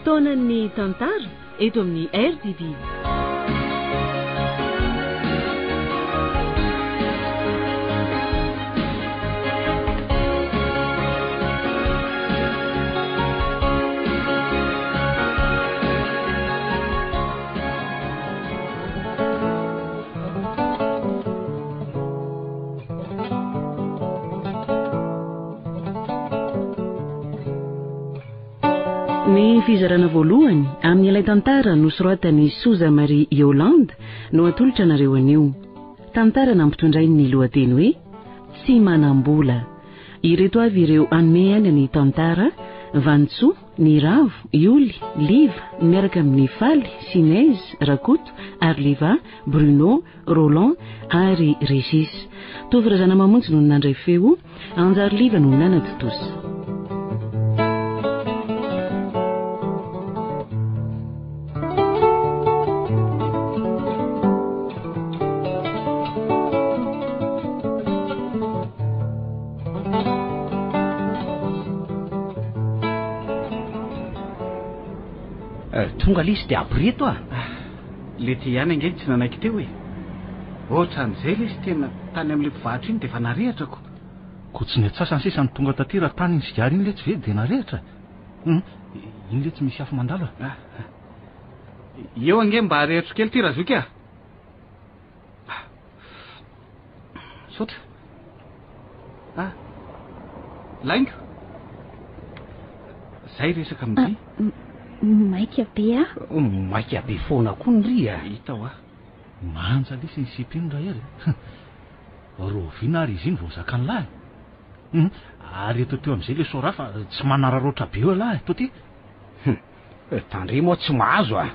fotoanan'ny tantara eto amin'ny RTP. Ny fizarana voalohany amin'ny ilay tantara nosoratany Souza Marie Yolande no atolotra nareo anio. Tantara nampitondray ny lohateny hoe tsy manam-bola. Ireto avy ireo anome any ny tantara: Vantsoa, ny Ravo, Ioly, Liva, miaraka amin'ny Faly, Sinez, Rakoto, Arliva, Bruno, Roland ary Régis. Tovirazana mamonjy no nandray feo, Anjary Liva no nanatotosa. Tonga lisy dia abrireto le ty ihany angeny tsy nanaiky teo e. Ohatran'izay lesy tena tany amin'le mpivarotra iny dia efa narehetrako. Ko tsy ny atsasany sisa ny tonga taty raha tany ny sigary iny le tsy ve dia narehitra. Iny le tsy misy afo mandalo. Eo ange mba arehitro kely ty razoky a. Sotra. Laingo. Zay resaka amin'ity. Maika be maika be foana koa ny ry hita ho manja lisy ny sipiny raha ery. Rovina ary izy iny vao zakany lahy. Ary eto teo amin'izay le sora fa tsy manararoatra be eo lahy to ty. Tandre moa tsy mahazo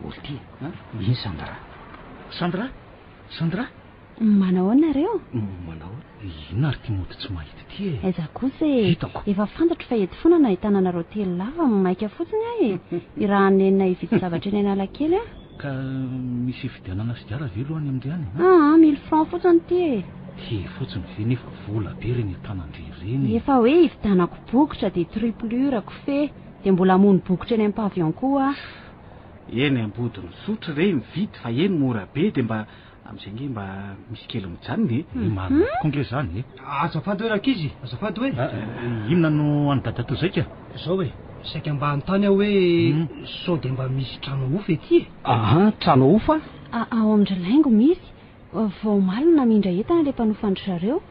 Olty, iny Sandra. Sandra? Manao nareo? Manao. Ina ary Timoty tsy mahita ty e. Aiza kosa e. Efa fantatro fa eto foana nahitana nareo telo lava maika fotsiny ahy. I raha anenina hividy zavatra eny Analakely a. Ka misy fividianana sigara ve lohany amin'ireny any? 1000 francs fotsiny ty e. Ty fotsiny ve nefa vola be reny tanandre reny. Efa hoe hividanako bokotra dia triplurako fe dia mbola hamono bokotra eny amin'ny pavillon koa. Eny ambodiny sotra re mividy fa eny mora be dia mba amin'izay nge mba misy kely mijanony marina kongle zany azafady hoe rakizy, azafady hoe inona no anydada to zay ka zao hoe saika mba anontany aho hoe sao dia mba misy trano ofo ety trano ofo ao Amindrilaingo misy vao malina mindra entana le mpanofandry zareo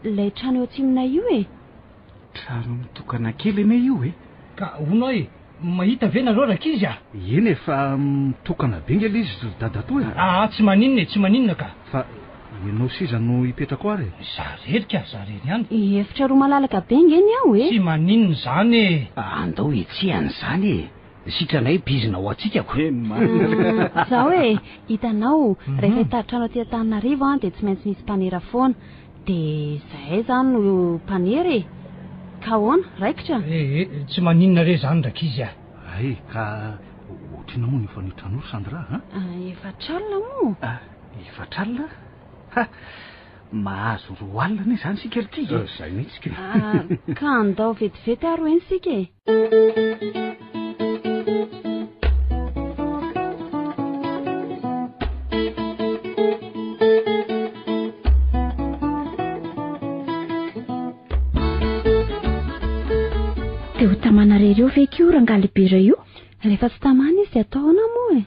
ilay trano eo atsimona io e. Trano mitokana kely ene io e. Ka hono e mahita ve nareo rakizy eny efa mitokana be nge izy dada to e. Tsy maninona ka fa ianao siza no hipetrako ary zarerika zarery ihany efitra roa malalaka be ngeny aho e. Tsy maninona zany e. Andao etsehany zany e. Sitranay bizina ho atsikako zao e hitanao rehefa hitary trano aty Antananarivo dia tsy maintsy misy mpanera foana dia zahay zany no mpanera e. Ka hoana raikitra tsy maninona re zany rakizy ay ka ohatrina moa ny efa nitranoro Sandra efatralina moa efatralina mahazo roa alina ne zany sika ry ty zay mihitsy ka andao vetivety aro eny sika e. Ho tamanareo ve kio rangalibera io? Rehefa tsy tamana izy ataona moa e.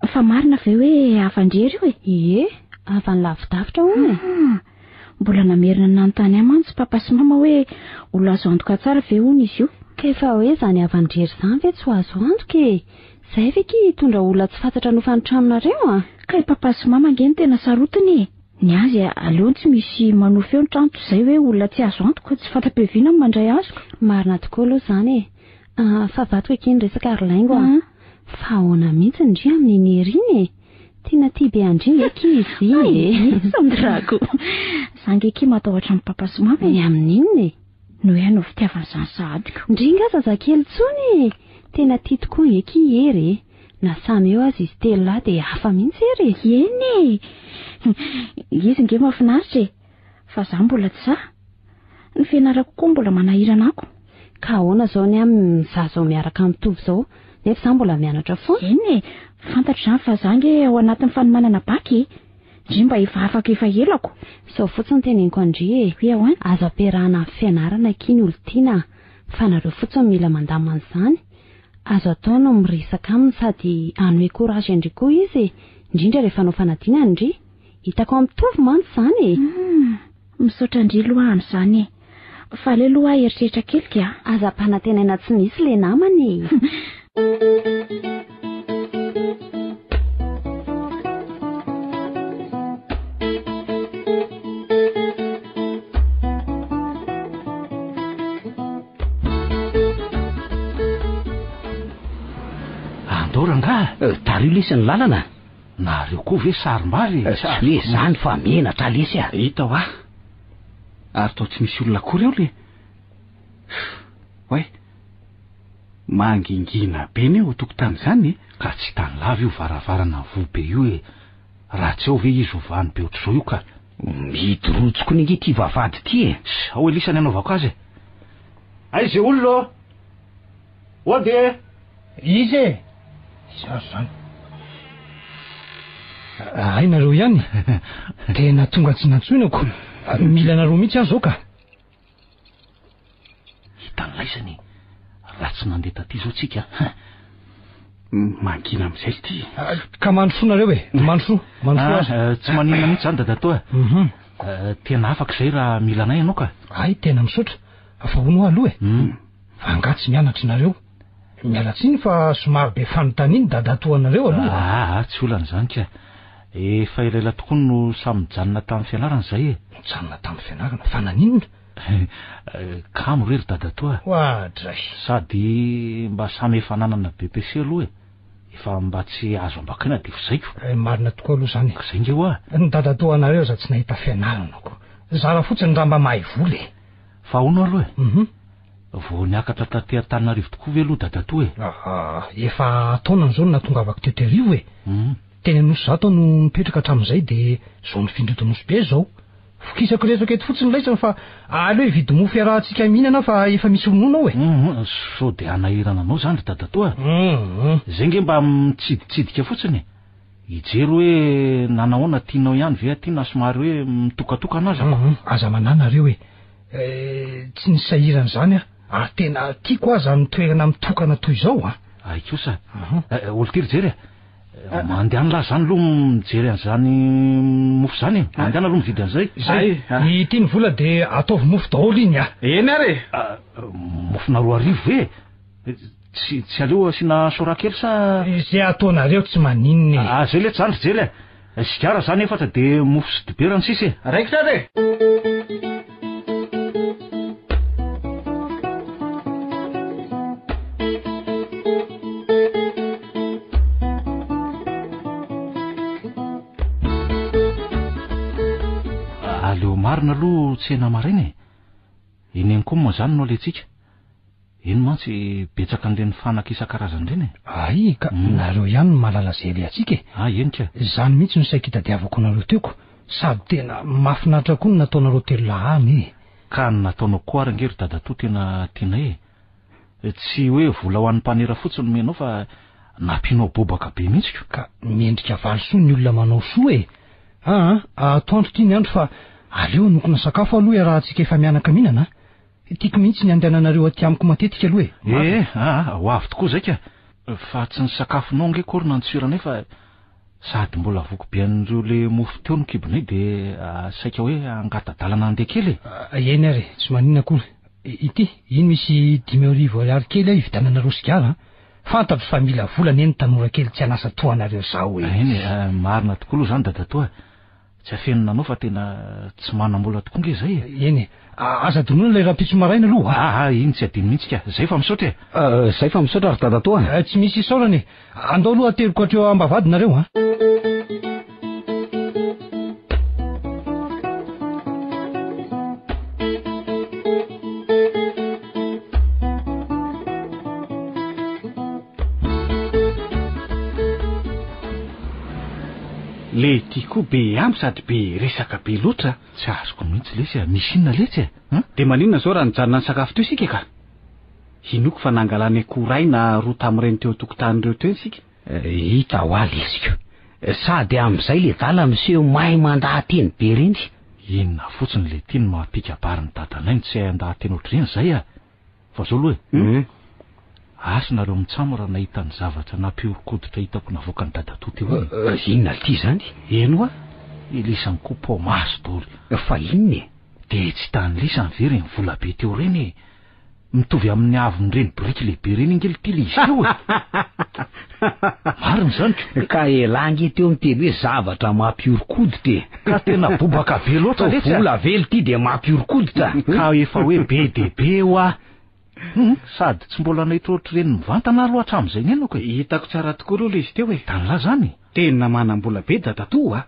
Fa marina ve hoe afandrery io e? Ie, avany lavidavitra hono e. Mbola namerina nanontany amantsy papa sy mama hoe ho azo antoka tsara ve hono izy io? Ka efa hoe zany avandrery zany ve tsy ho azo antoka e. Zay ve ki hitondra olona tsy fantatra nofany tranonareo Ka papa sy mama ngeny tena sarotiny e. Ny azy aleo tsy misy manofo eo ny trano zay hoe olona tsy azo antoka tsy fanta-piaviana mandray azo. Marina tokoa aloha zany e. Fa vato ekeny resaka Arlaingo fa ahoana mihitsy ndry amin'ny neriny e. Tena tia be andringa eky izy Sandrako. Zangeky matahotra amin'ny papa sy mama amin'inona e. No hoe no fitiavana izany sahadiko. Ndringa zazakely tsony e. Tena tia tokoa eky ery na samy eo azy izy telo lahy dia hafa mihitsy ery. Eny izy nge mahafinaritra e. Fa za mbola tsy za. Ny fianarako koa mbola manahirana ako. ka ahoana zao ny mizaha zao miaraka mitovy zao nefa za mbola mianatra foana. Eny fantatra zany fa zange ao anatin'ny fanomanana baky ndry mba efa afaka efa elako. Sao fotsiny teneniko andry hoe ahoana azo ampiarahana amin'ny fianarana kiny olontiana fa nareo fotsiny mila mandamana izany. Azo atao no miresaka aminy sady anome courage indry koa izy indrindra rehefa anao fanadinana indry. Hitako mitovy mantsy izany misaotra indry lohany zany fa le loha eritreritra kelika azam-panantenana tsy misy le namany. Andoranga tario lesy ny lalana nareo koa ve sarim-bary le zany fa menatra lesy a hita ho ary tao tsy misy olona kory eo le hoe mangingina be ny eo tokotany zany ka tsy tany lava io varavarana vobe io e raha tsy eo ve izy ovany be ohatr'izao io ka midorotsoko ny ty vavady ty e ao elisany anaovako azy aizy olona ode izy e zazo zany ainareo ihany tena tonga tsy nantsoinako mila nareo mihitsy aho zao ka hitany laisany raha tsy nandeha taty zao tsika mangina am'izay ty ka mandrosoa nareo e mandrosoa azy tsy maninona mihitsy zany dadatoa tena afaka izay raha mila anay ianao ka ay tena misaotra fa hono aloha e anga tsy mianatra nareo mialatsiny fa somary be fanontaniany dadatoanareo aloha tsy olana zany ka efa ilaila tokoa no samy mijanona tamin'ny fianarana zay e mijanona tamin'ny fianarana fa naninona kamo rery dadatoa oadray sady mba samy efa nanana BPC aloha e efa mba tsy azo ambakina de fizaiko marina tokoa aloha zany zay nge hoa ny dadatoanareo za tsy nahita fianaranako zara fotsiny raha mba mahay voly fa ono aloha vo niakatra taty Antananarivo tokoa ve aloha dadatoa e efa taonany zao natongavako teterivo e teny anosy zato no mipetraka hatramin'izay de zao nifindroto nosy be zao fokisako resaka eto fotsiny laisana fa aleo hividy mofo iarahantsika mihinana fa efa misy ronono ao e so de anahirana anao zany ry dadatoa zay nge mba mitsiditsidika fotsiny ijery hoe nanahoana tianao ihany ve tiana somary hoe mitokatoka anazako aza mananareo e tsy ny sahirana zany ary tena tiako aza mitoerana mitokana toy izao aikosa olo tiry jery mandehana lahy zany aloha mijery an'izany mofo zany mandehana aloha mividy an'izay zay ity ny vola de ataovy mofo daholo iny eny ary mofona roa arivo ve tsy aleo asiana sora kely sa zay ataonareo tsy maninona zay le tsandry jery sigara zany efatra de mofo sy diberany sisy raiky sady aleo marina aloha tsy ena marainy eneny koa moa zany no aletsika eny mantsy betsaka an'ireny fanaka isan-karazany reny ay ka nareo ihany no malala zay le atsika eny ka zany mihitsy no saika hitadiavako nareo teoko sady tena mahafinaritra koa no nataonareo telo lahany ka nataonao koa ary ngery dadatoa tena tianay tsy hoe vola ho an'ny mpanera fotsiny menao fa nampianao bobaka be mihitsy ka miendrika valisoa ny olona manao soa e atoandro ty ny andro fa aleo nokona sakafo aloha iarahantsika efa mianaka mihinana tiako mihitsy ny andehananareo aty amiko matetika aloha ho avy tokoa zay ka fa tsy ny sakafonao nge kory nantsoeranay fa sady mbola voko be an'ireo le mofo teo no kibonay de saika hoe angatadalana andeha kely eny ary tsy maninona kory ity iny misy 10,000 ariary kely aho hividananareo sigara fantatro fa mila volana eny tanora kely tsy anasa toanareo zao eny marina tokoa aloha zany dadatoa tsy afenina anao fa tena tsy manam-bola tokoa nge zay eny aza donona ilay raha-pitso maraina aloha iny tsy adiny mihitsy ka zay fa misaotra zay fa misaotra ary dadatoa tsy misy isaorany andao aloha ateriko hatreo ambavadinareo le tiako be ampy sady be resaka be loatra tsy azoko mihitsy lesy misy inona letsy de maninona zao raha nijanona ny sakafo teo isika ka Hinoko fa nangalany akoray na roa tamin'ireny teo tokotanireo teo isika. Hita ho aly iziko. Sady amin'izay le dala miseho mahay mandahateny be reny. Inona fotsiny le tiany mampikabariny dadanay tsy hay andahateny ohatr'ireny zay a. Fa zao aloha asonareo mitsamo raha nahita ny zavatra nampiorokoditra hitako navoaka ny dadatoa teo. Inona ty zany? Eno a, ilisany kopo maso daholo. Fa inona? De tsy tany lisany ve reny vola be teo reny, mitovy amin'ny avon'ireny biriky lehibe reny ingelitily izy teo. Mariny zany ka elangy teo miteny hoe zavatra mampiorokoditra. Ka tena bobaka be loatra le vola velo ty de mampiorokoditra. Ka efa hoe be de be hoa. Sady tsy mbola nahita ohatr'ireny mivantana loatra amin'izay nenako. Hitako tsara tokoa aloha izy teo hoe tanla zany. Tena manam-bola be dadatoa a.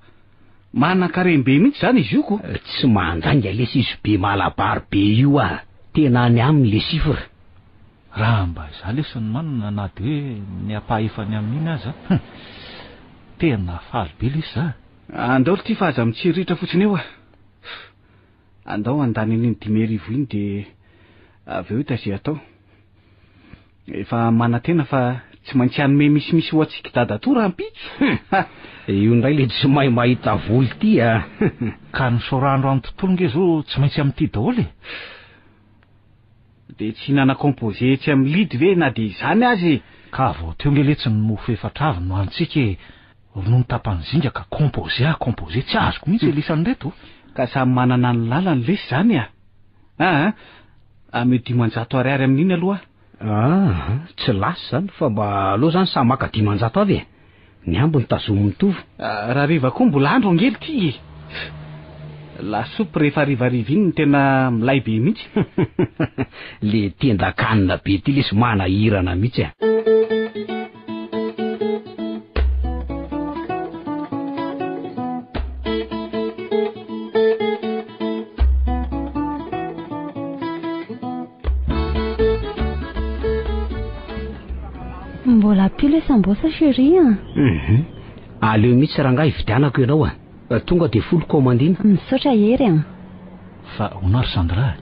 Manan-karem-be mihitsy zany izy io ko. Tsy mandanga le siso be malabary be io a. Tena any aminy le sifra. Raha mba iza lesany manana na de hoe ny ampahefany amin'iny aza. Tena faly be lesy za. Andao ty fa aza mitsiritra fotsiny eo a. Andao andany an'iny 10,000 iny de avy eo itazay atao. Efa manantena fa tsy maintsy hanome misimisy ho atsika dadato raha ampitso. Io ndray le tsy mahay mahita voly ty a. Ka ny sorandro amin'ny tontolo nge zo tsy maintsy amin'ity daholo. De tsy hinana composé tsy amin'ny lidy ve na de izany azy. Ka vao teo nge letsy ny mofo efatra avy no antsika ronono tapany zinga ka composé tsy azoko mihitsy elisany reto. Ka samy manana ny lalany lesy zany a. Ame 500 ariary amin'iny aloha. Tsy lasy zany fa mba aloha zany samy maka 500 avy e. Ny ambony tazomy mitovy. Raha riva koa mbola andro angely ty. Lasopy rehefa rivariva iny tena milay be mihitsy. Le tendakanina be ty lesy manahirana mihitsy a. Mbola pile sambosa chérie a. Aleo mihitsy rangahy ividianako ianao a. Tonga de folo komandina. Misaotra hery a. Fa onary Sandra.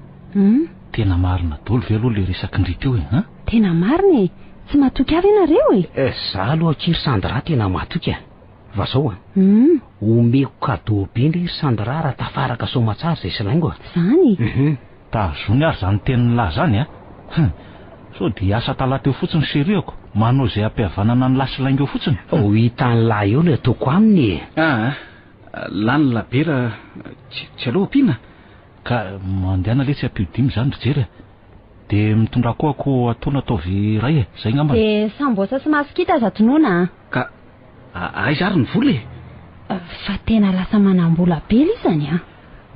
Tena marina daholo ve aloha le resaky ndry teo e. Tena marina e. Tsy matoky avy ianareo e. Za aloha kiry Sandra tena matoky a. Va zao a. Omeko cadeau be ndry Sandra raha tafaraka somatsara zay selaingo a. Zany. Tazony ary zany tenin'ny lahy zany a. So di asa talateo fotsiny seriako. Manao zay ampihavanana ny lasilaingo fotsiny. Hitan'ny lahy eo le ataoko aminy. Lany labera tsy aloha pina. Ka mandehana le tsy ampidimy zany rijery. De mitondra koa ako ataona ataovy iray e. Zay ngamba. De sambosa sy masikita zatonona. Ka aiza ary ny vola e. Fa tena lasa manambola be lisany a.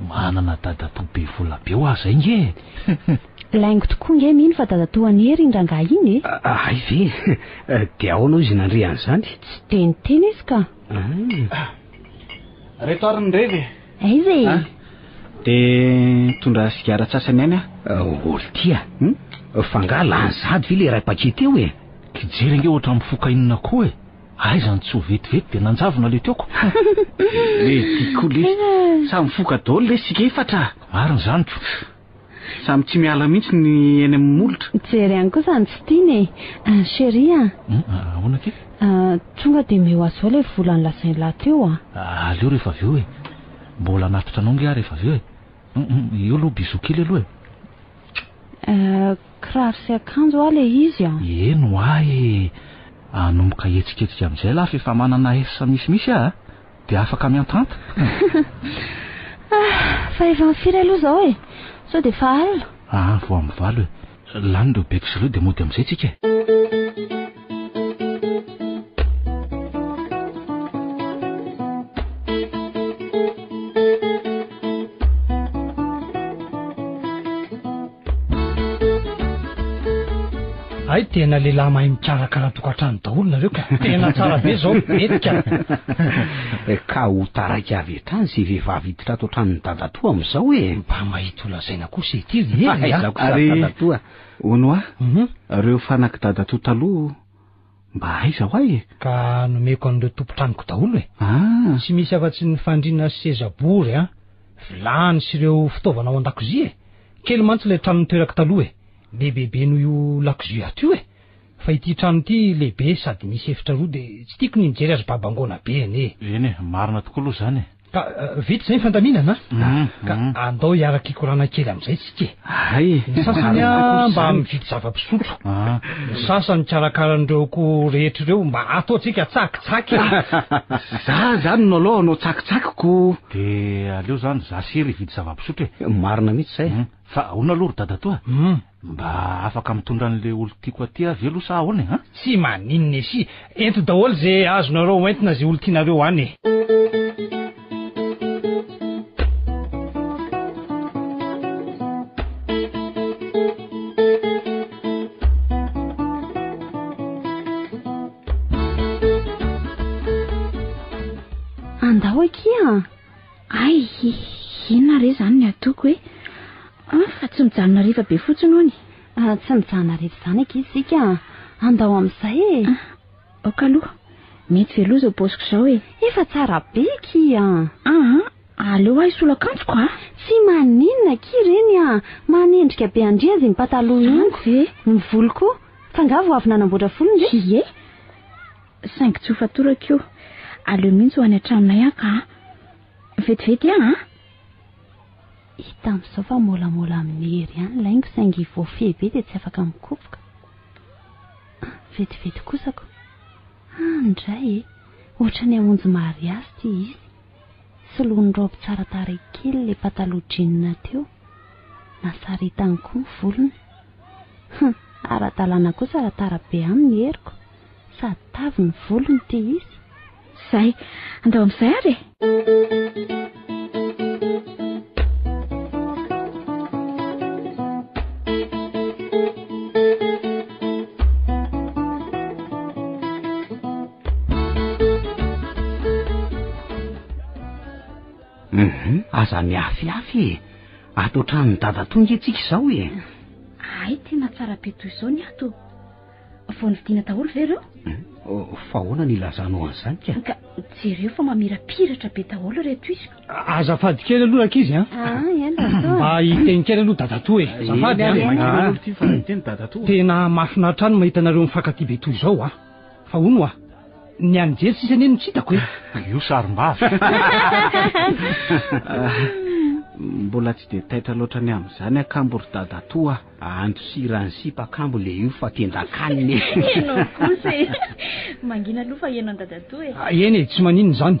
Manana dadato be vola be ho aza inge. Laingo tokoa nge mino fa dadatoany hery indrangah iny e. Ay ve. De ahoana izy nandreany zany. Tsy teniteny izy ka. Reto ary ny revy. Aiza. De tondra sigara tsasany any a. Olo ty a. Fa lany sady ve le ray pakety eo e. Kijery nge ohatra mifoka inona koa e. Aiza ny tsy ho vetivety de nanjavona le teoko. Le tiako le samy mifoka daholo le sika efatra. Mariny zany ko. Samy tsy miala mihitsy ny eny amin'ny molotra. Jery ihany koa zany tsy tiany e. Chérie a. Ahoana ke? Tonga de meo azao le volany lasainy lahy teo a. Aleo rehefa avy eo e. Mbola natotra anao nge rehefa avy eo e. Io aloha biso kely aloha e. Kiraro sy akanjo a le izy a. Eno ay. Anomboka etsiketsika amin'izay lafa efa manana esa misimisy a. De afaka miantanta. Fa efa mifiry aloha zao e. So de fa alina. Vao amin'ny valo e. Lany reo beky sy reo de mody amin'izay tsika e. Ay tena lehilahy mahay mikarakara tokantrano daholo nareo ka. Tena tsara be zao metika. Ka ho taraiky avy etrany zay vehivavy hiditra ato antranony dadatoa amin'izao e. Mba mahita olazaina kosa ety dadatoa. Ono a. Reo fanaky dadato taloha mba aiza ho ay e. Ka nomeko an'ireo tompotranoko daholo e. Tsy misy afa-tsy ny fandriana sezabory a. Vilany sy ireo fitaovana ao an-dakozia e. Kely mantsy le tranony toeraka taloha e. lebebe noho io lakozia ato io fa ity trano ity lehibe sady misy efitra roa de tsy tiako ny mijery azy babangona be ene. Eny marina tokoa aloha zany. Ka vita zay fandaminana ka andao hiaraka ikorana kely am'izay tsika. Ay, ny sasany mba mividy zava-pisotro. Ny sasany karakaran'ireo rehetra ireo mba ataotsika tsakitsaky. Za zany no aloha anao tsakitsakiko. De aleo zany za sery hividy zava-pisotro e. Marina mihitsy zay. Fa ona aloha ry dada toa. Mba afaka mitondra an'le olo tiako aty avy aloha sa ahoana e? Tsy maninona sy ento daholo zay azonareo entina zay olo tianareo any. Andao akia. Ay, inona re zany ny atoko hoe fa tsy mijanona riva be fotsiny hony. Tsy mijanona rehetra zany akizika. Andao amin'izay e. Oka aloha, mety veloha zao paosiko zao e. Efa tsara be kia. Aleo ahy solakanjoko a. Tsy maninona ki reny manendrika be andriazy ny pataloha ingo ve. Ny volo koa. Fa ngavo avy nanamboatra volony ve? Ie. Saingy tsy ho fatorako io. Aleo mihitsy ho any an-tranonay aka. Vetivety hita amin'izao fa molamola amin'ny hery ihany laingo saingy voafehy be dia tsy afaka mikopoka. Vetivety kosako. Indray ohatra ny hamonjy mariazy ty izy. Soloany robe tsara tarehy kely le pataloha jeans teo. Nasaritany koa ny volony. Ara-dalàna kosa raha tara be amin'ny heriko. Sady tavy ny volony ty izy. Zay, andao amin'izay ary e. Aza miafiafy atao trano ny dada tonga etsika izao e. Ay, tena tsara be toy izao ny ato. Vao nividiana daholo ve ireo? Fa ahoana ny ilazanao an'izany ka? Ka jereo fa mamirapiratra be daholo reto izy. Azafady kely aloha ankizy mba hiteny kely aloha dadatoa e. Azafady tena mahafinaritra any mahita anareo mifankaty be toy izao fa hono ny anjery sisa ane no tsy hitako e. Io sarim-bavy. Mbola tsy de taitra loatra ny amin'izany akambo ry dadatoa. Andro sirany sipa akambo le io fa tendakaniny. Enao kosa e. Mangina aloha fa enao dadatoa e. Eny e, tsy maninona zany.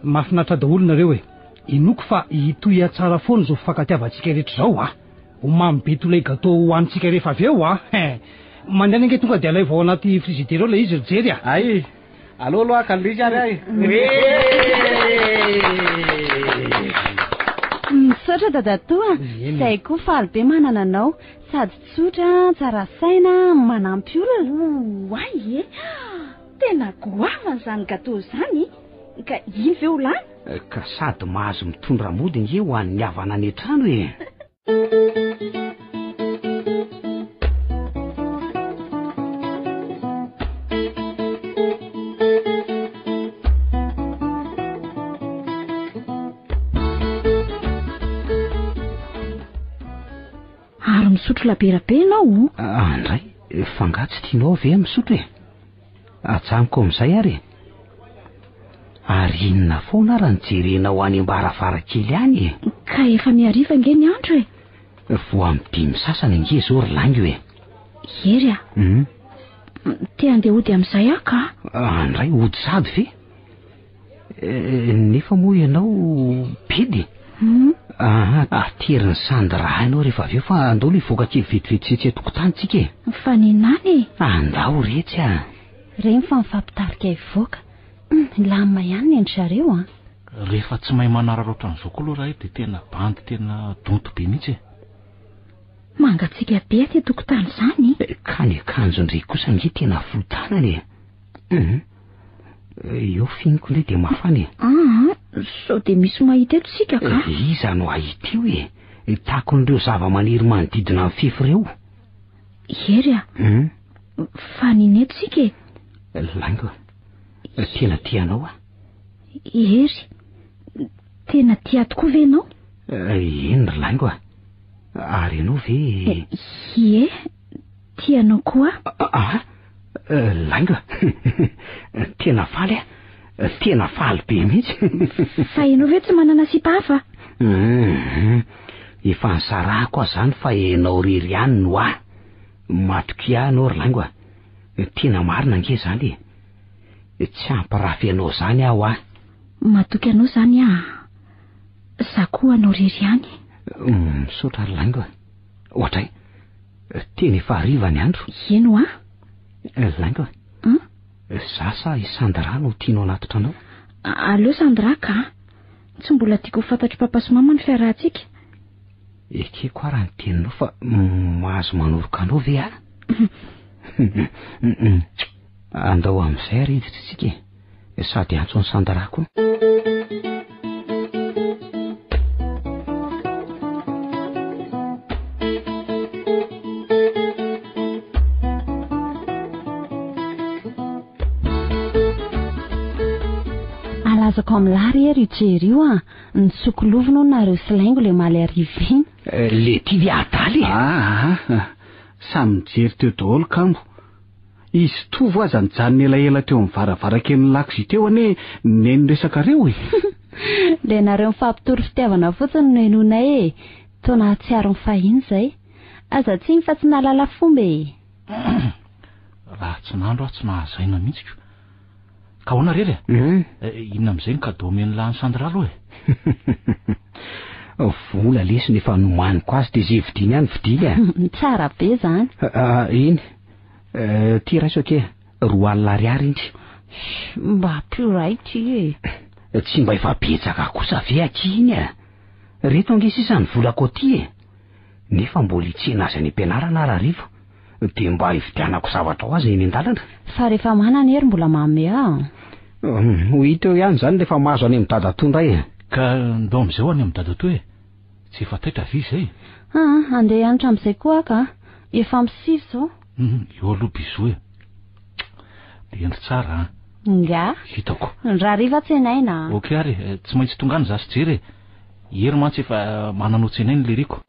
Mahafinaritra daholo nareo e. Inoko fa hitohy tsara foana zao fifankatiavantsika rehetra zao ho mamy be tolay gâteau hoanitsika rehefa avy eo mandeha ange tonga de alay vao anaty frizidera ao lay izy jery Ay, allo aloha kalisa ary ay. Misaotra dadatoa. Zay koa faly be manana anao. Sady tsotra, tsara saina, manampy olona. Ay e. Tena goavana zany gâteau zany. Ka iny ve ho lany? Ka sady mahazo mitondra mody nge ho an'ny havana any an-trano e. Ary misotro laberabe ianao? Andray, fanga tsy tianao ve misotro e? Atsamiko amin'izay ary. Ary inona foana raha nijerenao any am-baravarakely any e? Ka efa miariva nge ny andro e? Vao amin'ny 5 sasany nge zao ry langy e. Hery te andeha ody amin'izay aka? Andray ody sady ve? Nefa moa ianao bedy? Atery ny sandy raha ianao rehefa avy eo fa andao le voaka kely vetivety tsy atokotany tsika e. Fa ninany e? Andao retsy Reny fa mifampitarika ivoaka. Lamina ihany ny endry zareo Rehefa tsy mahay manararoatra an'izao koa aloha raha de tena bandy tena donto be mihitsy e. Mangatsika be aty tokotany zany. Ka ny akanjo ndray kosa nge tena fotanany e. Eo finiko ndray de mafana e. Sao de misy mahita eto sika ka? Iza no ahita io e. Takon'ireo zava-maniry manodidina amin'ny fefy ireo. Hery fa nineto sika e. Lango, tena tianao Hery, tena tia tokoa ve ianao? Eny ry lango Ary ianao ve? Ie, tianao koa? Lainga. Tena faly tena faly be mihitsy. Fa ianao ve tsy manana sipa hafa? Efa nisarako zany fa enao rery ihany no matoky anao ry laingo. Tena marina ange zany tsy ampirafy anao zany aho Matoky anao zany za koa anao rery ihany. Misaotra ry laingo. Ohatray tena efa hariva ny andro. Ino Laingo. Za sa Sandra no tianao anatitra anao? Aleo Sandra ka. Tsy mbola tiako fantatry papa sy mama ny fiarahantsika. Ekeko raha ny teninao fa mahazo manoroka anao ve andao amin'izay rivotra tsika sady antso ny Sandra koa. Alazako amilary ery jery io nitsokolovinao nareo sy laingo le maly ariva iny. Le tivy adaly. Samy mijery teo daholo kambo. Izy tovo aza nijanona elaela teo amin'ny varavarakely lakozia teo ane neny resaka reo Le nareo mifampitory fitiavana fotsiny no henonay taona hatsiaro ny fahiny zay. Aza tsiny fa tsy nalala fomba raha tsy nandro tsy nahazaina mihitsy ka hoana rery inona amin'izay ny kadao omen'ilany Sandra aloha vola lesy nefa nomaniko azy dia izay vidiny ihany vidiny tsara be zany. Iny ty raiso ke 2,000 ariary intsy. Mba piray ty tsy mba efa betsaka kosa ve akiny reto ange sisa ny volako ty nefa mbola itsena azy any ampianarana raharivo dia mba hividianako zavatra ho azy eny an-dalana. Fa rehefa manana ery mbola mamy ho hita eo ihany zany rehefa mahazo any amin'ny dadatoa indray ka ndao amin'izay ho any amin'ny dadatoa tsy efa taitra vy izay andeha anatra amin'izay koa ka efa misivy zao eo aloha bizo dia endry tsara nga hitako raha riva tsenaina ok ary tsy maintsy tongany za sy jery hery mantsy efa mananao tsenainy le riko.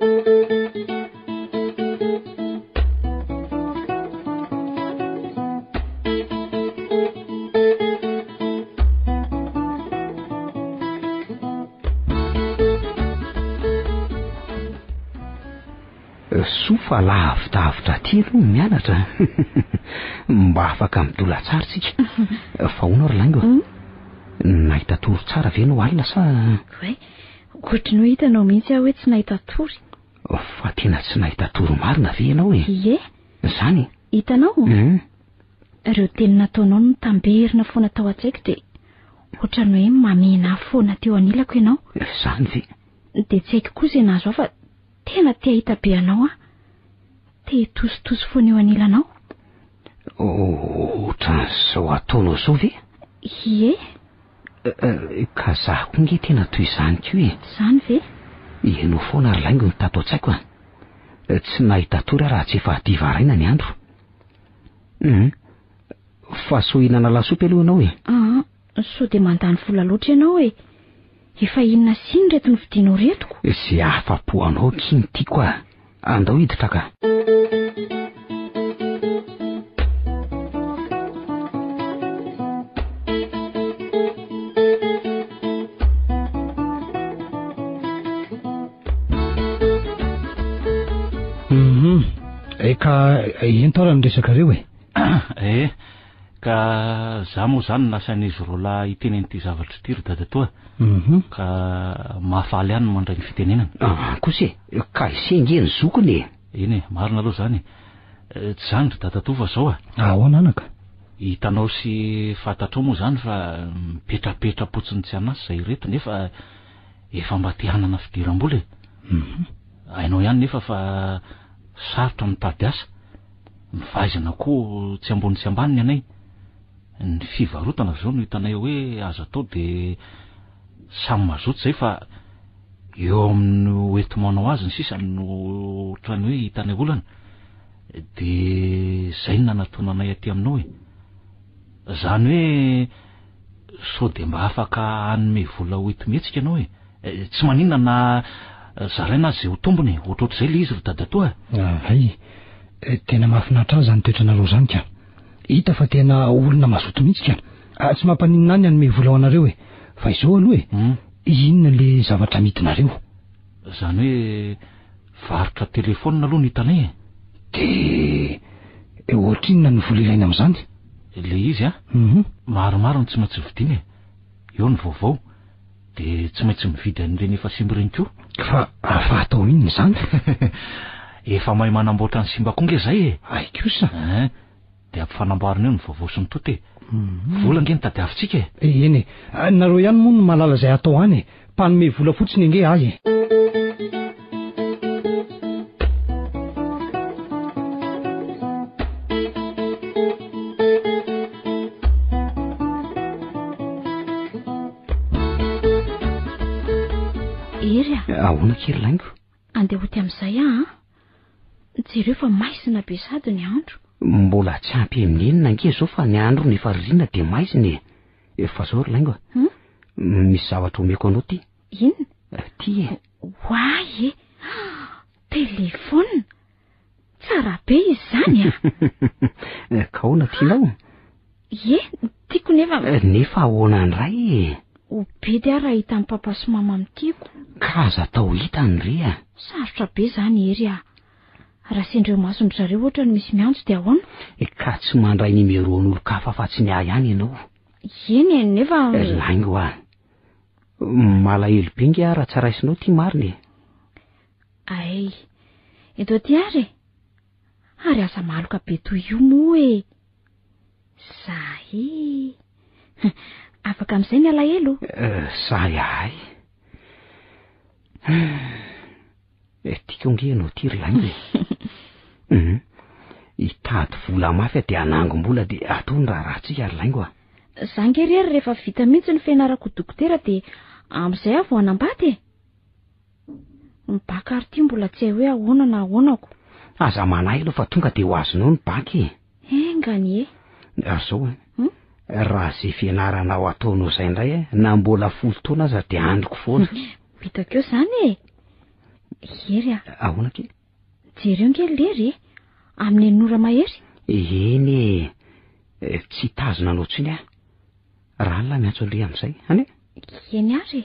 Sofa lavitavitra ty aloha mianatra mba afaka midola tsara tsika fa hono ry laingo nahita toro tsara ve no alina sa ohatry no hitanao mihitsy hoe tsy nahita tory fa tena tsy nahita toro marina ve ianao zany hitanao ireo teny nataonao no tamberina foana tao an-tsaiko dia ohatrany hoe mamena foana teo anilako ianao zany ve dia tsy haiko koa izay nazo fa tena tia hita be anao tia tositosy foana eo anilanao. Ohatran'izao ataonao zao ve ka zaho koa nge tena toy izany koa zany ve ianao foana ry laingo ny tato an-tsaiko tsy nahita tory raha tsy efa hadiva araina ny andro fa so hinana lasopy aloha ianao so dia mandany vola loatra ianao efa inona siny reto ny vidinao retoko izay afa-po anao kiny tiako andao hiditra ka ka ino taora ny resaka reo ka za moa zany nasan'izy rola hiteny an'ity zavatra ity ry dadatoa ka mahafaly ihany mandray ny fitenenana kosa ka isengy ny zokony iny marina aloha zany tsy zany ry dadatoa fa zao ahoana anaka hitanao sy fantatrao moa zany fa mipetrapetra-potsiny tsy anasy zay reto nefa efa mba te hanana fidiram-bola hainao ihany nefa fa sarotra mitady asa mivaizana koa tsy ambony tsy ambaniny anay ny fivarotana zao no hitanay hoe azo atao dia samy mazoto zay fa eo amin'ny oetimanao azy ny sisany no ohatrany hoe hitanay olana dia zay no nanataonanay aty aminao zany hoe sao dia mba afaka hanome vola oetimetsika anao tsy maninona na zaraina azy zay ho tombony ohatrohatr'izay le izy ry dadatoa Tena mahafinaritra azy zany toetra nareo zany ka. Hita fa tena olona mazoto mihitsy ka. Tsy mampaninona any anome vola ho anareo fa izao aloha inona le zavatra midinareo? Zany hoe varotra telefônina aloha nitanay. De ohatrinona ny vola ilaina amin'izany? Le izy maromaro ny tsy maintsy vidiana. Eo ny vaovao. De tsy maintsy mividy an'ireny efa simba ireny koa. Fa afa atao inona izany? Efa mahay manamboatra ny simba konge zay Ay kosa. De ampifanamboarina eo ny vaovao sy ny tote. Vola nge ny tadiavintsika eny nareo ihany moa no malala izay atao any. Mpanome vola fotsiny nge azy. Ahoana kely laingo? Andeha ho ty amin'izay jereo fa maisina be sady ny andro. Mbola tsy ampy amin'enina nge zao fa ny andro ny faririna de maizina. Efa zao laingo. Misy zavatra omeko anao ty. Inona? Ty Hoay telefônina. Tsara be izy zany Kaona tianao? Tiako nefa ahoana andray Obedy raha hita ny papa sy mama amitiako. Ka aza tao hita ny ry Sarotra be zany ery Raha sendreo masondry zareo ohatra ny misy miantso de ahoana? Ka tsy mandray nimero an'olo kafa fa tsy ny ahy ihany ianao. Eny nefa laingo malahelo be nge raha tsy raisinao ty mariny. Ay, eto ty ary asa maloka be toy io moa Zahy afaka amin'izay ny alahelo. Sahy ay. Tiako nge ianao ty ry laingo. Hitady vola mafy de anangom-bola de atony rahatsika ry laingo Za nge rery rehefa vita mihitsy ny fianarako dokotera de amin'izay aho vao anambady Mibaka ary ty mbola tsy hay hoe ahoana na ahoanako. Aza manahy aloha fa tonga de ho azonao ny baky. Engany Zao raha zay fianaranao ataonao zay indray na mbola 10 taona aza de androko foana. Bitako eo zany Hery ahoana ke? Jereo nge lery amin'ny nora mahery. Eny tsy tazona anao tsiny raha la miantso le amin'izay ane? Eny ary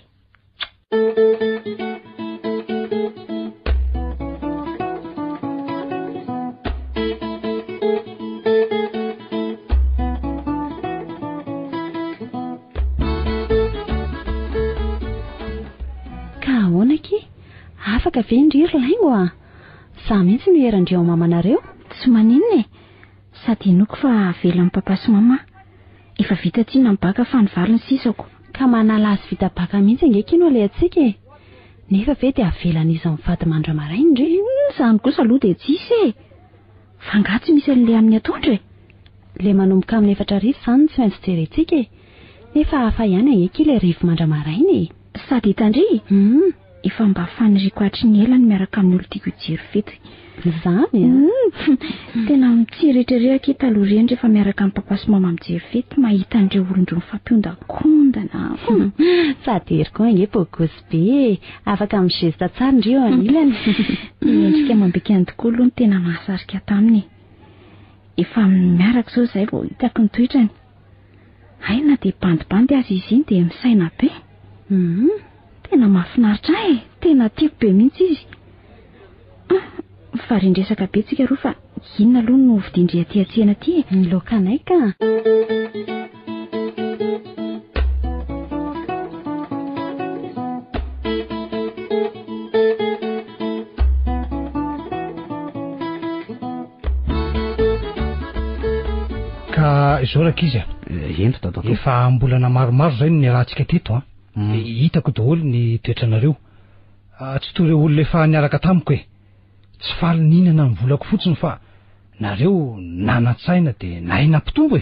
afaka ve indriry laingo Sa mihitsy no herandreo mamanareo? Tsy maninona sady inoko fa avelan'ny papa sy mama. Efa vita tsiana ny baka fa nivaliny sisako. Ka manala azy vita baka mihitsy nge kino le atsika Nefa ve de avelan'izy mivady mandramarainy ndry? Zany kosa aloha de tsisy Fangatsy misy an'le amin'ny atondra Le manomboka amin'ny 4 arivo zany tsy maintsy jerentsika Nefa hafa ihany nge kile rivo mandramarainy Sady hitandry efa mba faniriko hatry ny elany miaraka amin'ny olo tiako hijery fety. Zany Tena mitsiretrereka taloriany rehefa miaraka amin'ny papa sy mama mijery fety mahita andreo olondro mifampionda-kondana. Sady ery koa nge bogosy be afaka amin'ny gesta tsara ndreo anilany. Endrika mambikany tokoa aloha ny tena mahasarika taminy. Efa miaraka zao zay vao hitako ny toetrany. Hay na de bandibandy azy izy iny de misaina be. Tena mahafinaritra tena tiako be mihitsy izy. Farindresaka be tsika roa fa inona aloha no vidindry aty atsena aty ny lokanay ka. Ka izao rakizy Ento tatao efa mbolana maromaro zay ny rahantsika teto hitako daholo ny toetranareo. Tsy toreo olona efa niaraka tamiko tsy faly ninana ny volako fotsiny fa nareo nanatsaina de nahay nampitombo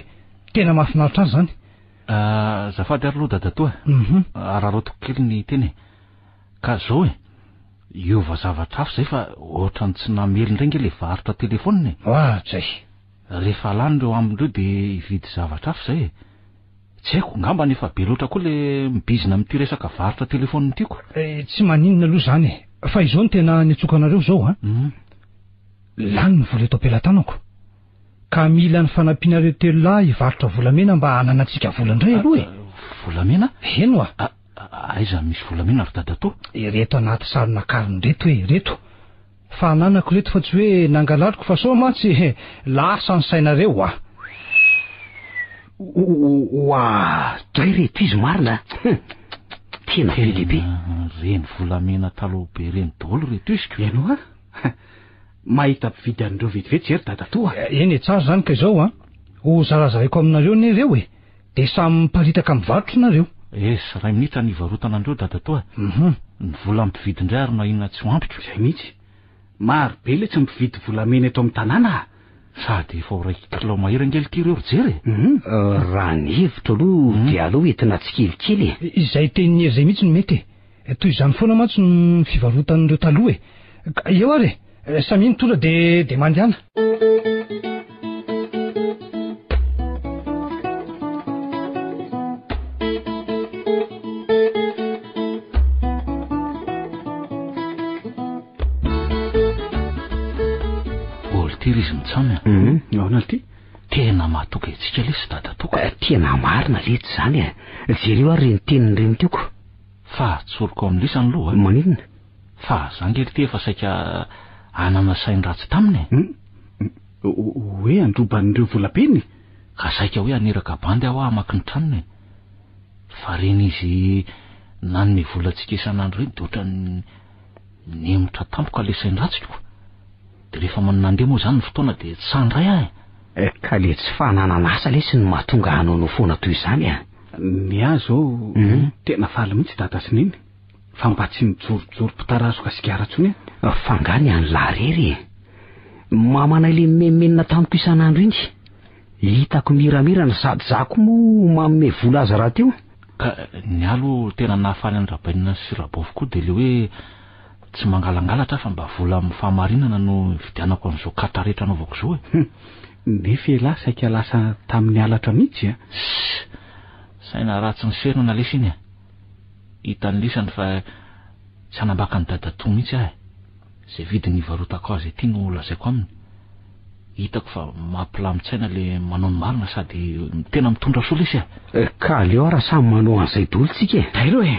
tena mahafinaritra azy zany. Zafady ary loha dadatoa araharotoko kely ny teny ka zao iova zavatra hafa zay fa ohatrany tsy namely indray nge le varotra telefônina zay rehefa lany reo amindreo de hividy zavatra hafa zay tsy haiko ngamba nefa be loatra koa le mibizina amin'ty resaka varotra telefônina tiako. Tsy maninona aloha zany fa izao ny tena nitsokanareo zao lany ny vola eto am-pelatanako ka mila ny fanampianareo telo lahy hivarotra volamena mba hananantsika vola indray aloha volamena eno aiza misy volamena ry dadato ireto anaty sarina kariny reto hoe reto fa ananako reto fa tsy hoe nangalariko fa so mantsy lasa ny sainareo dray reto izy marina tena be lehibe reny volamena taloha be reny daholo reto iziko eno mahita mpividy an'ireo vetivety zery dadato eny tsara zany ka izao ho zarazaraiko aminareo ne reo de samy miparitaka mivarotro nareo sy ray minitra ny varotana andreo dadato ny vola mpividy indray ary na inona tsy ampitro izay mihitsy maro be le tsy mividy volamena eto amin'ny tanàna sady efa ho raiky kilao mahirangely ty reo jery raha ny hevitro aloha dia aloha entina tsikelikely izay tenin'ery zay mihitsy no mety toy izany foana mantsy ny fivarotan'ireo taloha eo ary saminy tonga de mandehana izy mitsamy naona ty tena mahatoka itsika lesy dadatoka tena marina letsy zany jereo ary reny teniny reny tioko fa tsoroko amin'lisany loha maninona fa zangely ty efa saika anana sainy ratsy taminy hoe androban'ireo volapeny ka saika hoe aneraka bandy aho amaky ny tranony fa reny izy nanome volantsika isan'andro reny de ohatra nemotra tampoka le sainy ratsiko de rehefa manandeha moa zany ny fotoana de tsy sandray ahy ka le tsy fanananasa lesy ny mahatonga hanao foana toy izany ny azo tena faly mihitsy dada sineny fa mba tsy mijorojoro mpitarazo ka sigara tsony fangany any larery mamana le memenina tamiko isan'andro iny hitako miramirana sady zako mo manome vola aza raha teo ka ny alo tena nahafaly any rabainina sy rabovy koa de le hoe tsy mangalangalatra fa mba vola amin'ny fahamarinana no vidianako an'izao kata rehetra anaovako zao nefa ela saika lasa tamin'ny alatra mihitsy saina ratsy ny serinana lesy iny hitan'ny lisany fa tsy anambaka ny dadato mihitsy ahy zay vidiny ivarotako azy ety no lazaiko aminy hitako fa mampilamitsaina le manao ny marina sady tena mitondra soa lesy ka leo raha samy manao an'izay dolo tsika tairoe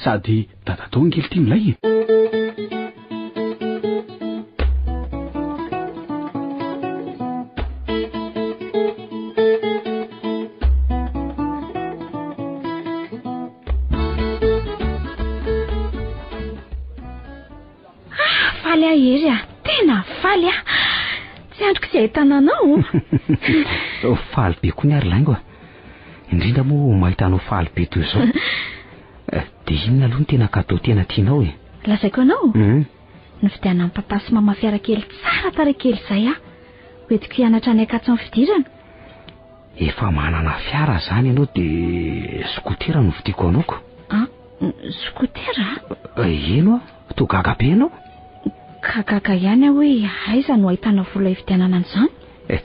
sady dadato ngely ty milay faly ahery tena faly tsy androko izay tananao faly be koa ny ary laingo indrindra moa mahitanao faly be toy izao de inona aloha ny tena kadao tena tianao lazaiko anao ny fidiana amin'ny papa sy mama fiarakely tsara tarakely izay hoentiko hianatra any akatso amin'ny fidirana efa manana fiara zany ianao de skotera no vidiko anaoko skotera eno to gaga be ianao kagaga ihany hoe aiza no ahitana vola hividianana an'izany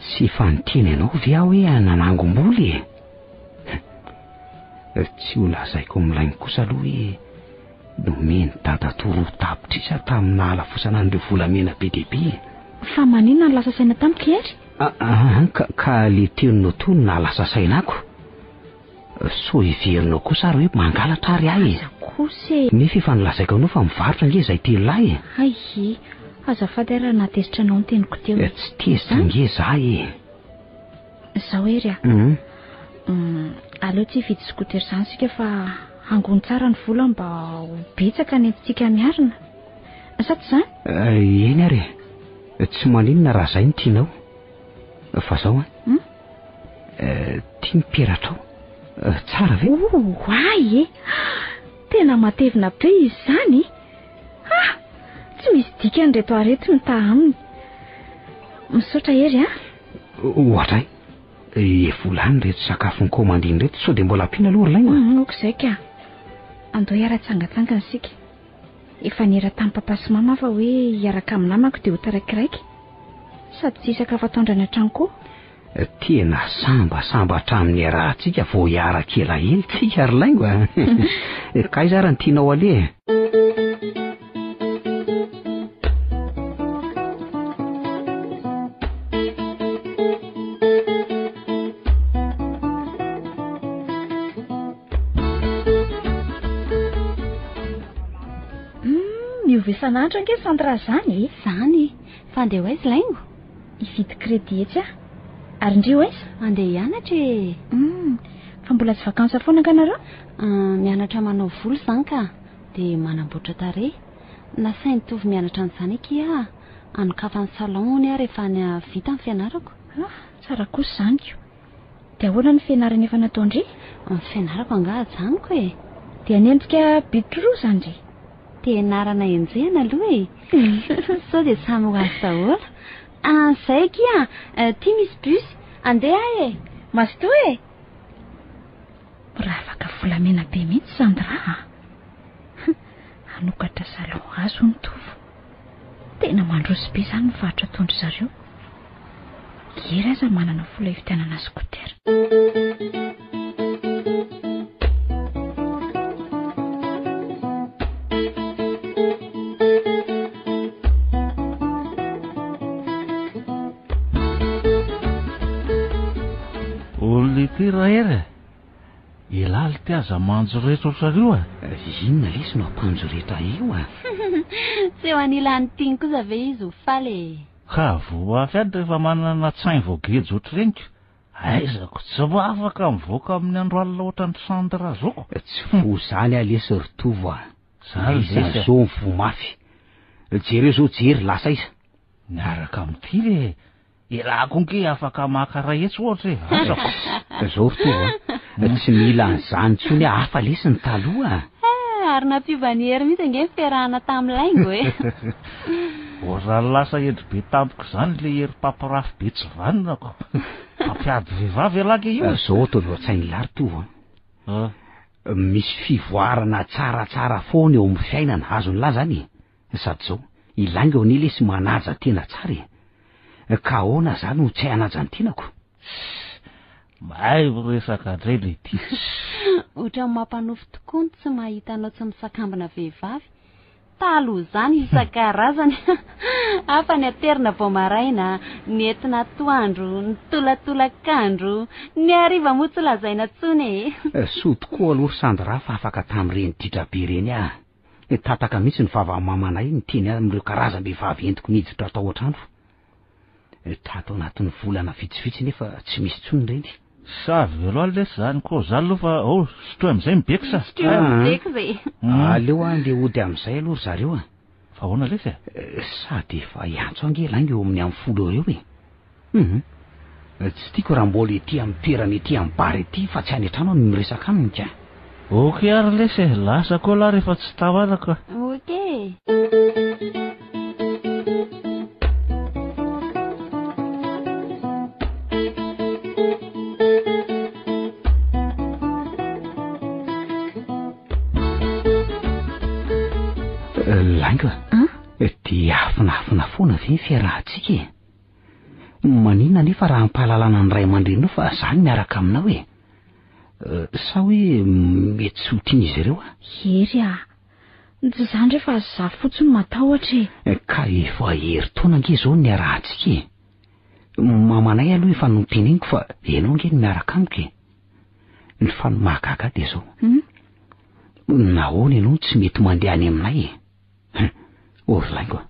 tsy fanontena ianao ve aho hoe nanangom-boly tsy ho lazaiko milainy kosa aloha hoe nomeny dadatoro tapitra isa tamin'ny alafosana an'ireo volamena be dehibe fa maninona ny lasa saina tamiko ery ka le teninao to no nalasa sainako so hiverinao kosa ary hoe mangalatra ary ahy kose nefa efa nilazaiko anao fa mivarotra nge izay telonahy ai azafady ary raha natezitra anao ny teniko teo tsy tezitra nge zahy zao ery aleo tsy vidy skoter zany sika fa angony tsara ny vola mba ho betsaka ny entintsika miarina sa tsy zany eny ary tsy maninona raha zay ny tianao fa zao tia miperatra ao tsara ve ay tena matevina be izy zany tsy misy dikany reto areto ny taha aminy misaotra ery ohatray volany reto sakafo ny komandiny reto sao de mbola ampiana aloha ralaina oko izay ka andao hiara-tsangatsangana sika efa nera tamin'ny papa sy mama fa hoe hiaraka amin'ny namako de ho taraikiraiky sady tsy isaka fatondrana trano koa tena sambasamba hatramin'ny arahantsika vao hiaraka elaely tsika ralaingo ka iza raha ny tianao ale miova isan'andro ange Sandra zany. Zany fa andeha ho aiza laingo? Hividy kredi etsy ah. Ary ndrio aiza? Andeha hianatra e. Fa mbola tsy vakansa foana anareo? Mianatra manao volo zany ka dia manamboatra tarehy. Nasainy tovy mianatra an'izany ekia anokafany salon ny rehefa any vita ny fianarako. Tsara kosa zany ko. Dia ahoana ny fianarana efa natao ndry? Ny fianarako angahajaniko e. Dia nentsika bitro zany ndry. Fianarana enjehana aloha e. Sao dia samy ho azy daholo. Zay kia tia misy bus andeha e. Masto e. Raha afaka volamena be mihitsy Sandra. Anokatra salon azo ny tovo. Tena mandroso be zany mivatra tondry zareo. Gery aza manana vola hivitianana skotera. Olona ity rahery ilaly ty aza manjo rehetra otrareo a. Inona lesy no ampanjo rehetra io a? Tsy ho anilany tiany kosa ve izy ho faly. Ka vo afy ady rehefa manana tsainy voagejo ohatreniko. Aizako tsy mba afaka mivoaka amin'ny andro alina ohatran'ny Sandra zao. Tsy fo zany alesy ritovo a. Zany lesy zao ny vo mafy. Jereo zao jery lasa iza. Niaraka amin'ity le ilako nke afaka makara etsy ohatra e. Azako. Zao ritovo a. Tsy mila an'izany tsony hafa lesy ny taloha. Ary nampivanihery mihitsy ange fiarahana tamin'ny laingo e. Oran'ny lasa endry be tampoko zany le hery papirafy be tsy vaninako. Pampiady vehivavy alaka io. Zao tolo an-tsainy lary tovo a. Misy fivoarana tsaratsara foana eo amin'ny fiainana azony lahy zany. Sady zao ilaingo ny lesy manaja tena tsara e. Ka ahoana zany ho tsy hanaja ny tenako? Mahay resaka indray le ty. Ohatran'ny mampanofy tokoa ny tsy mahita anao tsy misakambina vehivavy. Taloha zany isan-karazany. Hafa ny aterina vao maraina, ny entina atoandro, ny tolatolakandro, ny hariva moa tsy lazaina tsony e. Soa tokoa aloha Sandra fa afaka tamin'ireny ditra be reny ah. Tataka mihitsy ny vava-mamanay ny teny amin'ireo karazam-behivavy entiko niditra atao an-trano. Tato anatin'ny volana vitsivitsy nefa tsy misy tsony reny. Savy aloha lesy zany koa zany aloha fa sitro amin'izay mibeko sa. Mibeko zay. Aleo andeha ody amin'izay aloha zareo a. Fa ahoana lesy? Sady efa iantso angelainga eo amin'ny amin'ny folo eo e. Tsy tiako raha mbola ety amin'ny toerana ety amin'ny bary ety fa tsy any an-trano ny miresaka aminy ka. Okey ary lesy lasa koa lah rehefa tsy tavaraka. Okey. Laingo dia afinafina foana ve ny fiarahantsika e. Maninona nefa raha hampahalalana ny ray aman-drenao fa zany miaraka aminao e. Sa hoe mety tsy ho tian'izy ireo a? Hery a. Tsy zany rehefa za fotsiny matahotra e. Ka efa hery taona ange zao ny arahantsika e. Mamanay aloha efa noteneniko fa ianao ange ny miaraka amiko e. Ny fa ny mahagaga dia zao. Nahoana ianao tsy mety mandeha any aminay e. Laingo.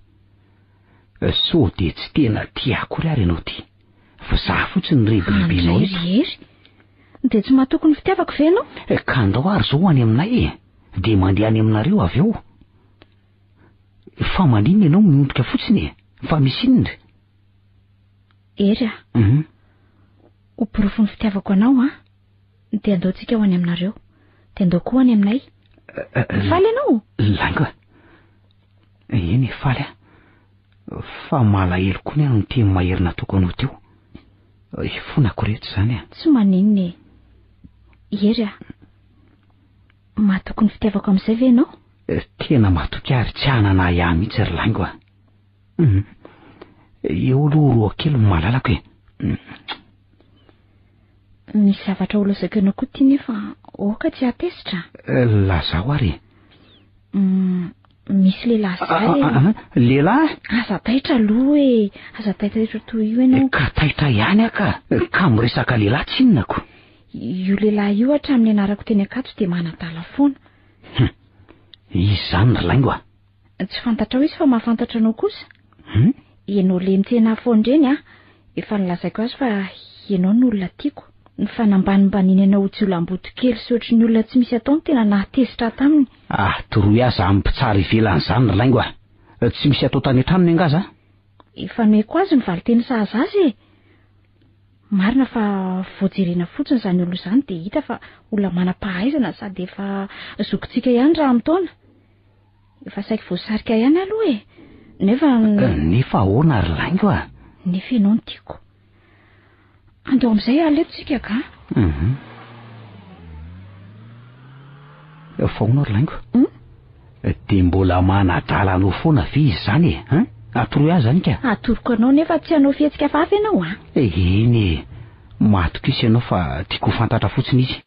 So dia tsy tena tiako ry ary ianao ty. Fa za fotsiny rebelebinao hery. Dia tsy mahatoky ny fitiavako ve ianao? Ka andao ary zao any aminay e. Dia mandeha any aminareo avy eo. Fa maninona ianao miondrika fotsiny e. Fa misy inona? Hery a. Ho porofo ny fitiavako anao a. Dia andaontsika ho any aminareo. Dia andao koa any aminay. Faly ianao? Laingo. Eny e faly a. Fa malahelo koa ny ano ny teny maherina tokanao teo. Fonako rehetra zany a. Tsy maninona e. Hery a. Mahatoky ny fitiavako amin'izay ve ianao? Tena mahatoky ary tsy hanana iahy mihitsy ry laingo a. Eo aloha roa kely malalako e. Misy zavatra olozako ianao koa ty nefa oka tsy atesitra. Lazao ary. Misy lehilahy zay. Lehilahy? Aza taitra aloha e. Aza taitra toy io ianao. Ka taitra ihany aka. Ka miresaka lehilahy tsy inonako. Io lehilahy io hatramin'ny anarako teny akato dia manatala foana. Izy zany ry laingo a. Tsy fantatra ho izy fa mahafantatra anao kosa. Ianao le mitena foandreny efa nilazaiko azy fa ianao ny olona tiako. Ny fanambanimbaninana ho tsy olam-boto kely sy ohatry ny olona tsy misy ataony tena nahatezitra taminy. Toroy aza ampitsara ivelany zany laingo tsy misy atao tany an-tranony angaza. Efa noeko azy ny valiteny sahaza azy marina fa voajerena fotsiny izany olo izany dia hita fa olona manam-pahaizana sady efa zokontsika ihany raha amin'taona. Efa saika voasarika ihany aloha nefa ahoana ary laingo nefa ianao no tiako. Andeo amin'izay aletontsika ka. Fahoana ary laingo dia mbola manadala anao foana ve izy zany atoroy azy zany ka. Atoroko anao nefa tsy anao fihetsika fafa ianao eny matoka isy ianao fa tiako fantatra fotsiny izy.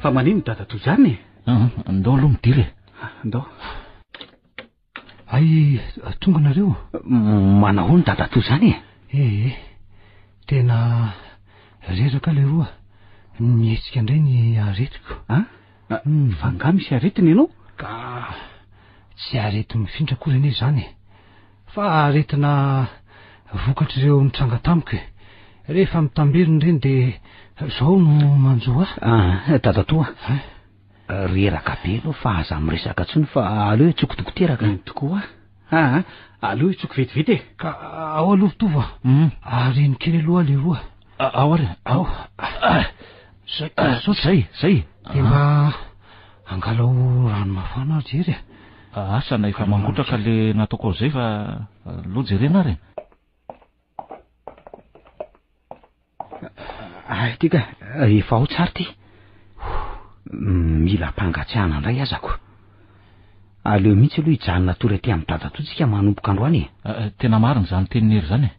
Fa manino dadatoy zany andao aloha midily andao. Ay tonga nareo manahoany dadatoy zany tena reraka le roa mihetsika indray ny aretiko. Fanga misy aretiny ianao ka tsy arety mifindra kory anie zany fa aretina vokatr'ireo nitranga tamiko rehefa mitamberiny reny dia zao no manjo dadatoa reraka be aloha fa aza miresaka tsony fa aleo hitsoko dokoteraka tokoa aleo hitsoko vetivety ka ao aloha tova areny kely aloha le roa ao ary zay dia mba angalao rano mafana jery asana efa mangotraka le nataoko ao zay fa loha jerena ary tika efa ao tsara ty mila mpangatsiahana indray azako. Aleo mihitsy aloha hijanona tory aty amin'ny dadatotsika manomboka androany. Tena marina zany tenin'ery zany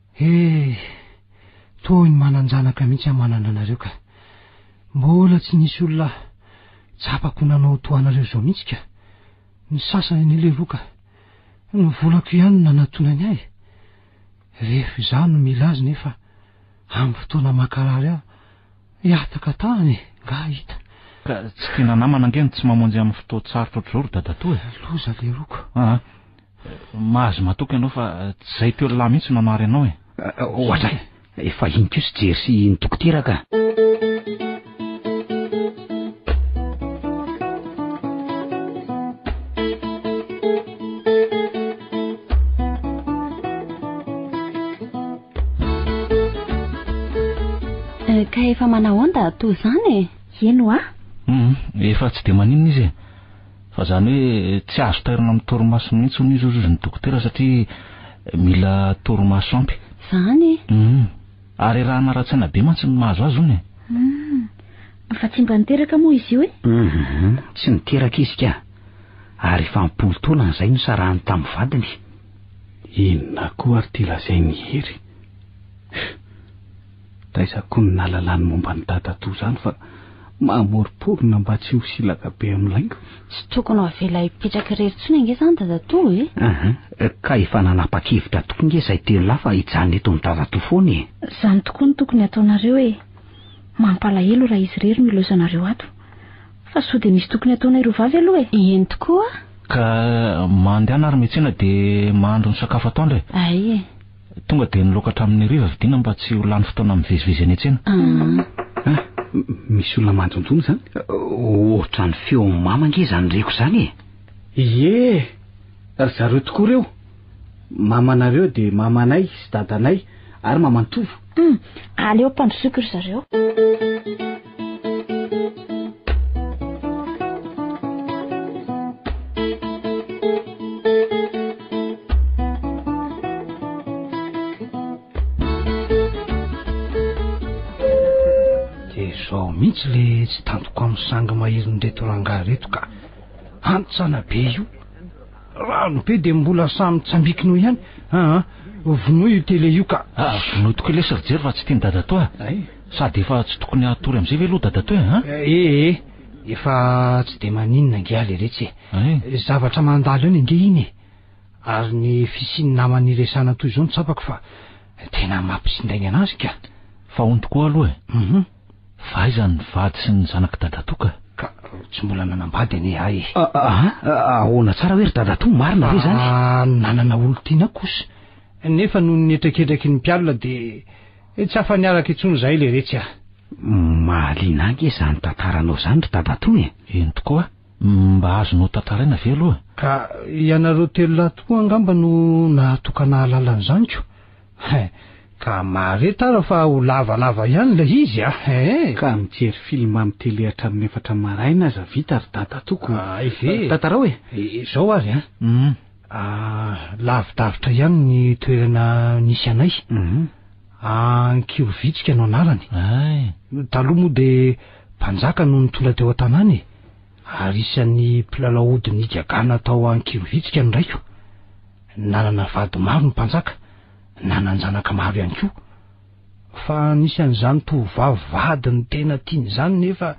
toy ny mananjanaka mihitsy amanana anareo ka mbola tsy nisy olona tsapako nanao toanareo zao mihitsy ka ny sasany ny leroka ny volako ihany nanatonany ahy rehefa izany no mila azy nefa amin'ny fotoana makarary aho hiataka tany nga hita ka tsy tena namana angeny tsy mamonjy amin'ny fotoan-tsarotra ohatr'izao ry dadatoa loza le roko mahazo matoka ianao fa tsy izay teo lahy mihitsy nanary ianao ohatra efa iny koa sy jery sy nitokoteraka. Ka efa manahoana toy zany eno efa tsy de maninona izy fa zany hoe tsy azo tairina amin'ny torimaso mihitsy ny izy ny dokotera satria mila torimaso ampy zany ary raha naratsaina be mantsy ny mahazo azy ony fa tsy mba niteraka moa izy io tsy niteraka izy ka ary efa mimpolo taona n'izay no sarahany tamin'ny vadiny. Inona koa ary ty lazay ny hery taizako ny nalalany momba ny dadatoa zany fa mamoriporona mba tsy ho silaka be amin'laingo. Tsy tokony avela hipetraka rery tsony ange zany dadatoa ka efa nanapa-kevitra tokoa nge izay telo lafa hijanona eto amin'ny dadatoa foany zany tokoa ny tokony ataonareo mampalahelo raha izy rery milozanareo ato fa sao dia misy tokony ataona ireo vavy aloha eny tokoa ka mandehana ary metsena dia mahandro ny sakafo atoandro tonga dia nilokatra amin'ny riva vidina mba tsy ho lany fotoana mivezivezy any an-tsena. Misy olona manjonjony zany ohatra ny feo mama nge zany reko zany ry zareo tokoa reo mamanareo dia mamanay sy dadanay ary mamantovo aleo mpandrosoky ry zareo. Mihitsy le tsy tantoko amin'ny sanga mahiriny reto rangahy reto ka antsana be io rano be dia mbola samy tsambikino ihany vonoa io tele io ka vonoa tokoa ilay sarijery fa tsy tiany dadatoa sady efa tsy tokony atory amin'izay ve aloha dadatoa efa tsy dia maninona nge aly retsy zavatra mandalo eny nge iny ary ny fisiany namaniresana toy izao ny tsapako fa tena mampisindainy anazy ka. Fa hon tokoa aloha e. Faizany vady sy ny zanaky dadatoka ka tsy mbola nanambady anie ay. Ahoana tsara hoe ry dadatoa marina ve zany? Nanana olo tiana kosa nefa noho ny etraketraky ny mpialina de tsy afa-niaraka intsony zahay le retsy a. Mahaliana ange zany tantaranao zany ry dadatoa e. Eny tokoa mba azonao tantaraina ve aloha? Ka ianareo telo lahy tokoa angamba no nahatokana alalan'izany ko. Ka maharetara fa ho lavalava ihany le izy a. Ka mijery film amin'ny tele hatramin'ny 4 maraina aza vita ry dadatoko. Tantarao e. Izao ary lavidavitra ihany ny toerana nisy anay. Ankirovitsika no anarany. Taloha moa de mpanjaka no nitondra teo an-tanàna e. Ary isan'ny mpilalao ody ny gagana tao Ankirovitsika ny raiko. Nanana vady maro ny mpanjaka, nananjanaka maro ihany koa. Fa nisy an'izany tovavy vady ny tena tiany izany nefa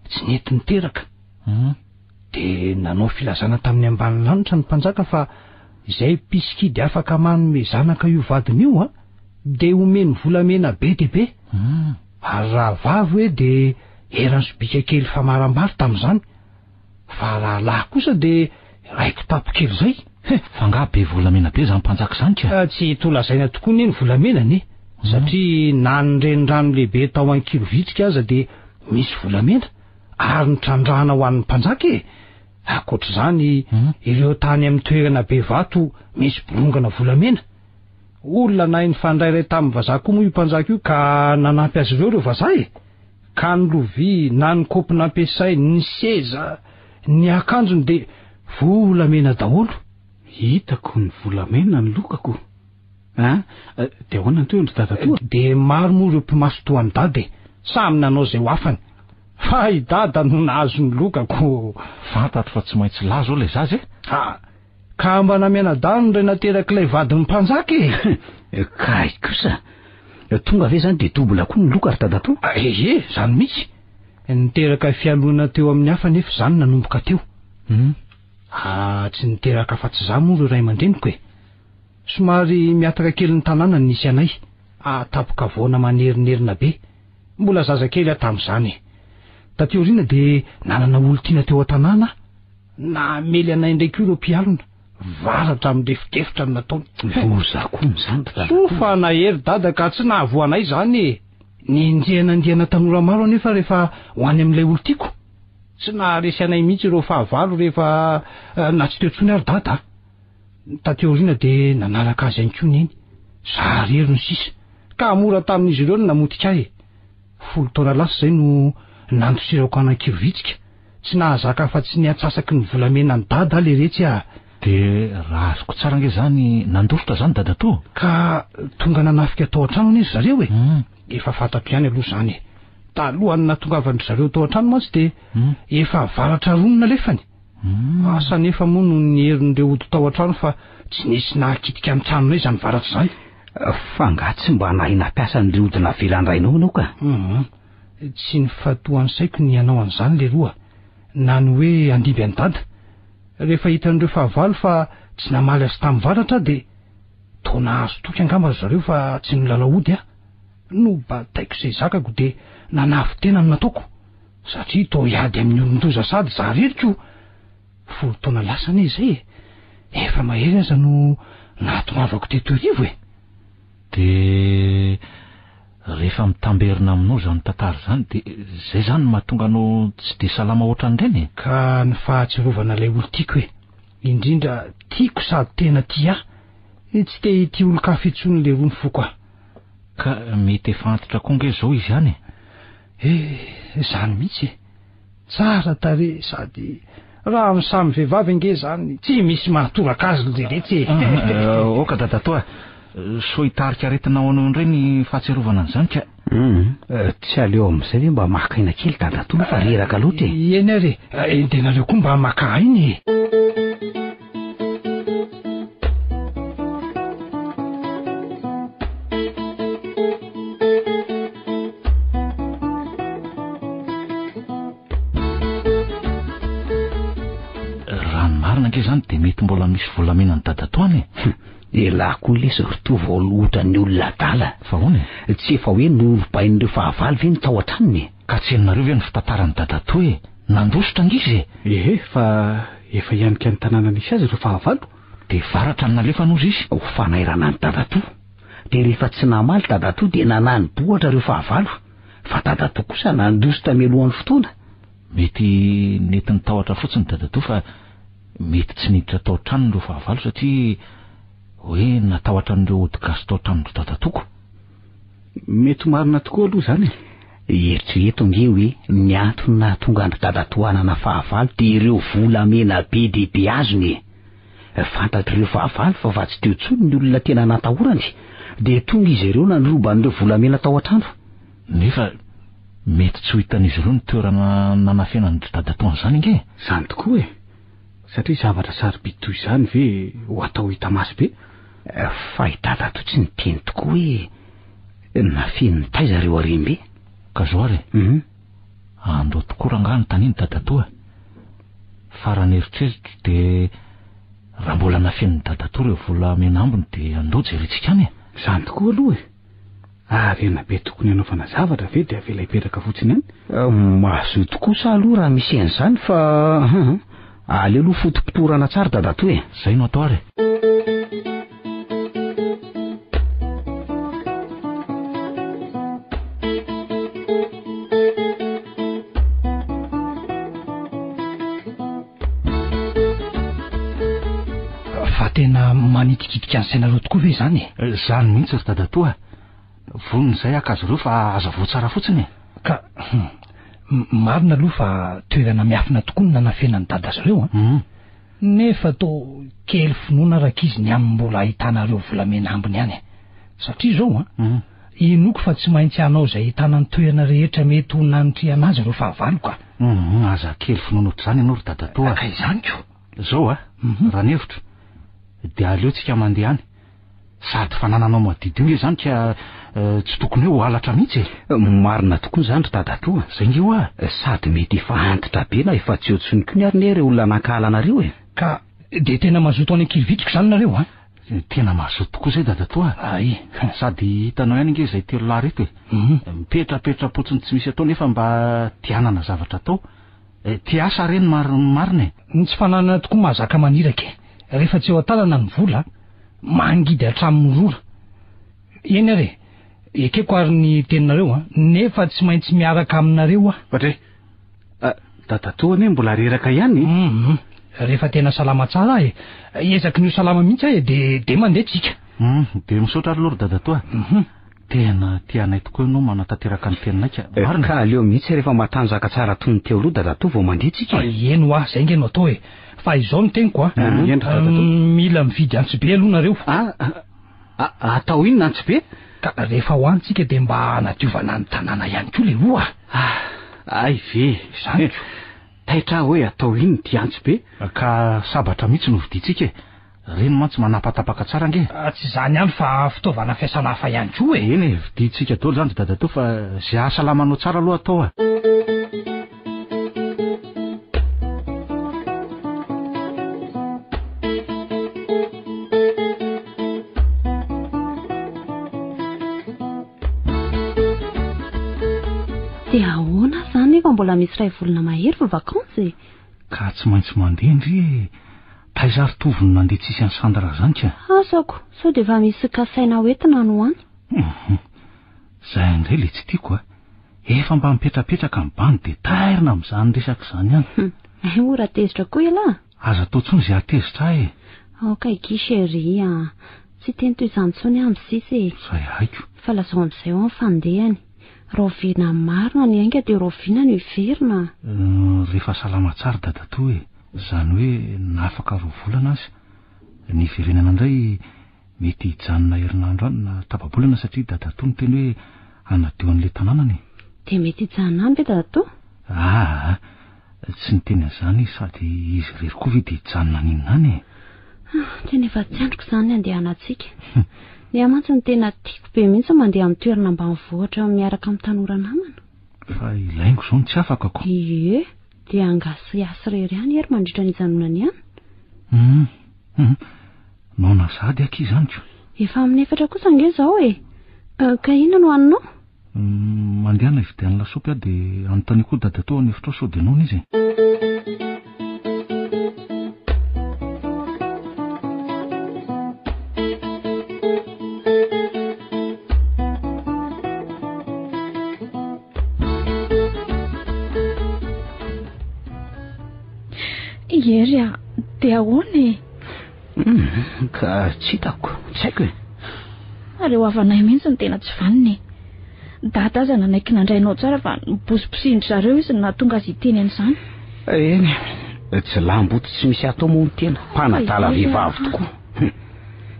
tsy nety niteraka. De nanao filazana tamin'ny ambanilanitra ny mpanjaka fa izay piskidy afaka manome zanaka io vadiny io de omeny volamena be de be. Ary raha vavy hoe de erany sobika kely famaram-bary tamin'izany. Fa raha lahy kosa de raiko tapokely zay. Fa nga be volamena be zany mpanjaka zany ka. Tsy tolazaina tokoa ny volamenany satria na ny renirano lehibe tao Ankirovitsika aza de misy volamena ary ny trandrahana ho an'ny mpanjaka e. Akoatr'izany ireo tany amin'ny toerana be vato misy bolongana volamena. Olona nahy ny fandrairay tamin'ny vazaha koa moa io mpanjaka io ka nanampy azy ireo vazaha e. Ka ny lovia na ny kaopy nampiasay, ny seza, ny akanjony de volamena daholo. Hitako ny volamena ny lokako. De ahoana ny toy ny dadatoa? De maro moa ireo mpimasotoa ny dada e. Samy nanao izay ho afany. Fa i dada no nahazo ny lokako. Fantatro fa tsy maintsy lazo le zazy e. Ka mba namiana-dano ray nateraka ilay vadiny mpanjaka e. Kay kosa. Tonga ve zany de dobola koa ny loka ry dadatoa? Zany mihitsy. Niteraka fialona teo amin'ny hafa nefa zany nanomboka teo. Tsy niteraka fa tsy zany moa ireo ray aman-dreniko e. Somary miataka kely ny tanàna nisy anay. Tapoka voana manerinerina be. Mbola zazakely tamin'izany. Tateoriana de nanana olo tiana teo an-tanàna. Namely anay ndraiky ireo mpialona. Varatra amin'ny defidefitra ny nataony. Vozako n'izany dadatoa. Fa nahery dada ka tsy nahavoanay zany e. Nindiana tanora maro nefa rehefa ho any amin'ilay olo tiako. Tsy naharesy anay mihitsy ireo fahavalo rehefa na tsy teo intsony ary dada. Tateoriana de nanaraka azy ihany koa neny. Zarery no sisa. Ka mora tamin'izy ireo no namotika ahy. 10 taona lasa zay no nandosirako any Ankirovitsika. Tsy nahazaka fa tsy niatsasaky ny volamena ny dada le retsy a. De raha azoko tsara nge zany nandositra zany dadatoa? Ka tonga nanafika tao an-trano nezy zareo e. Efa fantatro ihany aloha zany. Talohany natongavandry zareo tao an-trano mantsy de efa varatra ronona lefany. Asa nefa moa no ny herin'ireo ody tao an-trano fa tsy nisy nakitika amin'ny tranonay zany varatra zany. Fa nga tsy mba nahy nampiasa an'ireo ody navelany rainao anao ka? Tsy ny fatoan'ny saiko ny anao an'izany le roa. Na ny hoe andimby any dada. Rehefa hitan'ireo fahavalo fa tsy namaly azy tamin'ny varatra de taona azo toky angamba zareo fa tsy nilalao ody no bataiko izay zakako de nanavy tena no nataoko. Satria toa hiady amin'ny olon-doza sady zareriko. 10 taona lasa ne izay e. Efa mahery aza no nahatongavako teto arivo e. De rehefa mitamberina aminao zany tantara zany de zay zany mahatonga anao tsy de salama ohatran'ireny. Ka ny fahatsiarovana ilay olo tiako e. Indrindra tiako sady tena tia. Tsy te ity olo-kafa intsony le roa ny foko. Ka mety efa antitra koa nge zao izy ihany zany mihitsy. Tsara tare sady raha amin'ny samy vehivavy nge zany tsy misy mahatoraka azy le retsy e. Oka dadatoa, so hitarika aretinao anao indray ny fahatsiarovana an'izany ka. Tsy aleo amin'izay hoe mba makaina kely dadatoa fa reraka loatra e. Eny ary entenareo koa mba maka ainy e. marina ange zany dia mety mbola misy volamena ny dadatoany elahy koa ilay surtout voaloatra ny olona dala fa hoany tsy efa hoe norobain'ireo fahavalo ve ny tao an-tranony ka tsy enonareo ve ny fitantarany dadato e nandositra angizy fa efa ianika ny tanàna nisy azy ireo fahavalo dia varatra ny nalefa nozy izy ho fanairana ny dadato dia rehefa tsy namaly dadato dia nanany bohatra ireo fahavalo fa dadato kosa nandositra mialohan'ny fotoana mety nety ny tahotra fotsiny dadato fa mety tsy niditra tao an-tranony ireo fahavalo satria hoe natahotra n'ireo odigasy tao an-tranony dadatoko mety marina tokoa aloha zany eritrereto nge hoe ny antony tonga andry dadato hanana fahavalo dia ireo volamena be dehibe azony fantatr'ireo fahavalo fa tsy teo tsony ny olona tena natahorany dia tonga izy ireo nanroban'ireo volamena tao an-trano nefa mety tsy ho hitan'izy ireo ny toerana nanafenany dadatoany zany nge zany tokoa e satria zavatra sarobidy toy izany ve ho atao hita masy be fa i dadato tsy niteny tokoa hoe nafeniny taiza reo arembe ka zao ary andao tokoa rangaha ny taniny dadatoa farany eritreritro dia raha mbola nafeniny dadato reo vola menambony dia andao jerentsika any zany tokoa aloha ary ena be tokony anaovana zavatra ve dia avela hipetraka fotsiny any mahazo tokoa sa aloha raha misy en'izany fa ale aloha fotopitorana tsara dadato zay no atao ary fa tena manitikitika ny sainareo tokoa ve zany zany mihitsy ry dadatoa vonony izay akazo ireo fa aza voatsara fotsiny ka marina aloha fa toerana miafina tokoa ny nanafenany dada azy ireo nefa tao kely finoana raka izy ny amin'ny mbola ahitanareo volamena ambiny any satria zao inoko fa tsy maintsy anao izay hitana ny toerana rehetra mety ho nanotriana azy ireo fahavalo ka aza kely finoana ohatr'izany ianao ry dadatoa ka izany ko zao raha nevitra dia aleotsika mandeha any sady fanananao madidy io zany ka tsy tokony hoe ho halatra mihitsy marina tokoa zany ry dadatoa zay nge sady mety efa antitra be na efa tsy otsony ko ny ary ne reo olona nankahalanareo ka dia tena mazoto any ankilivitrika zany nareo tena mazoto tokoa zay dadatoa ay sady hitanao ihany nge zay telo lahy reto mipetrapetra-potsiny tsy misy atao nefa mba tianana zavatra atao ti asa reny marina ny tsy fananana tokoa mahazaka maniraka rehefa tsy eo an-tanana ny vola mangidy hatramin'ny rora eny ary ekeko ary ny teninareo nefa tsy maintsy miaraka aminareo fatre dadatoa ane mbola reraka ihany rehefa tena salama tsara ezaky nio salama mihitsy de mandeha tsika dia misaotra ary lory dadatoa tena tianay tokoa ianao manatanteraka ny teninayka marina ka aleo mihitsy rehefa matanjaka tsara tony teo aloha dadato vao mandeha tsika eno zay nge no atao fa izao no teniko mila mividy antsibe aloha nareo atao ino nantsibe ka rehefa ho antsika dia mba hanadiovana ny tanàna ihany koa le oa ay ve zany taitra hoe atao ino ty antsibe ka sabatra mihitsy no viditsika reny mantsy manapatapaka tsara nge tsy zany ihany fa fitaovana fiasana hafa ihany koa eny viditsika dolo zany dadatoa fa zay ahasalamanao tsara aloha atao dia ahoana zany efa mbola misy ray volana mahery fa vakansy ka tsy maintsy mandeha ndry taizary tovony nandeha tsisy any sandra zany ka asako sao dia efa misy kasaina hoentina no any zay indray le tsy tiako efa mba mipetrapetraka ny bany dia tairina amin'izany resaka izany any ora tezitra koa ela aza atao tsony izay atezitra aokaiky chéri tsy teny toy izany tsony amin'ny sisy zay haiko fa lazao amin'izay ho ny fandehany rovina marina ny ainga dia rovina ny iverina rehefa salama tsara dadatoa zany hoe nafaka rovolana azy ny verenana indray mety hijanona herinandro any na tababolana satria dadatoa ny teny hoe anadio an'le tanànany dia mety hijanona any be dadatoa tsy niteny an'izany sady izy rery koa ve dia hijanona ninonany tena efa tsy androko izany andehanantsika ny amantsy ny tena tiako be mihitsy mandeha amin'ny toerana ambanivohitra miaraka amin'ny tanora namana fa ilaingo izao ny tsy afaka ko ie dia angasy asy rery any ery mandritra ny ijanonany any Naona sady aky izany ko. Efa amin'ny 4 kosa nge zao e. Ka ina no haninao? Mandehana ividian'ny lasopy a dia anontany koa dada tao any efitra sao dia noana izy. Ery a, dia ahoana e? Ka tsy hitako, tsy haiko e. Areo havanay mihitsy ny tena tsy vaniny. Dada aza nanaiky nandrainao tsara fa niposiposindry zareo izy nahatonga azy hiteny an'izany. Eny, tsy lamboto tsy misy atao moa ny tena, mpanatala vehivavy tokoa.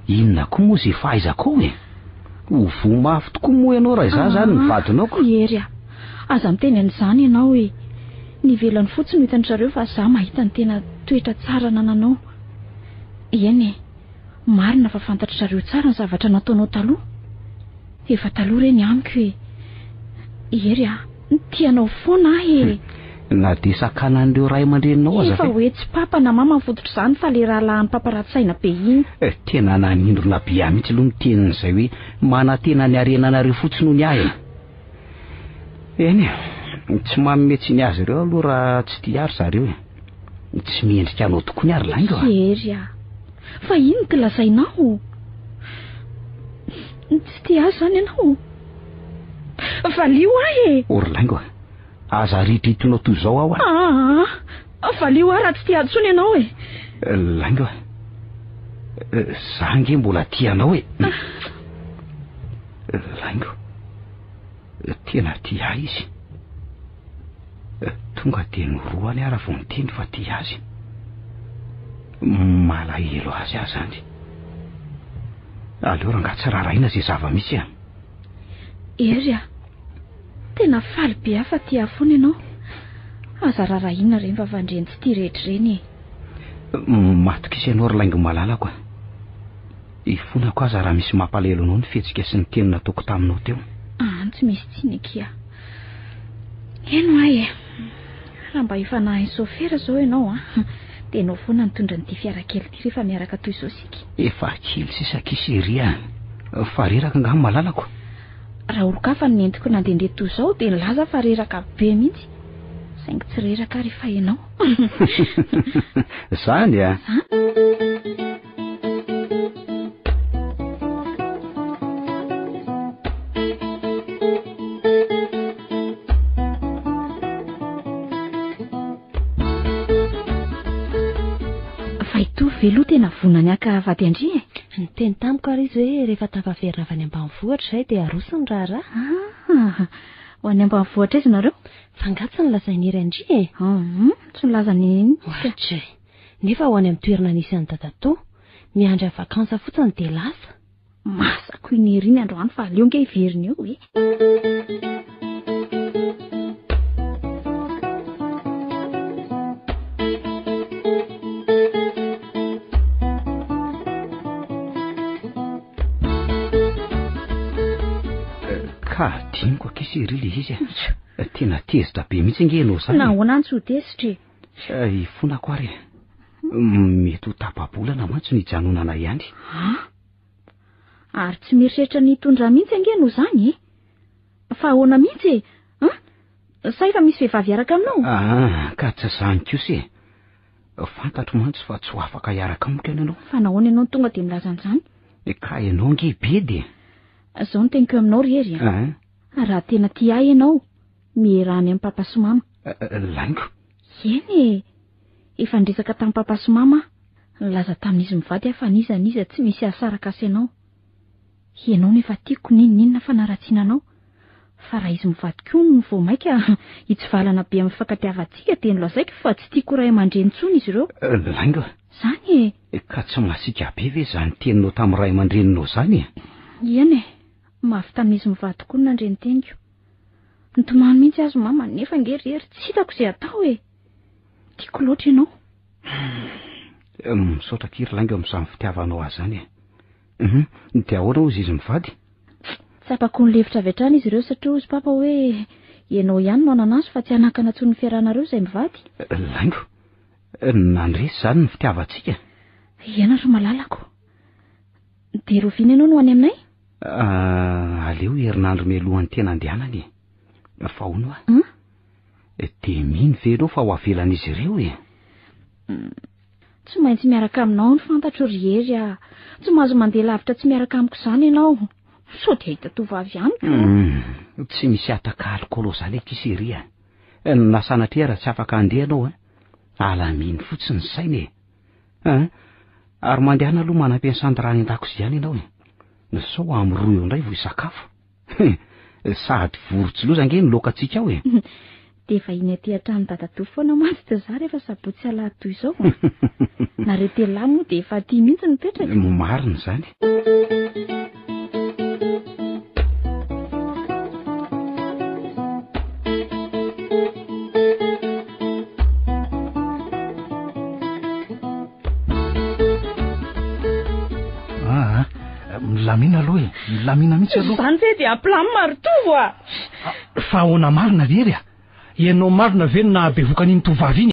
Inona koa moa izay fahaizako e? Ho vomafy tokoa moa ianao raha izaho zany ny vadinao ko. Ery a, aza miteny an'izany ianao e. Nivelany fotsiny ho hitan'ny zareo fa zaho mahita ny tena toetra tsara nananao. Eny e, marina fa fantatra zareo tsara ny zavatra nataonao taloha. Efa taloha reny amiko e. Ery a, tianao foana e. Na dia sakanan'ireo ray aman-dreninao aza efa hoe tsy papa na mama mifototra izany fa le rahalahin'ny paparatsaina be iny. Tena nanindrona be ahy mihitsy aloha ny tenin'izay hoe manantena ny arenanareo fotsiny ho ny ahy. Eny tsy manome tsy ny azy ireo aloha raha tsy tia ary zareo e. Tsy miendrika anao tokoa ny ary laingo a. Ery a, fa ino ty lazainao? Tsy tia azy zany ianao? Valio ahy e. Ory laingo a, aza ritritonao toy izao aho a. Valio ahy raha tsy tia atsony ianao e. Laingo a, za nge mbola tianao e. Laingo, tena tia ahy izy. Tonga dia noroany ara vao nitendry fa tia azy. Malahelo azy ahy zany. Aleo raha tsy raraina izay zava-misy a. Ery a, tena faly be aho fa tia foana ianao. Aza rarahiana ireny fa vandreny tsy tia rehetra ireny e. Matoka isanao ry laingo malalako a. Ifonako aza raha misy mampalahelo anao ny fihetsika sy ny teny nataoko taminao teo. Tsy misy tsinika. Eno ahy e, raha mba efa nahay sofera zao ianao a, dia ianao foana nitondra n'ity fiara kely ity rehefa miaraka toy izao isika. Efa kely sisa kisy a. Fa reraka nga malalako. Raha olo-kafa ny nentiko nandehandeha toy izao dia nilaza fa reraka be mihitsy. Saingy tsy reraka rehefa ianao. Zany a. Veloha tena vonany aka vady andry e. Ny teny tamiko ary izy hoe rehefa tapaverina avy any ambanivohitra izay dia arosony raharaha. Ho any ambanivohitra izy nareo? Fangatsy ny lazainy iry andry e. Tsy nilazany iny. Ohatra nefa ho any amin'ny toerana nisy an'i dadato, miandry vakansa fotsiny dia lasa. Masako iny ery ny androany fa aleo nge hiveriny eo e. Diniko akisy ery le izy a. Tena tezitra be mihitsy nge ianao zany. Nahoana ny tsy ho tezitra e? Ifonako ary. Mety ho tapa-bolana mantsy ny janonana ihany. Ary tsy mieritreritra ny tondra mihitsy ange ianao zany e? Fa ahoana mihitsy e? Sa efa misy vehivavy iaraka aminao? Ka tsy zany kosa e. Fantatro mantsy fa tsy ho afaka iaraka amiko ianao. Fa nahoana ianao tonga dia milaza an'izany? Ka ianao nge be dia. Zao no teniko aminao rery a. Raha tena tia ahy ianao, mierahany amin'ny papa sy mama. Laingo. Eny e, efa nidresaka tamin'ny papa sy mama. Nilaza tamin'izy mivady aho fa niza tsy misy ahasaraka asy ianao. Ianao nefa tiako ninona fa naratsiana anao. Fa raha izy mivady koa ny vao maika hitsivalana be amin'ny fankatiavantsika dia nolazaiko fa tsy tiako ray aman-dreny intsony izy ireo. Laingo. Zany e. Ka tsy masika be ve zany teninao tamin'ny ray aman-dreninao zany e? Eny e. Mafy tamin'izy mivady koa nandreny teniko. Nitomany mihitsy azy mama nefa ngerery tsy hitako izay atao e. Tiako loatra ianao. Misaotra kiry laingo amin'izany fitiavanao azy zany e. Dia ahoana ozy izy mivady? Tsapako ny lefitra avy hatrany izy ireo satria ozy papa hoe ianao ihany no ananazy fa tsy hanakana tsony fiarahanareo izay mivady. Laingo, nandresy zany ny fitiavantsika? Iana ro malalako. Dia roviana ianao no any aminay? Aleo herinandro mialohan'ny tena andehanany. Fa hono dia mino ve ianao fa ho avelan'izy ireo e? Tsy maintsy miaraka aminao ny fantatro rehery a. Tsy mahazo mandeha lavitra tsy miaraka amiko izany ianao. Sao dia hita tovavy amiko. Tsy misy ataka alikaola ilay kiseria. Na sanatria raha tsy afaka handeha ianao alaminy fotsiny ny saina e. Ary mandehana aloha manam-piasany rany an-dakozia any ianao e. Sao amin'ny roa eo indray vao hisakafo. Sady vorotsiloza ange ny lokantsika ao e. Dia efa iny aty hatrany dadatoa foana mantsy dia za rehefa sabotsy alahady toy izao. Nareo telo moa dia efa aty mihitsy mipetraka. Marina izany. Milamina aloha e. Milamina mihitsy aloha. Izany ve dia ampilamy marotovo a? Fa ahoana marina very a? Ianao marina ve no nahabevokan'iny tovavy iny?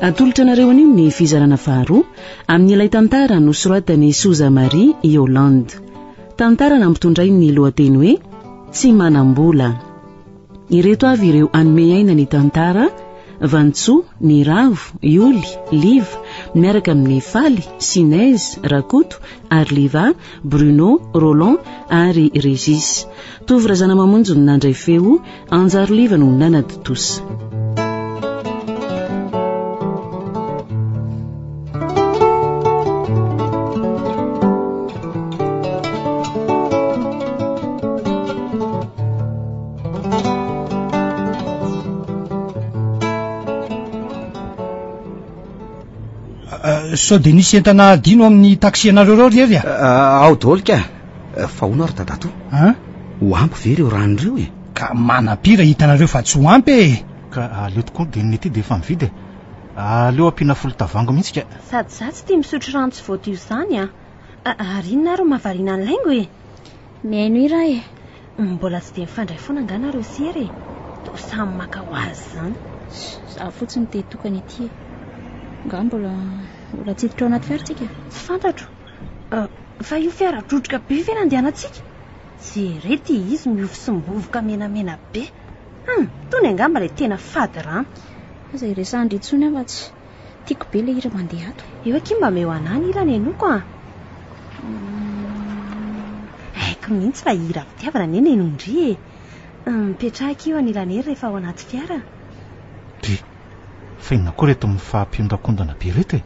atolotra anareo anio ny fizarana faharoa amin'ny ilay tantara nosoratany Souza Marie Yolande. Tantara nampitondray ny lohateny hoe tsy manam-bola. Ireto avy ireo anome aina ny tantara: Vantsoa, ny Ravo, Ioly, Liva, miaraka amin'ny Faly, Sinez, Rakoto, Arliva, Bruno, Roland ary Régis. Tovrazana mamonjy no nandray feo, Anjaro Liva no nanady tosa. Sao de nisy entana dino amin'ny taxi anareo reo rery ao daholo ka fa hono ary dadato ho ampy ve reo ranonireo e? Ka manapira hitanareo fa tsy ho ampy e. Ka aleo tokoa de ny ety de efa mividy aleo ampiana folo tavango mihitsy ka. Sady za tsy tia misotro rano tsy voadio izany ary inona ro mahavariana ny laingo e? Miaino ira e. Mbola tsy de mifandray foana anganareo sery e. To samy maka ho azy zany. Za fotsiny te tokana ety e. Nga mbola tsiditra ao anaty fiara tsika. Tsy fantatro. Fa io fiara drotroka be ve nandehanantsika? Jerety izy miofo sy mibovoka menamena be. Tony angamba ilay tena fady rano. Aza iresahany ritsony afa tsy tiako be ilay ira mandeha ato. Eo aky mba meo anany ira ny enoko haiko mihitsy fa ira fitiavana neny enondry e. Mipetrahaka io anilanery rehefa ao anaty fiara. Fa inona koa reto mifampiondakondana be reto e?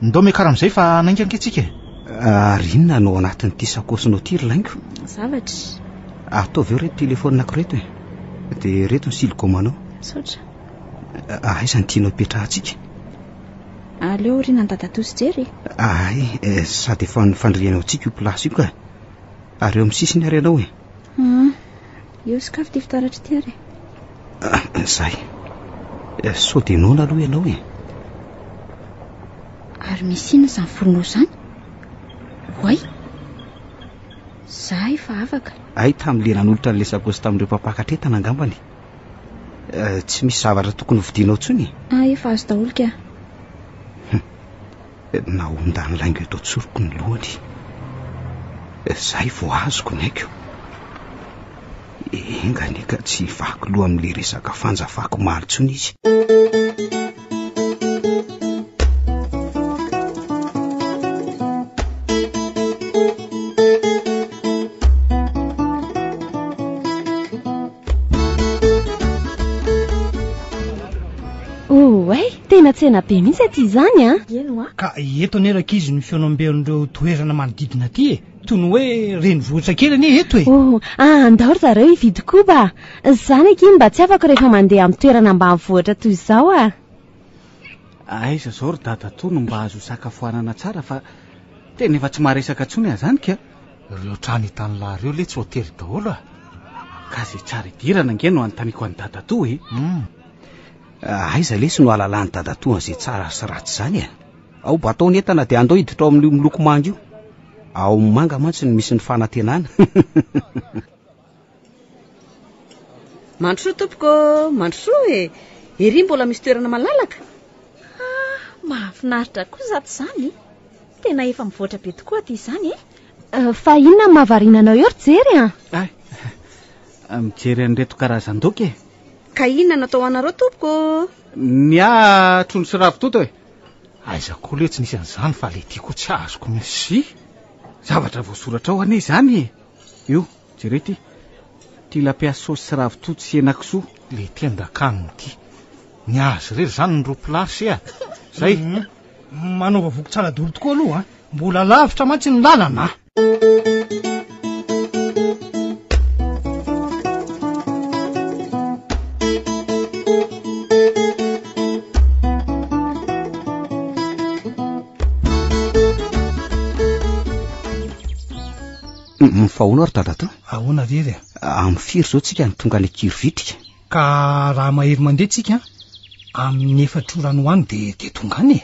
Ndao mekara amin'izay fa nainganka antsika e? Ary inona no anatin'ity sakosy tiry laingo? Zavatra. Ataovy eo reto telefoninako reto e. Dia reto ny siligomanao. Saotra. Aiza ny tianao petrahantsika? Aleo ry nandadatosi jery. Sady efa nifandrianao antsika io plasy io ka. Ary eo amin'ny sisiny ary ianao e. Io sakafo ty fitaratra ty ary. Zay. Sao de nona aloha ianao e. Ary misy ina izany volonao izany? Hoay. Za efa afaka. Tamin'le nanolotra n'ilay sakosy tamin'ireo mpampakatretana angambany. Tsy misy zavatra tokony vidianao tsony. Efa azo daholo ka. Nahondany laingo eto tsoroko ny lohany. Zay vao azoko ny haiko. Engany ka tsy vako loha amin'le resaka fanjafako maro tsony izy. Tena tsena be mihitsy aty izany Ka eto aneraka izy ny fionombeon'ireo toerana manodidina aty e. Toy ny hoe renivohitra kely anie eto e. Andao zareo hividy koba. Zany aky mba tsy afaka rehefa mandeha amin'ny toerana ambanivohitra toy izao Aiza zao ry dadato no mba azo sakafoanana tsara fa tena efa tsy maharesaka tsony azany ka. Reo trano hitan'lahy reo le tsy hotely daholo Ka zay tsara idirana nge no anontaniko an'ny dadato e. Aiza lesy no alalany dadato an'izay tsara sy ratsy zany Ao mba ataony entana dia andao hiditra ao amin'io miloko manga io. Ao manga mantsy no misy ny fanantenana. Mandrosoa tompoko, mandrosoa e. Ery mbola misy toerana malalaka. Mahafinaritra koa zato izany. Tena efa mivoatra be tokoa aty izany Fa inona mahavariana anao eo ry jery mijery an'ireto karazan-doka Ka inona natao anareo tompoko? Ny trondro sy ravitoto e. Aiza koa le tsy nisy an'izany fa le tiako tsy azoko mihitsy. Zavatra voasoratra ao ane izany Io, jerety. Ty lapiasy saosy sy ravitoto sy henakisoa. Le tendakaniny ty. Ny azy rery zany ny roa plasy Zay. Manova voko tsara dolo tokoa aloha Mbola lavitra mantsy ny lalana Fa hono ary dadato? Ahoana rery Amin'ny firy zao tsika ny tonga ny Kirovitrika. Ka raha mahery mandeha tsika amin'ny 4 rano any de tonga any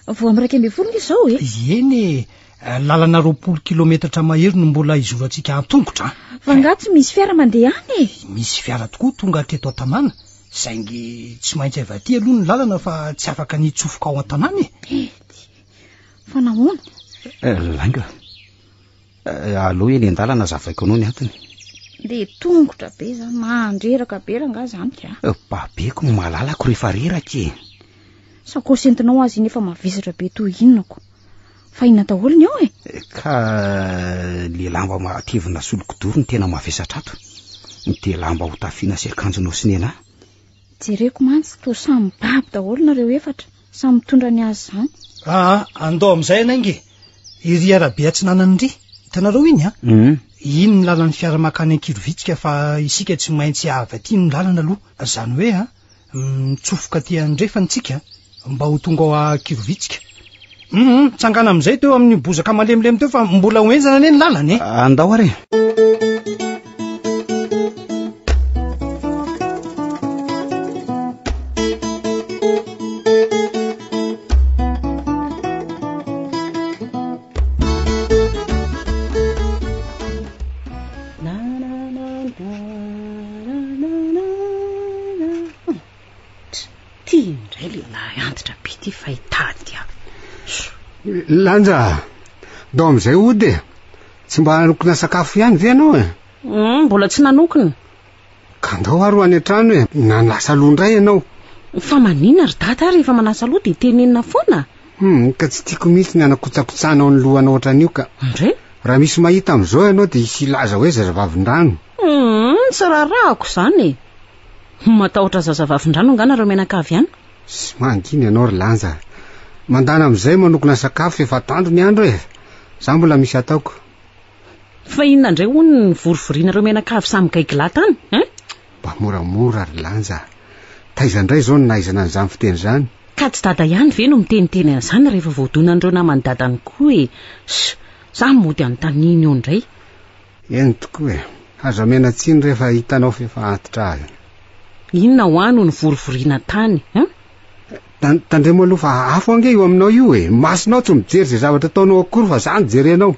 Vao amin'ny 2.5 izao Eny lalana 20 kilometatra mahery no mbola izorantsika an-tongotra Fa nga tsy misy fiara mandeha any Misy fiara tokoa tonga teto Antanàna saingy tsy maintsy avaty aloha ny lalana fa tsy afaka nitsofoka ao an-tanàny fa nahoana langa aloha eny an-dalana zavaiko anao ny antony de tongotra be za mandreraka be ranga zany ka babeko malalako rehefa reraka sakosy entinao azy iny efa mavisatra be toy inonako fa ina daholo ny ao ka le lamba matevina solokodoro ny tena mavesatra ato de lamba ho tafiana sy akanjonao sy nena jereko mantsy to samy baby daholo nareo efatra samy mitondra ny azy zany andao amin'izay anaingy iry arabe atsinanany ry hitanareo iny iny ny lalan'ny fiaramakany ankirovitsika fa isika tsy maintsy avaty ny lalana aloha zany hoe mitsofoka ty andrefantsika mba ho tonga ao ankirovitsika tsangana amin'izay teo amin'ny bozaka malemilemy teo fa mbola hoenzana ane ny lalany andao are Lanja, dao amin'izay ody tsy mba nanokona sakafo ihany ve ianao mbola tsy nanokona ka andao aro any an-trano nanasa loha indray ianao fa manina ry data rehefa manasa loha de tenenina foana ka tsy tiako mihitsy ny anakotsakotsanao ny lohana ohatran'io ka andre raha misy mahita amin'izao ianao de isy laza hoe zazavavin-drano tsy raharahako zany matahotra zazavavin-drano anganareo menakavy ihany sy manginy ianao ry lanja mandana amin'izay manokona sakafo efa tandro ny andro za mbola misy ataoko fa inona indray hono ny vorovorianareo menakavy samy gaigila tany mba moramora ry lanja taiza indray zao ny naizana an'izany fiteny zany ka tsy dada ihany ve no miteniteny an'izany rehefa voadonan'ireo namany dadany koa za mody antaniny eo indray eny tokoa aza mena tsiny rehefa hitanao fefa antitra azy inona ho any ho ny vorovoriana tany tandremo aloha fa afo ange io aminao io masinao tsy mijery zay zavatra ataonao akory fa za nijerenao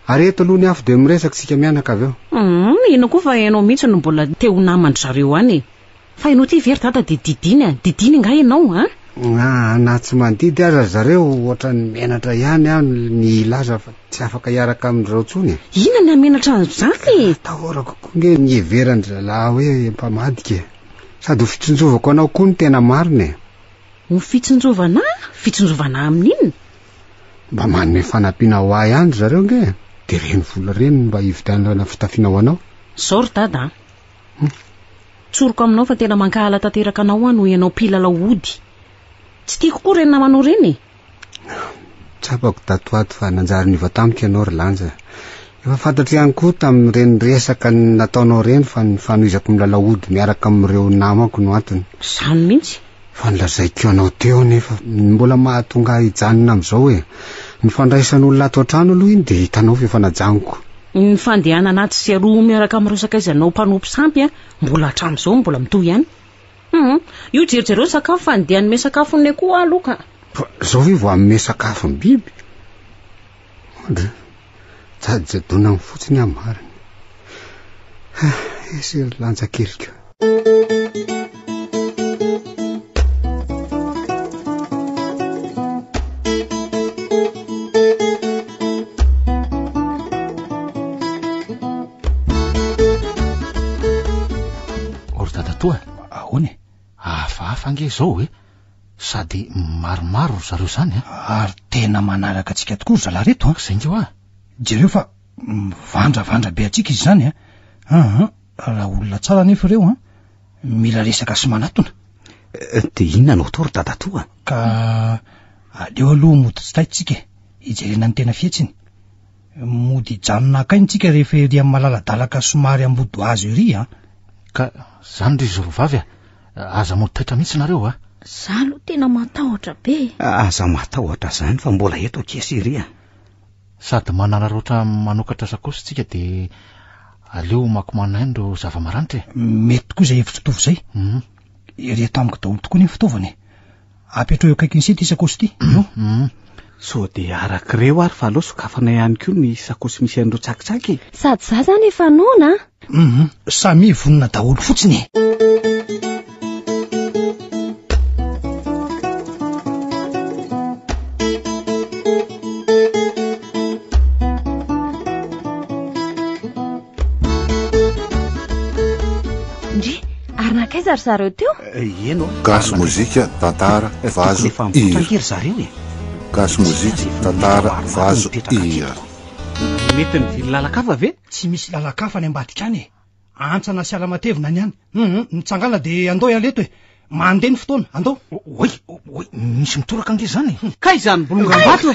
ary eto aloha ny afo de miresaka sika mianaka avy eo ino koa fa ianao mihitsy no mbola teo namandry zareo any fa ianao ty very dada de didiny nga ianao na tsy mandidy aza zareo ohatra ny menatra ihany ny ilaza fa tsy afaka hiaraka amin'ireo tsony ina ny amenatra an'zany tahorako koa nge nieverany zalahy hoe mpamadika sady ho fitsinjovako anao koa ny tena mariny ho fitsinjovana amin'inona mba manome fanampiana ho ahy ihany zareo nge de reny vola reny mba hividianana fitafiana ho anao zao ry dada tsoroko aminao fa tena mankahala tanteraka anao any ho ianao pilala ody tsy tiako koa reny namanao reny tsapako tatoato fa nanjary niva tamiko ianao ry lanja efa fantatry ihany koa tamin'ireny resaka nataonao reny fa nifanoizako milala ody miaraka amin'ireo namako no antony zany mihitsy fa nilazaiko anao teo nefa mbola mahatonga hijanona amin'izao hoe nifandraisan'olona ato an-trano aloha iny de hitanao fa efa najanoko ny fandehana anaty sy aroa miaraka amin'ireo sakaizanao mpanompo sampy mbola hatramin'izao mbola mitohy ihany io jerijereo sakafo fa ndeha nome sakafo ny koa aloka zao vi vo amin'me sakafo ny biby sady jadona ny fotsiny amin'ny mariny esery lanja-kerika ahoany hafahafa ange zao sady maromaro zareo zany ary tena manaraka atsika tokoa ry zalahy reto zay ngeo jereo fa vandravandra be atsika izy zany raha olona tsara nefa ireo mila resaka sy manatona de inona anao tao ry dadatoa ka aleo aloha mody tsy taitsika hijerena ny tena fietsiny mody janona akainy tsika rehefa ery amin'ny malaladalaka somary ambodo azy ery ka zany ry zorovavy aza mody taitra mihitsy nareo za aloha tena matahotra be aza matahotra zany fa mbola eto akesy iry sady mananaroatra manokatra sakosy tsika de aleo makomanaindro zava-maranitra mety tokoa zay hevitra tovo zay ireto amiko daholo tokoa ny fitaovany apetrao eo akaiky ny sety sakosy ty so de arak'ireo ary fa aloha sokafana ihany koa ny sakosy misy an'ireo tsakitsaky sady za zany efa nona samy vonona daholo fotsiny ry zareo teo? Eno gasy mozika tantara vazo ira zareo e gasy mozika tantara vazo ira mety mivily lalakafa ve tsy misy lalakafa ny ambadika any e antsana sy alamatevina ny any nitsangana de andao ialeto e mandeha ny fotoana andao oy misy mitoraka ange zany ka izany bolongambato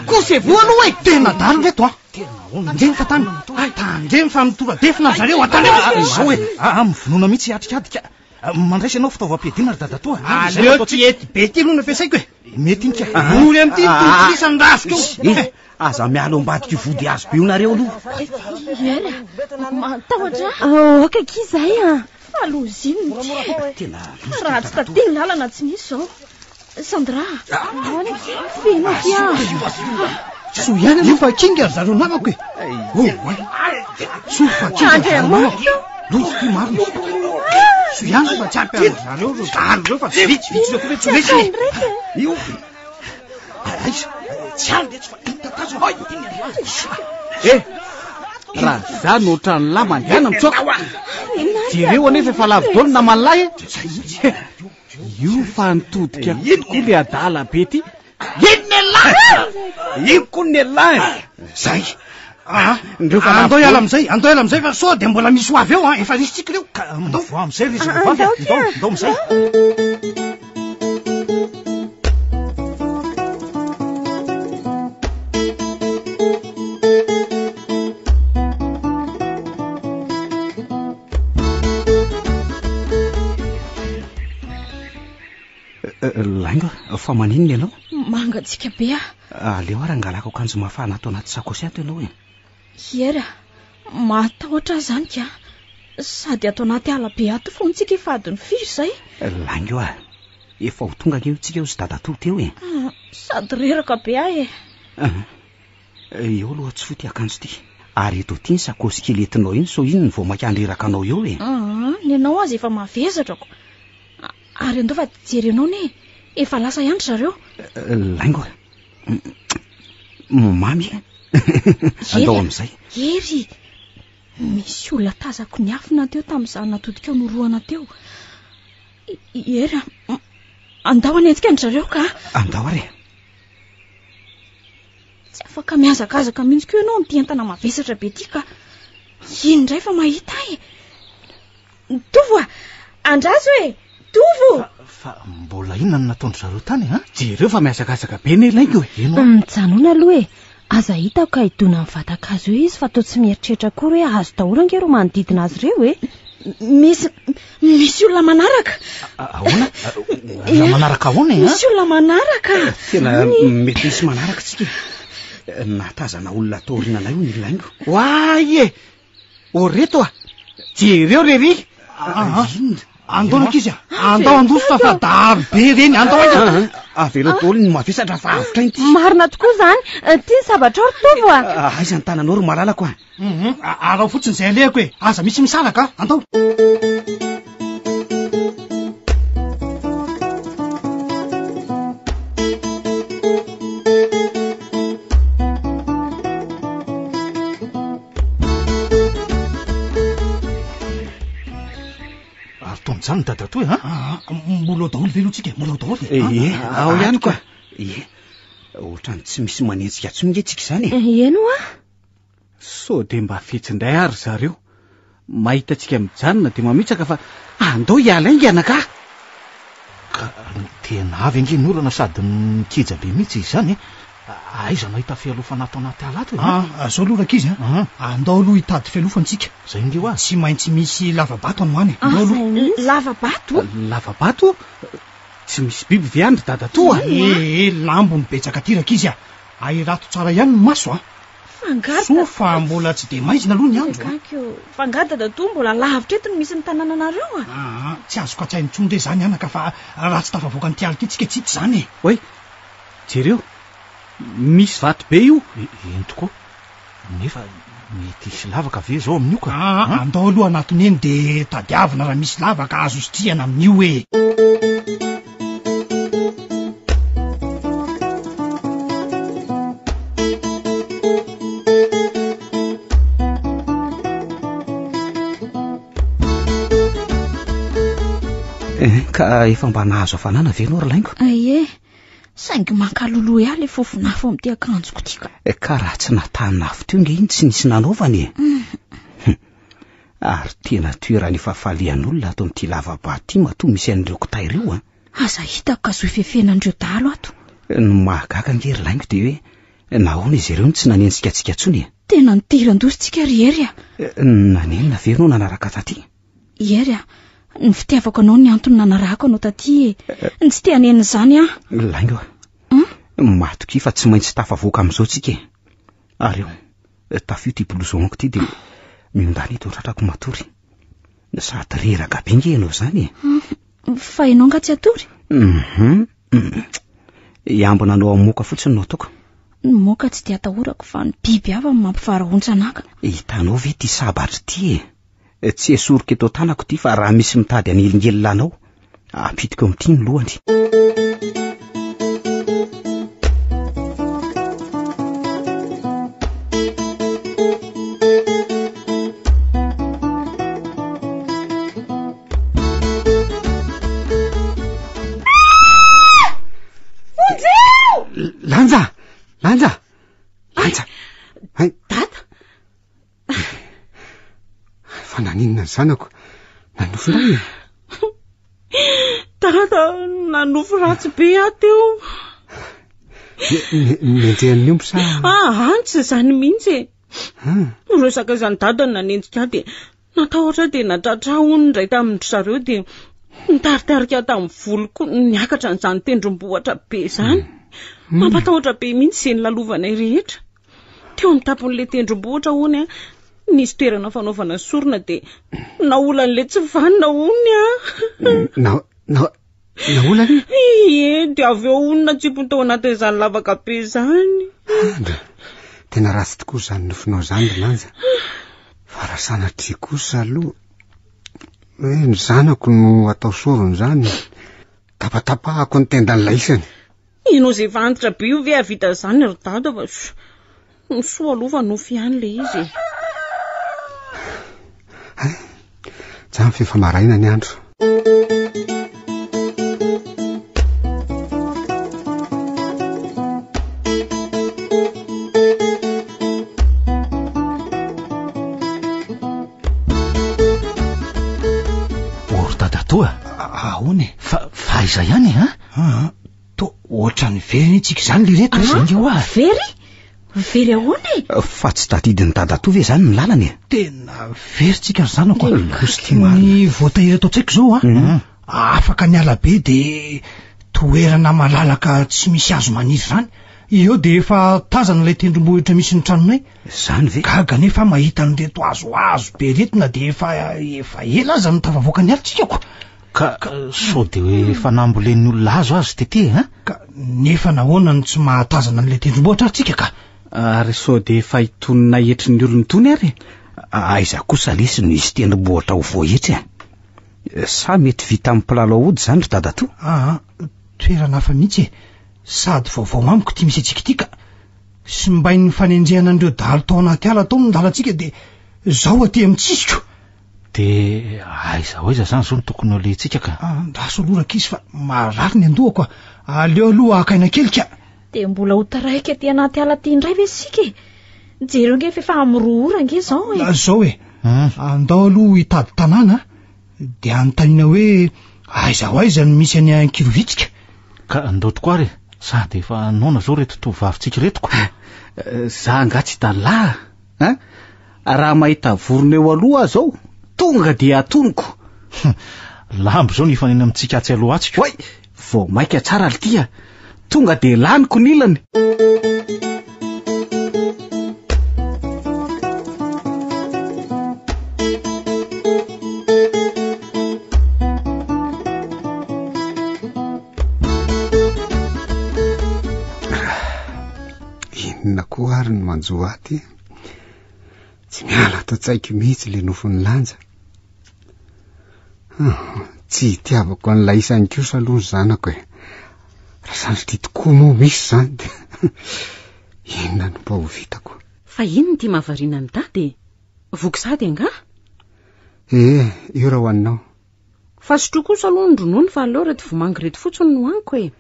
kosevo aloha e tena dalo reto ndreny fa tany tandreny fa mitoradefina zareo zao e mivonoana mihitsy atrikadika mandraisa ianao fitaovam-piadiana ry dadatoa aleo tsy ety be ty aloha nampiasaiko e mety inika ory am'ty toisany rasiko aza mialo ambadika vody azo be onareo aloha matahotra akakizay faloziny tena raha tsy tateny lalana tsy misy zao Sandra feno fia so ihany io fa kinga ry zareo namako e so fa kinga loty maro so ihany fa tsy ampy ry zareo ro dalo reo fa tsy vitsivitsy reo tsy lesy io aiza tsy aly de tsy fatatazo raha zany ohatrany lahy mandeana mitsoka jereo anefa efa lavidolo na manlahy io fa nitodika koa le adala be ty ino koa ny lahy zay andao iala amizay fa so de mbola misy ho avy eo efa risy tsika reo ka andao amizay resavavy andao amizay lainga fa maninona ianao mangatsika be aleo ary angalako akanjo mafana atao anaty sakosy ato ianao e era matahotra zany ka sady atao anaty ala be ato fontsika ifadiny firy zay lainga eo efa ho tonga eo tsika eo sy dadatoa teo e sady reraka be e eo aloha tsy foty akanjo ty ary eto ty ny sakosy kely entinao iny so iny ny vao makandreraka anao eo e ny anao azy efa mavezatrako ary andao fa jerenao ne efa lasa ihany zareo laingo mamy andao amizay ery misy olona tazako ny afina teo tamin'izany natodika ao noroana teo era andao anentsika ny zareo ka andao ary tsy afaka miazakazaka mihitsy ko ianao mitientana mavesatra be ty ka iny ndray fa mahita tovo andraso e tovo fa mbola inona no nataondry zareo tany jereo fa miazakazaka be ne laingo mijanona aloha e aza hitako ka idona ny vatakazo eo izy fa tao tsy mieritreritra kory hoe azo daholo angero manodidina azy ireo e misy olona manaraka ahoana manaraka ahoana misy olona manaraka tena mety misy manaraka tsika natazana olona taorinanay io ny laingo oay oreto jereo rery andao nakizy andao andosotra fa daro be reny andao avelo daholo ny mavesatra fa avotra iny ty marina tokoa zany ty ny sabatra ro tovo aiza ny tananao ro malalako arao fotsiny zay alehako e aza misy misaraka andao zany dadatoe mbola daholo velotsika mbola daholo ao ihany koa ohatrany tsy misy manentsika atsoningetsika zany eno so de mba fetsindray ary zareo mahitatsika mijanona de mamitsaka fa andao hiala ingy anaka ka tena avy ange ny olana sady mikija be mihitsy izy zany aiza mahita fialofana ato anaty alato zao aloha rakizy andao aloha hitady fialofantsika zay nge tsy maintsy misy lavabato anoany lavabato tsy misy biby viandry dadatoa lambo ny betsaka ty rakizy airato tsara ihany ny maso so fa mbola tsy de maizina aloha ny andro fangata datoa mbola lavitra eto ny misy ny tanàna anareo tsy azoko atsainy tsondre zany anaka fa raha tsy tafavoaka ny tialy ty tsika tsy ity zany oe jereo misy vato be io eny tokoa nefa mety isy lavaka ve zao amin'io ka andao aloha anatony eny de tadiavina raha misy lavaka azo sitriana amin'io e Efa mba nahazo hafanana ve no ry laingo? Aie, saingy mankaloloha ihany le fofonafo amin'ity akanjoko tika. Ka raha tsy natanina avy teo nge iny tsy nisy nanaovany. Ary tena toerany fahafalian'olona ato amin'ity lavabaty matoa misy an'ireo kitay ireo. Aza hitako ka zo ifefenandreo dahalo ato. Ny mahagaga nge ry laingo de hoe nahoana izy ireo tsy nanentsikatsika tsony. Tena nitirandositsika ry Ery. Nanenina ve no nanaraka taty? Ery, ny fitiavako anao ny antony nanarako anao taty. Ny tsy te hanenina izany Laingo, matoky fa tsy maintsy tafavoaka amin'izao tsika. Ary tafio ty blouson-ko ty de miondany eto tratrako matory. Sady reraka be nge ianao zany. Fa ianao nga tsy atory? Iambona anao amoka fotsiny no ataoko. Ny moka tsy dia atahorako fa ny biby hafa mampivarahontsana. Hitanao ve ty sabatra ty tsy esorika eto tanako ty fa raha misy mitady an'elingelinanao apitiko amin'ity ny lohany. Lanja! Tata! Fa naninona ny zanako? Nanofo lay. Tata, nanofo ratsy be ateo. Nenjehan'ny ompo sa? Tsy izany mihitsy. Resaka izany dada nanenjika de natahotra de natratra hono indray tamin'ny zareo de nitaritarika tamin'ny voloko niakatra n'izany tendrombohatra be izany. Mampatahotra be mihitsy izay nylalovanay rehetra. Teo amin'ny tapon'ilay tendrombohitra hony nisy toerana fanaovana sorona de naolan'ilay tsy vanina hony naolany? De avy eo honina tsipony tao anatin'izany lavaka be izany. Tena ratsy tokoa izany nofinao izany Lanja. Fa raha sanatria kosa aloha ny zanako no atao sorony izany. Tapatapahako ny tendany laisany. Ianao izay vantitra be io ve avita izany ry dada fa soa aloha fa nofy ihany le izy. Tsy amin'ny fefamaraina ny andro. Ahoana? Fa iza ihany to ohatra ny very tsika izany le reto izany Very? Very ahoana? Fa tsy tadidiny dada to ve zany ny lalany? Tena very tsika ny zanako. Ny voatahiry atao tsaiko zao afaka ny alabe de toerana malalaka tsy misy azo maniry zany. Io de efa tazana ilay tendrombohitra misy ny tranonay. Zany ve? Gaga nefa mahita an'ireto azo be retina de efa ela aza nitafavoaka ny alitsikako. Ka so de hoe efa nambolen'ny olona azo azy tete ka nefa nahoana ny tsy mahatazana an'ilay tendrombohitra aritsika ka. Ary so de efa hitonina etry ny olony tony ary? Aiza kosa lesy no isy tendrombohitra ho voahetsy sa mety vita amin'ny mpilalao ody zany ry dada to? Toerana hafa mihitsy sady vaovao amiko ty misy atsika tika. Sy mbain'ny fanenjehana an'ireo dahalo tao anaty ala tao ny lalantsika de zao aty amintsisiko. De aiza hoaiza zany zao ny tokony alentsika ka? Raso loraka izy fa marary ny andohako aleo aloha akaina kely ka. De mbola ho taraika aty anaty ala ty indray ve sika? Jereo nge fa amrohora nge zao zao andao aloha hitady tanàna de anontaniana hoe aiza hoaiza ny misy any Ankirovitsika. Ka andao tokoa ary sady efa naona zao reto tovavitsika retoko. Za nga tsy tala raha mahita vorona eo aloha zao tonga de atoniko. Lambo zao ny fanena amintsika atsy aloha atsika. Hoy, vao maika tsara lia tonga de laniko nilany. Inona koa ary ny manjo aty? Tsy miala ato tsaiky mihitsy le nofony Lanja. Tsy hitiavako an'ilay isany kosa aloha ny zanako raha sanatria tokoa moa misy zany de inona no mba ho vitako? Fa inona ty mahavariana ny dady? Voky sady anga? Io raha ho aminao. fa sotroa kosa aloha ny ronono fa aleo reto vomangy reto fotsiny no aniko e.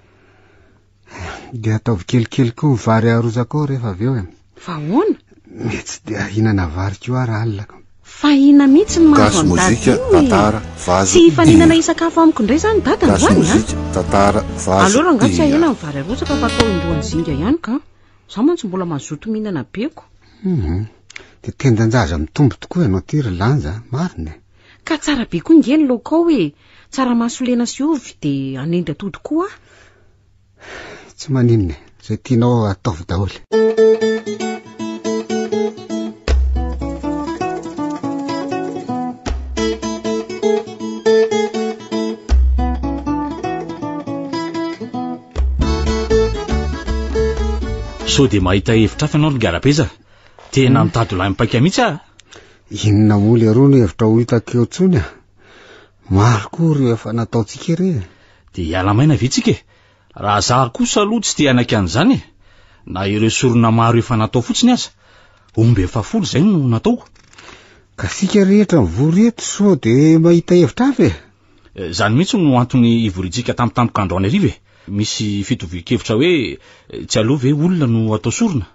Dia ataovy kelikely koa ny vary arozako rehefa avy eo e. Fa ahoana? Mety dia hihinana vary koa ara alina. Fa ina mihitsy ny mahazo Gasy mozika, tantara, vazo. Tsy faninana isakafo amiko indray zany dada Gasy androany mozika, tantara, vazo. aleo raha ngatsy ahena ny vary arozaka fa atao indroany zinga ihany ka. Zaho mantsy mbola mazoto mihinana beko. Dia tendan-jaza mitombo tokoa ianao ty ry lanja, marina. Ka tsara be koa ingeny lokao e. Tsara masolena sy ovy dia anendy atody koa. Tsy maninona, izay tianao ataovy daholo. So dia mahita hevitra hafa ianao ry garapeza. Tena mitady lahy mipaika mihitsy a. Inona moly aro no hevitra ho hitako eo tsony a. Maro koa ireo efa nataontsika re. Dia hiala maina ve tsika e. Raha zaho kosa aloha tsy te hanaiky an'izany e. Na ireo sorona maro efa natao fotsiny aza. Omby efa folo izay no natao. Ka sika rehetra mivory eto so dia mahita hevitra hafa e. Zany mihitsy no antony ivorintsika tampotampoka androany ariva e. Misy fitovian-kevitra hoe tsy aloha ve olona no atao sorona.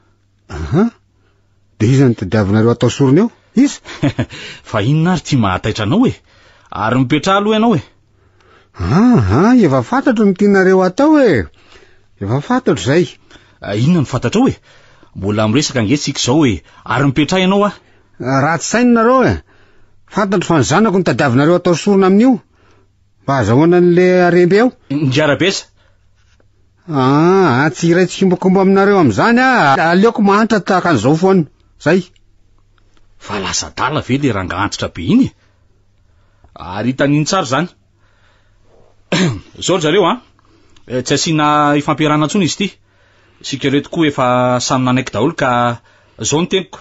Dia iza ny tadiavinareo atao sorona eo? Iza? Fa inona ary tia mahataitra anao e. Ary mipetraha aloha ianao e. Efa fantatro ny tianareo atao e. Efa fantatro izay. Inona no fantatrao e. Mbola miresaka angesika izao e. Ary mipetraha ianao a. Raha tsy sainareo e. Fantatro fa ny zanako ny tadiavinareo atao sorona amin'io. Mba azahoana an'le aremby ao. Ngiarabesa. Tsy iray tsikimbakomba aminareo amin'izany a. Aleoko mahantra tahaka an'izao foana. Zay. Fa lasa dala ve le rangahantritra be iny e. Ary hitaniny tsara zany. Zao zareo a. Tsy asiana ifampiarana intsony izy ity. Sika reto koa efa samy nanaiky daholo ka zao ny teniko.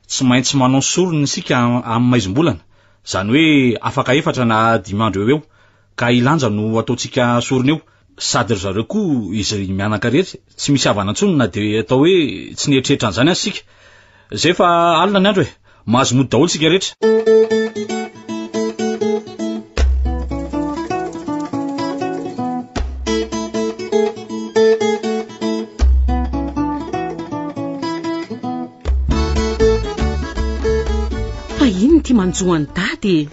Tsy maintsy manao sorona sika amin'ny maizim-bolana. Zany hoe afaka 4 na 5 andro eo. Ka ilanja no ataontsika sorona eo. Sady ry zareo koa izy mianaka rehetra tsy misy havana intsony na dia atao hoe tsy nieritreretra an'izany azy sika. Zay fa alina ny andro e. Mahazo mody daholo sika rehetra. Fa ino ty manjoany dady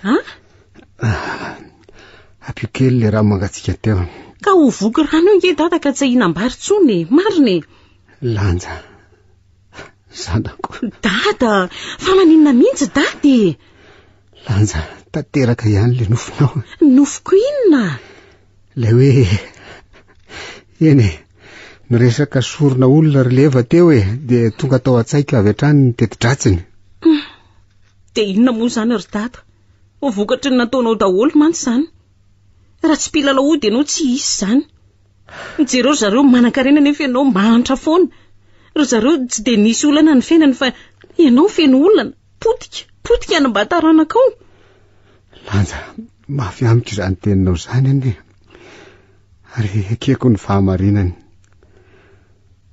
Apio kely le raha mangatsika teo. Ka ho voky rano io nge dada ka tsy hihinam-bary tsony marina e. Lanja. Zanako. Dada, fa maninona mihitsy dady. Lanja, tanteraka ihany le nofinao. Nofoko inona? Le hoe eny niresaka sorona olona ry leva teo e, dia tonga tao an-tsaiko avy hatrany ny teti-dratsiny. Dia inona moa zany ry dada? Ho vokatry ny nataonao daholo mantsy zany. Raha tsy mpilalao dia ianao tsy hisy zany. Jereo zareo manan-karena nefa ianao mahantra foana. Ry zareo tsy dia nisy olana ny fiainany fa ianao feno olana. Potika ny bataranakao. Lanja, mafy amiko izany teninao zany anie. Ary ekeko ny fahamarinany.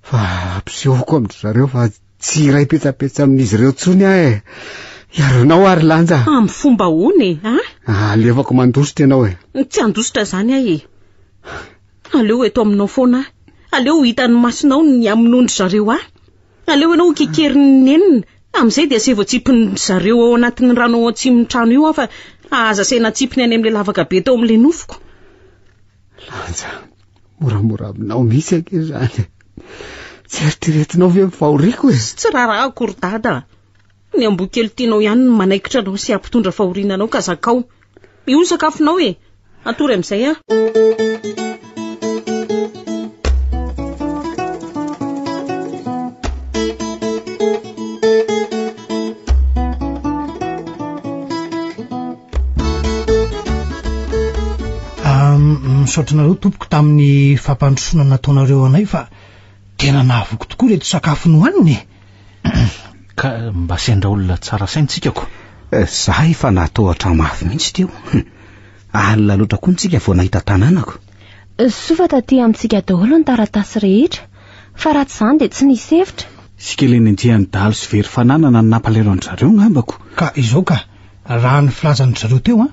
Fa ampisehoako amin'ny zareo fa tsy iray petsapetsa amin'izy ireo tsony aho e. Iaronao ary Lanja. Amin'ny fomba hony alefako mandositra ianao e. Tsy andositra zany aho e. Aleo eto aminao foana. Aleo hitan'ny masonao ny amin'ondry zareo aho. Aleo ianao kikerin'ny nenina. Amin'izay dia aseva tsipiny zareo ao anatin'ny rano ao atsimon'ny trano io aho fa aza saina tsipiny any amin'ilay lavaka be tao amin'ilay nofoko. Lanja, moramora aminao misy ake zany. Tsy eritreretinao ve mifahoriako e? Tsy raha akory dada. Ny ambokely tianao ihany manaikitra anao sy ampitondra fahorinanao ka zakao. Io sakafonao e. Atory amin'izay a. Misaotranareo tompoko tamin'ny fampandrosona nataonareo anay fa tena nahavoky tokoa reto sakafo nohaniny. Ka mba sendra olona tsara saintsika. Zahay efa natao hatramafy mihitsy teo. Alina loatra koa ntsika vao nahita tanànako. Sofa taty amintsika daholo ny taratasy rehetra. Fa raha tsy izany dia tsy nisy hevitra. Sikeleny andiany dahalo sy very fananana ny nampalero an-jareo ngambako. Ka izao ka raha ny filazan'ny zareo teo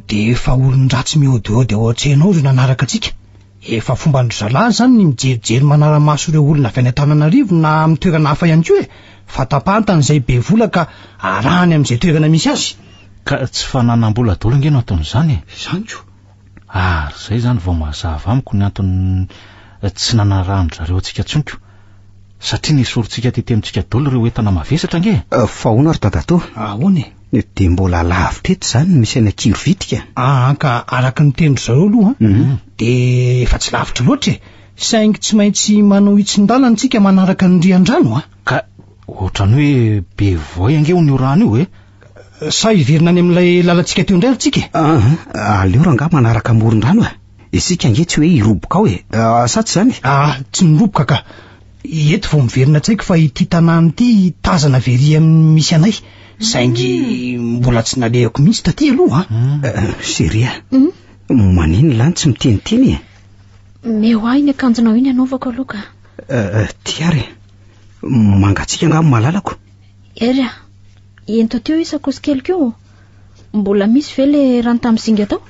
de efa olon-dratsy mihodyhody ao an-tsenao ry nanaraka atsika. Efa fomba ny zalahy zany ny mijerijery manara-maso ireo olona avy any Antananarivo na amin'ny toerana hafa ihany koa fa tapahantany izay be vola ka arahany amin'izay toerana misy azy. Ka tsy fananam-bola daholo angeno ataon'izany e. Izany ko. Ary izay zany vao mazava amiko ny antony tsy nanarahany zareo antsika tsonko. Satria nisorontsika tety amintsika daholo ireo entana mavesatra nge. Fa hono ary dadato? Ahoana e? De mbola lavitra eto zany misy any Kirovitika. Ka araka ny tendro zareo aloha de efa tsy lavitra loatra e. Saingy tsy maintsy manao hitsin-dalana antsika manaraka ny rian-drano Ka ohatrany hoe be voay angeo ny orano io e. Sa hiverina any amin'ilay lalantsika teo indray tsika. Aleo ranga manaraka amoron-drano isika nge tsy hoe hiroboka ao e. Sa tsy zany? Tsy niroboka ka. Eto vao miverina tsaiko fa ity tanàna ity tazana very amin'ny misy anay. Saingy mbola tsy nalehako mihitsy taty aloha Seria. Manino lany tsy miteniteny e? Meo ahy ny akanjonao iny anaovako aloha ka. Tiare. Mangatsika nga malalako. Eria. Ento teo isako sikeliko. Mbola misy ve le rano tamin'ny zinga tao?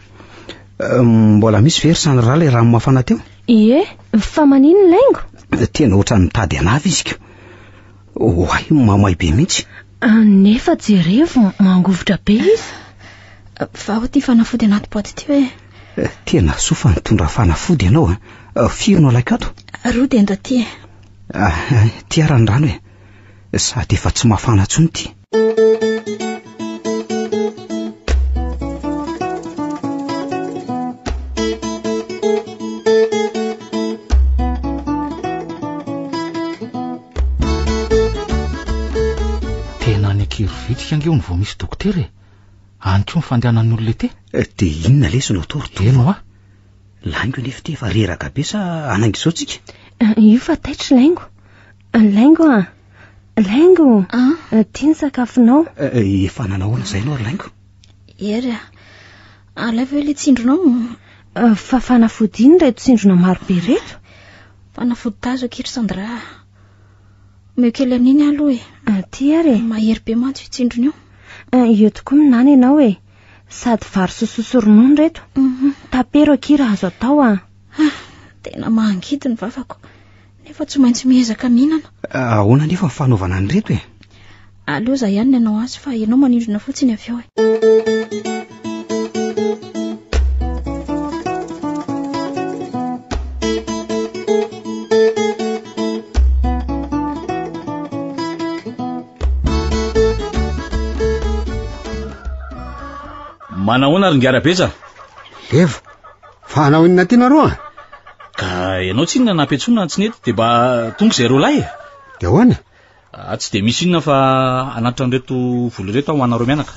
Mbola misy very sany raha le rano mafana teo. Ie, fa manino laingo? Tena ohatrany mitady anavy izy ko. Oay, mamay be mihitsy. Nefa jerevo mangovotra be izy. Fa ho ty fanafody anaty boaty ty hoe. Tena sofa nitondra fanafody ianao fironao laikato. Rody endo aty. Tiara ny rano e. Sady efa tsy mafana tsony ty. Tena any Kirovitika angeo ny vao misy dokotera e. Any koa mifandehanan'ny olona ty. De inona lesona torto? Eno Laingo nefa ty efa reraka be sa anaingy izao tsika? Io fa taitry laingo. Laingo tia ny sakafonao. Efa nanahoana izay ianao laingo? Eria. Alaivo hoe le tsindronao. Fa fanafody iny reto tsindrona maro be reto. Fanafody tazo akitry Sandra. Meo kely amin'iny aloha e. Tiare. Mahery be mantsy io tsindrona io. Io tokoa minany ianao e. Sady vary sososo ronono reto. Tapero akira azo atao Tena mahangidy ny vavako. Nefa tsy maintsy miezaka mihinana. Ahoana nefa ny fanaovana any reto e? Aleo za ihany nanao azy fa ianao manindrona fotsiny avy eo e. Manahoana ary ngiara-pesa? Leva. Fa anao inona ty nareo Ka ianao tsy inona nampetsona tsy nety de mba tonga izay reo lahy e. De ahoana? Tsy de misy inona fa anatitra an'ireto vola reto ho anareo mianaka.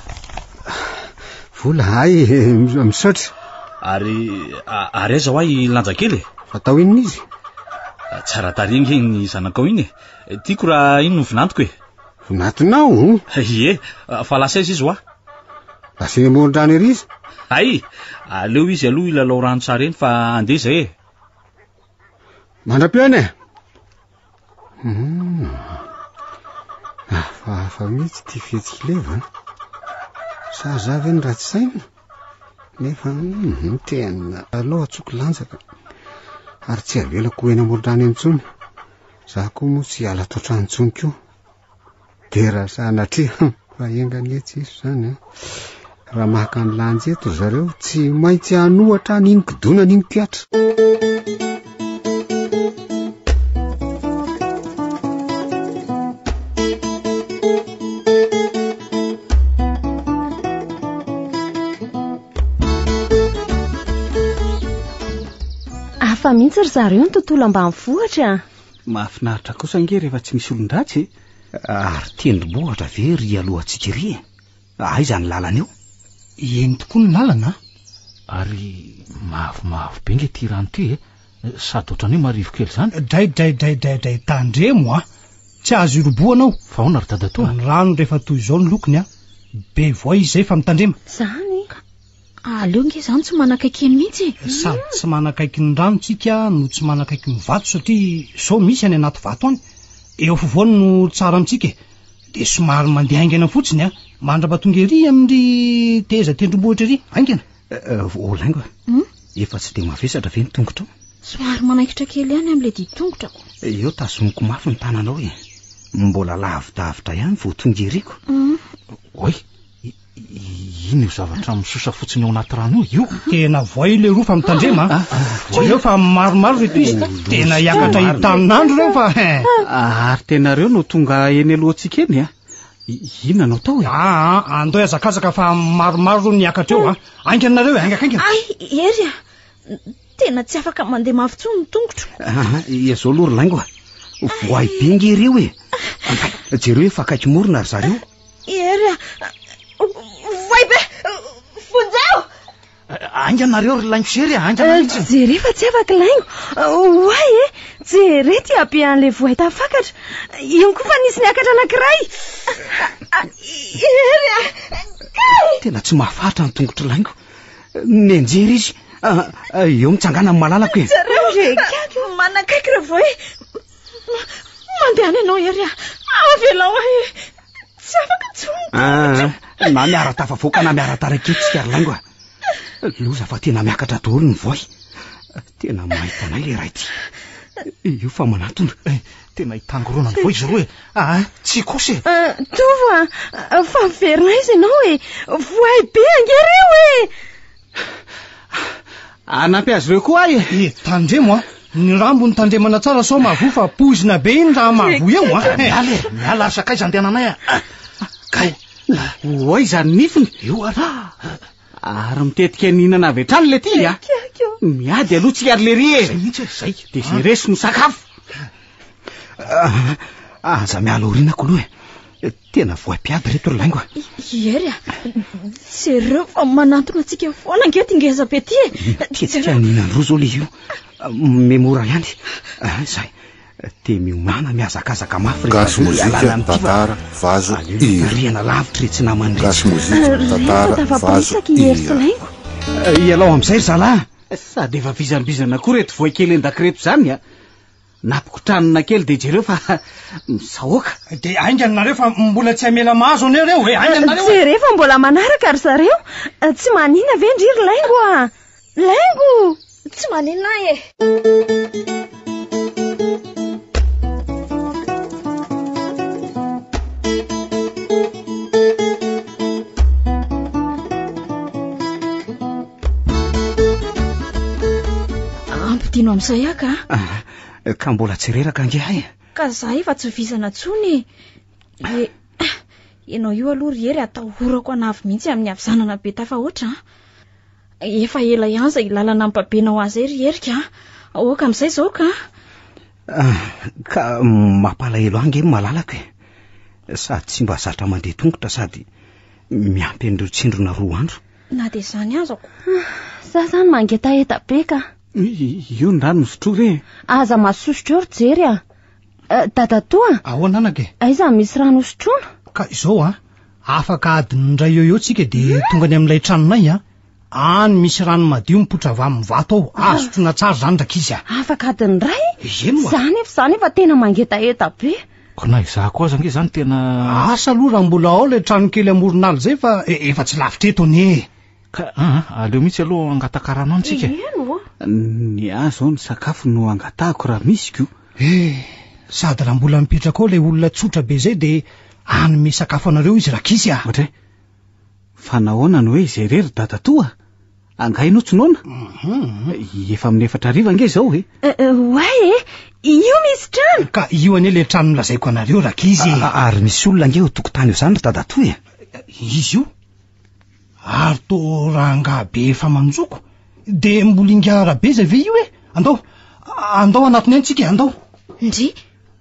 Vola misaotra. Ary aiza ho ahy lanja kely e? Fatao inona izy? Tsara taringy ny zanakao iny e. Tiako raha iny no vinantoko e. Vinantonao? Ie, fa lasa izy ho ahy. Lasa eny amoron-drano ery izy? Aleo izy aloha ilalao rano tsara eny fa andeha izay e. Mandra-piona e? Fa mihitsy ty fihetsika leva. Sa zavy eny raha tsy saina. Nefa tena aloha atsoko lanjaka. Ary tsy avelako eny amoron-drano eny tsony. Za koa moa tsy ala totrano tsony koa. De raha sanatria fa engany etsy izy zany raha mahaka ny lanjy eto zareo tsy maintsy hanohatra n'iny kidona n'iny kiatra. Afa mihitsy ry zareo ny tontolo ambanivohitra. Mahafinaritra kosa nge rehefa tsy misy olon-dratsy. Ary tendrombohitra ve ry alohantsika ry e? Aiza ny lalana eo? Eny tokoa ny lalana. Ary mavo be nge ty rano ty e. Sady ohatrany hoe marivo kely zany. Dray tandremo tsy azo iroboanao. Fa hoana ry dadatoa? Ny rano rehefa toy izao ny lokony be voay izy zay fa mitandrema. Zany Aleo nge zany tsy manakaiky eny mihitsy. Sady tsy manakaiky ny rano tsika no tsy manakaiky ny vato satria sao misy any anaty vato any. Eo afovoany no tsara amintsika. de somary mandeha aingana fotsiny a mandrapatonga ery amin'ny teza tendrombohitra ery aingana olaingo efa tsy de mavesatra ve ny tongotra somary manaikitra kely ihany amin'ilay ditongotra eo tazomiko mafy ny tananao mbola lavidavitra ihany vao tonga eriko oy ino zavatra misosa fotsiny ao anaty rano io tena voay le roa fa mitandrema eo fa maromaro reto izy tena hiakatra hitaninandro reo fa ary tenareo no tonga eny alohantsika eny inona no tao andao iazakazaka fa maromaro ro niakatra eo ainganareo aingakaingana ery tena tsy afaka mandeha mafitsony ny tongotro izao lory laingo voay bengy ireo jereo efa akaiky morona ary zareo ery voay be fonjao ainganareo ry laingo sery jere fa tsy afaka laingo oay jere ty abe an'le voay tafakatra iny koa fa nisy niakatra anankiray ery tena tsy mahafatra ny tongotra laingo nenjery izy eo mitsangana amin'ny malalako manakaiky re voay mandeha any ianao ery avelao tsy afaka tsony na miara tafavoaka na miara taraketsika ary laingo loza fa tena miakatra daholo ny voay tena mahitanay le ray ty io fa manatona tena hitangorona ny voay izy roa tsy kosy tova fa verina izy ianao voay be angereo anampy azy reo koa tandremo ny rambo ny tandremana tsara sao mahavo fa poizina be iny raha mahavo eo miala ary sakaiza andehananay oay zany nifiny io ary mitetika ninana avy hatrany le ty miady aloha tsy ary le ry zay de zay resy no sakafo aza miala orinako aloha tena voam-piady reto ry laingo ery jereo fa manantona atsika foana angeo tingeza be ty tetsika ninandroa zao le io memora ihany zay de miomana miazakazaka mafy gasy mozika tantara vazo riana lavitra tsy namany gasy mozika tantara vazo ialao am'izay ry zalahy sady efa vizambizana koa reto voay kely endakireto zany napikotranina kely de jereo fa misahoaka de ainganareo fa mbola tsy amela mahazo aneo reo ainganareo jere fa mbola manaraka ary zareo tsy manina ve ndriry laingo laingo tsy manina ampidino am'izay aka ka mbola tsy reraka angehay ka za efa tsy vizana tsony ianao io aloha ry ery atahorako anavy mihitsy amin'ny avizanana be tafa oatra efa ela ihany zay lalana ampabenao azy ry erika aoka amin'izay zao ka mampalahelo ange malalako sady tsy mba zatra mandeha tongotra sady miampy an'ireo tsindrona 2 andro na de zany azako za zany mangeta eta be ka io ny rano misotro re aza masosotra eo ry jery dadatoa ahoana anake aiza misy rano sotroana ka izao afaka adiny ndray eo tsika de tonga ny amin'ilay tranonay any misy rano madio mipotra avy amin'ny vato ao azotrona tsara zany ndraka izy afaka adiny ray zany efa tena mangeta eta be konay za koa zange zany tena asa aloha raha mbola ao le trano kely amoron'aly zay fa efa tsy lavitra eto ane ka aleo mihitsy aloha angatakarano antsika ny azo ny sakafo no angatahako raha misy ko sady raha mbola mipetraka ao le olona tsotra be zay de anyme sakafo anareo izy rakizy ohatray fa nahoana no hoe izay rery dadatoa angaino tsinona efa amin'ny 4 ariva ange zao way io misy trano ka io ane le trano lazaiko anareo rakizy ary misy olona ange tokotany eo zany ry dadatoa izy io ary to ranga be efa manjoko de mbola ingara be zay ve io andao anatiny antsika andao ndry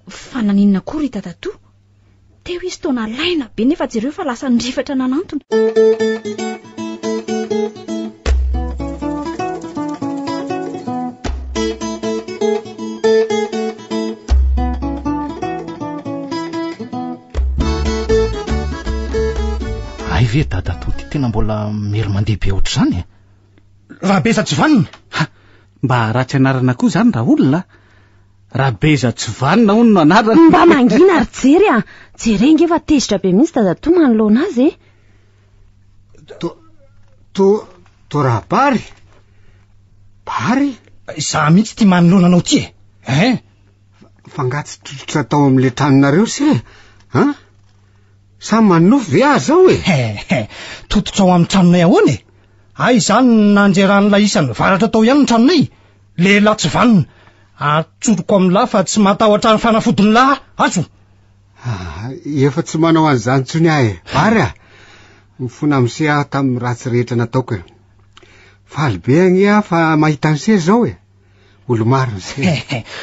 fa naninona kory dadatoa teo izy tona laina be nefa jereo fa lasa nirifatra nanantona ay ve dadatoa ty tena mbola mery mandeha be oatra zany raha be sa tsy vanina mba ratsy anarana koa zany raha olona Rabeza tsy vanina hono no anarana. Mba mangina ary jery a. Jerenge efa tezitra be mihitsy dadatòa manoloana azy e. To raha bary? Bary? Za mihitsy ty manoloana anao ty e. Fangatsy tototra tao amin'le tranonareo se ha? Sa manofo ve azy zao e? Tototra ao amin'ny tranonay ahoana e? Ay zany nanjeran'ilay isan'ny varatra tao ihany ny tranonay. Lehilahy tsy vanina. Atsoroko amin'ny lahy fa tsy matahotra ny fanafodiny lahy azo. Efa tsy manao an'izany tsony ahy bary a. Mifona am'se aho tamin'ny ratsy rehetra nataoko e. Faly be agny aho fa mahita an'se zao e. Olo marina se.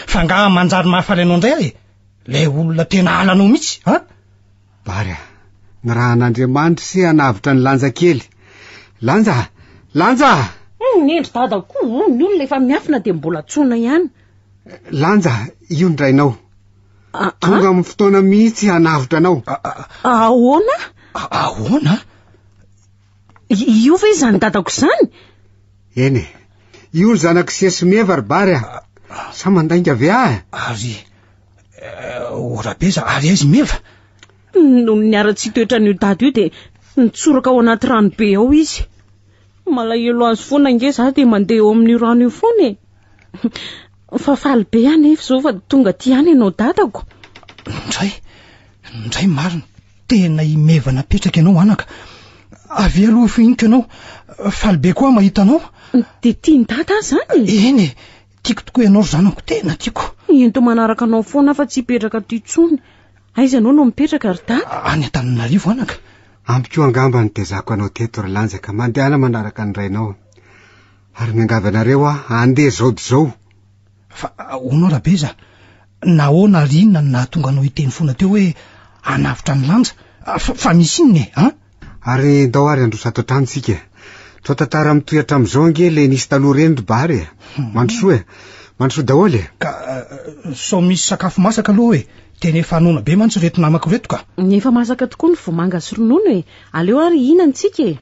Fa nga manjary mahafaly anao indray ahy. Le olona tena alanao mihitsy ha? Bary a, ny raha an'Andriamanitra se hanavitra ny lanja kely. Lanja! Nendry dada koa ny olona efa miafina de mbola tsona ihany. Lanja, io ndrainao. Tonga amin'ny fotoana mihitsy hanavitra anao. Ahoana? Io ve zany dadako zany? Eny, io ny zanako Sesimeva bary a. Sa mandainga ve ahy? Ary ora beza ary aizy meva. Noho ny ara-tsy toetra n'io dady io de nitsoraka ao anaty rano be ao izy. Malahelo azy foana nge za de mandeha eo amin'ny rano io foana e. Fa faly be anefa zao fa tonga ty any ianao dadako. Ndray marina. Tena imeva napetraka ianao anaka. Avy aloha fihiniko ianao. Faly be koa mahita anao. De tiany dada zany. Eny, tiako tokoa ianao zanako, tena tiako. Ento manaraka anao foana fa tsy hipetraka ty tsony. Aiza anao no mipetraka ry dada? Any Antananarivo anaka. Ampiko angamba ny tezako anao teto ry lanjaka mandehana manaraka ny rainao. Ary miangavanareo andeha zao. Fa onao rabeza, nahoana ry inona na tonga anao hiteny foana teo hoe hanavitra ny lanja? Fa misy inona e, ha? Ary ndao ary androsato atrano tsika. Tao tantara mitohatra am'izao nge le nisy taloha reny ry bary e. Mandrosoa daholo e. Ka sao misy sakafo masaka aloha e. Tena efa nona be mantsy reto namako reto ka. Nefa masaka tokoa ny vomanga sy ronono e. Aleo ary hihinana tsika e.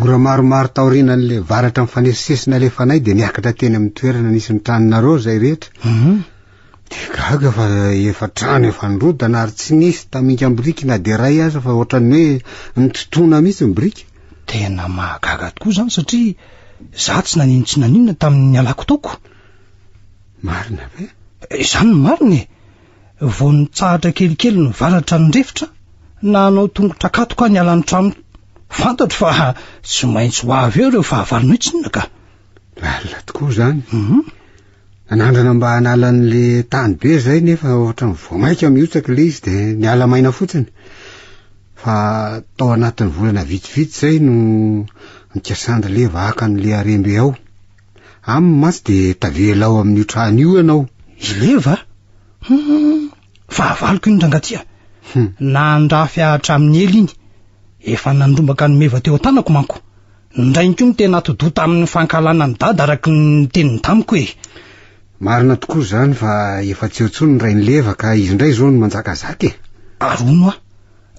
Ora maromaro taorinan'le varatra mifanesisesina le fanay de niakatra teny amin'ny toerana nisy ny tranonareo zay rehetra. Gaga fa efa trano efa nirodana ary tsy nisy taminga ambiriky na de ray aza fa ohatran'ny hoe nitotoana mihitsy ny biriky. Tena mahagaga tokoa zany satria za tsy naninona tamin'ny alako taoko. Marina ve? Zany marina e. Vao nitsahatra kelikely ny varatra ny drefitra na anao tongotra katoka ny alan'ny trano. Fantatro fa tsy maintsy ho avy eo ireo fahavalonao itsinona ka. Lalina tokoa zany. Nanandrana mba hanalan'le tany be zay nefa ohatra ny voamaika mihotsaka le izy de niala maina fotsiny. Fa tao anatin'ny volana vitsivitsy zay no nikasandra le vaka n'le arembe ao. Aminy matsy de tavela ao amin'io trano io ianao. Ileva? Fahavaloko iny rangatia. Nandrafy ahatra amin'ny ely iny. Efa nandrombaka ny meva teo an-tanako manko. Ndrainko ny tena todota amin'ny fankalana ny dada araky ny teniny tamiko e. Marina tokoa zany fa efa tsy eo ny ray ny leva ka izy ndray zao ny manjakazaka e. Arono a.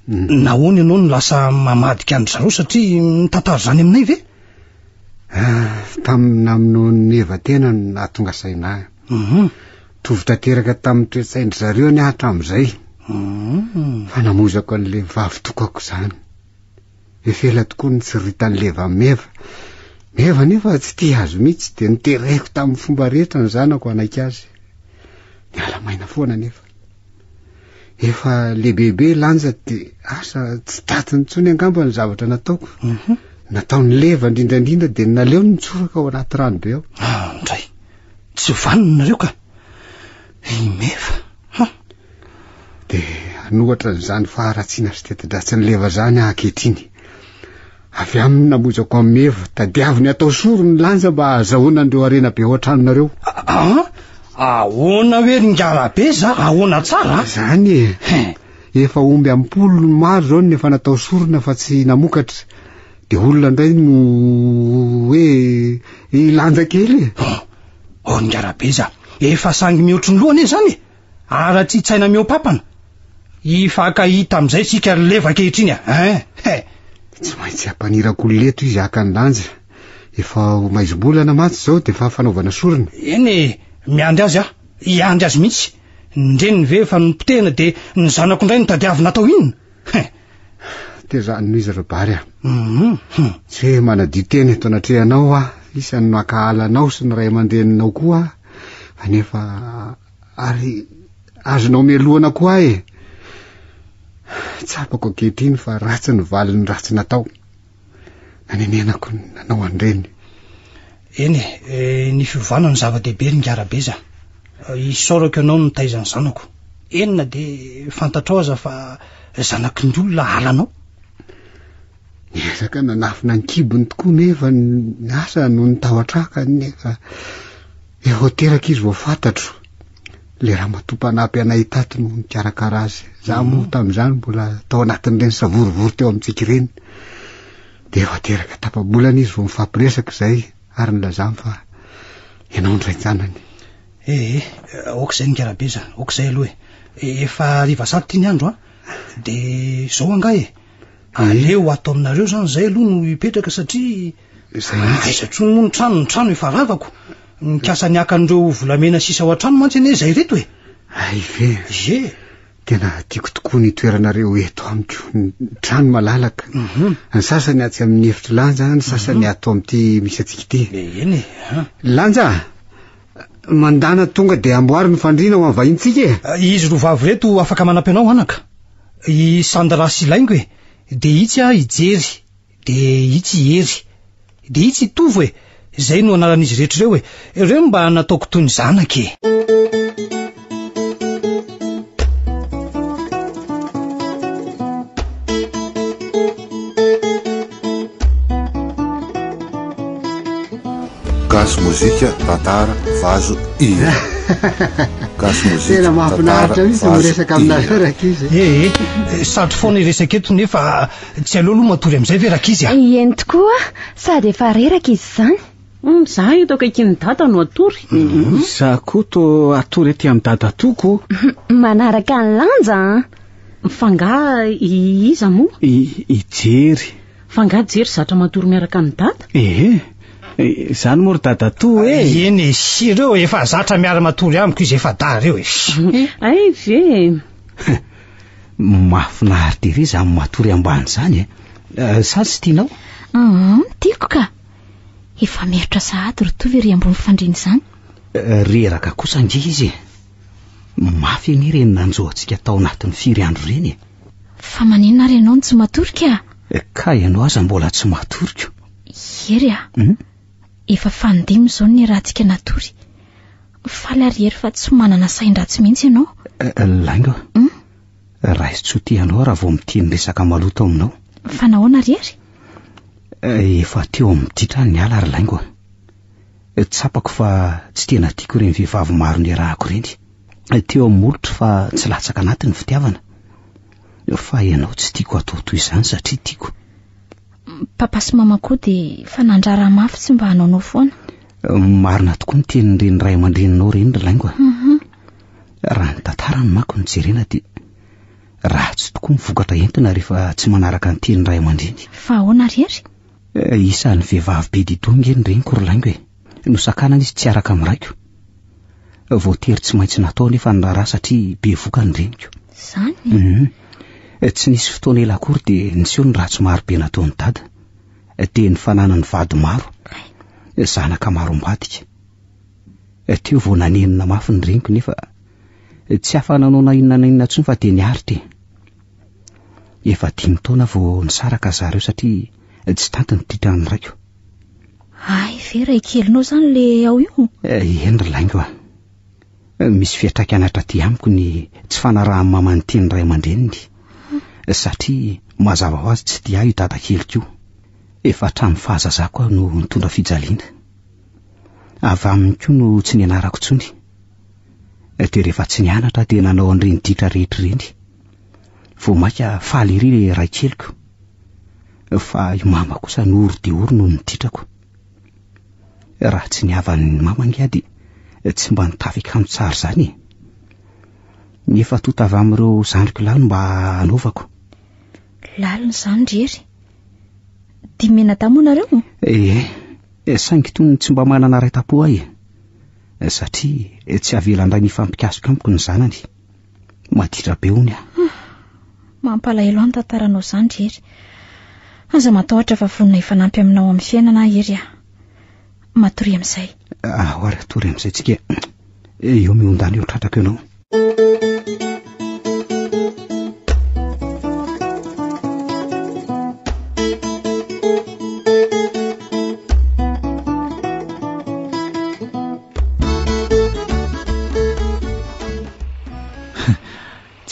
Nahoana ianao no lasa mamadika andry zareo satria mitantara zany aminay ve? Tamina aminao ny neva tena nahatonga saina. Tovitra teraka tamin'ny toetsaindry zareo ny ahatra am'izay. Fa namozako an'le vavy tokako zany. Efela tokoa ny tsiritan'ny leva meva. Meva nefa tsy tia azo mihitsy de nitereko tamin'ny fomba rehetra ny zanako anaiky azy. Niala maina foana nefa. Efa le bebe lanja de asa tsy tatiny tsony angamba ny zavatra nataoko. Nataony leva indrindrandrindra de naleo nitsoraka ao anaty rano be ao. Ndray. Tsy vanina nareo ka. Meva. De anohatra n'izany faharatsiana sy teti-dratsy ny leva zany ankehitriny. Avy aminy namozako amin'ny meva tadiaviny atao soro ny lanja mba azahoana andreo arena be ao an-tranonareo. Ahoana hoe ringara be za, ahoana tsara? Zany e. Efa omby ampolo ny maro zao nefa natao sorona fa tsy namokatra. De olona ndray no hoe ilanja kely e. Ngarabe efa sangy mihoatry ny lohany zany ara-tsy tsaina miopapana ifakahita am'izay sika levaka ehitriny tsy maintsy ampanirako leto izy aka ny lanja efa maizombolana matsy zao de fa fanaovana sorona eny miandry azy iandry azy mihitsy ndreny ve efa nompotehana de ny zanako indray nitadiavina atao inona tezany izy robary tsy hoe manaditeny eto anatrehanao isany no akahalanao sy ny ray aman-dreninao koa anefa ary azonao mialohana koa tsapako ankehitriny fa ratsy ny valiny ratsy natao nanenenako nanao andreny eny ny fiovana ny zava-dehibe ny Ngarabe isaorako ianao no taizany zanako enina de fantatrao aza fa zanaky ny olona halanao niezaka nanafina ny kibony tokoa nefa ny asa no nitahotraka nefa efa teraka izy vao fantatro le raha matompanapy anay tato no nikarakara azy za moa tam'izany mbola tao anatin'ireny savorovory teo amintsika ireny de efa teraka tapabolana izy vao mifampiresaka zay ary nylazamy fa ianao ndray tsanany okizay Ngarabe okizay aloha efa riva sato ty ny andro de zao angah aleo ato aminareo zany zay aloha no ipetraka satria aizatro no ny trano efa ravako mikasa ny akan'ireo volamena sisa ao an-trano mantsy ane zay reto ve tena tiako tokoa ny toeranareo eto amiko ny trano malalaka ny sasany atsy amin'ny efitra lanja ny sasany ato amin'ity misy atsika ty lanja mandana tonga de amboary ny fandriana ho amin'ny vahintsika izy rovavy reto afaka manampy anao anaka i sandrasy ilaingo de itsy ijery de itsy iery de itsy tovo zay no anaran'izy rehetra ireo mba nataoko toy ny zanaka Gasy mozika tantara vazo gasy mozika tena mahafinaritra mihitsy miresaka aminareo rakizy satry foana iresaka eto nefa tsy aleo aloha matory am'izay ve rakizy eny tokoa sady efa reraka izy zany za eto akaikiny dada no atory za koa to atory ety amin'ny dada toko manaraka ny lanja fanga iza moa ijery fanga jery zatra matory miaraka ny dada zany moa ry dada to eny sy ireo efa zatra miara matory amiko izy efa da reo ay ve mahafinaritra ery za matory ambany zany sa tsy tianao tiako ka efa mieritra sahady ro tovy ry ambony fandriny zany reraka kosa nge izy mafy any reny nanjo antsika tao anatin'ny 4 andro reny fa maninona ry ianao tsy matorika ka ianao aza mbola tsy matoriko ery efa fandimy zao ny raha tsika natory faly ary ery fa tsy manana sain-dratsy mihitsy ianao laingo raha izy tsy ti ianao raha vao miteny resaka maloto aminao fa nahoana ry ery efa teo amin'titra ny ala ary laingo tsapako fa tsy tena tiako ireny vehivavy maro ny rahako ireny teo amin'olotro fa tsy latsaka anatin'ny fitiavana fa ianao tsy tiako atao toy izany satria tiako papa sy mama koa de fa nandrara mafy tsy mba hanaonao foana marina tokoa ny tenin'ireny ray aman-dreninao reny ry laingo raha ny tantarany mako ny jerena de raha tsy tokoa mivokatra entina rehefa tsy manaraka ny teny ray aman-dreny fa ahoana ry ery isan'ny vehivavy be didonga eny reny kory laingo no sakanana izy tsy araka am'raiko voatery tsy maintsy natao nefa ny raharaha satria be voka ny reniko zany tsy nisy fotoana ela akory de niseho ny raha tsy maro be nataony dada de ny fananany vady maro zanaka maro ambadika teo vao nanenina mafy ny reniko nefa tsy afananao na inona na inona tsony fa de niaritra efa 5 taona vao nisaraka zareo satria tsy tanty ny titrany raiko ay vera ikelinao zany le ao io eny ry laingo misy fiatraikanatra ty amiko ny tsy fanarahan'ny mama ny teny ray aman-dreniny satria mazava ho azy tsy dia io dada keliko efa hatramin'ny fahazazako aho no nitondra fijaliana avy aminy koa no tsy nianarako tsony de rehefa tsy nianatra de nanao an'ireny ditra rehetra ireny vao maika faly ery le ray keliko fa io mama kosa no ory de ory no nititrako raha tsy niavan'ny mama ngia de tsy mba nitafika amin'ny tsara zany nefa tota avy amin'ireo zandriko lalo mba anaovako. Laliny zany rery dimena damonareo? Saingy tony tsy mba manana ray-tapo ahy satria tsy avelandray ny fampikasiko amiko ny zanany maditra be ony mampalahelo any tantaranao zany rery. Aza matahotra fa vonina ifanampy aminao amin'ny fiainana ery matory amin'izay. Oary tory amin'izay tsika eo miondany eo tratrako ianao.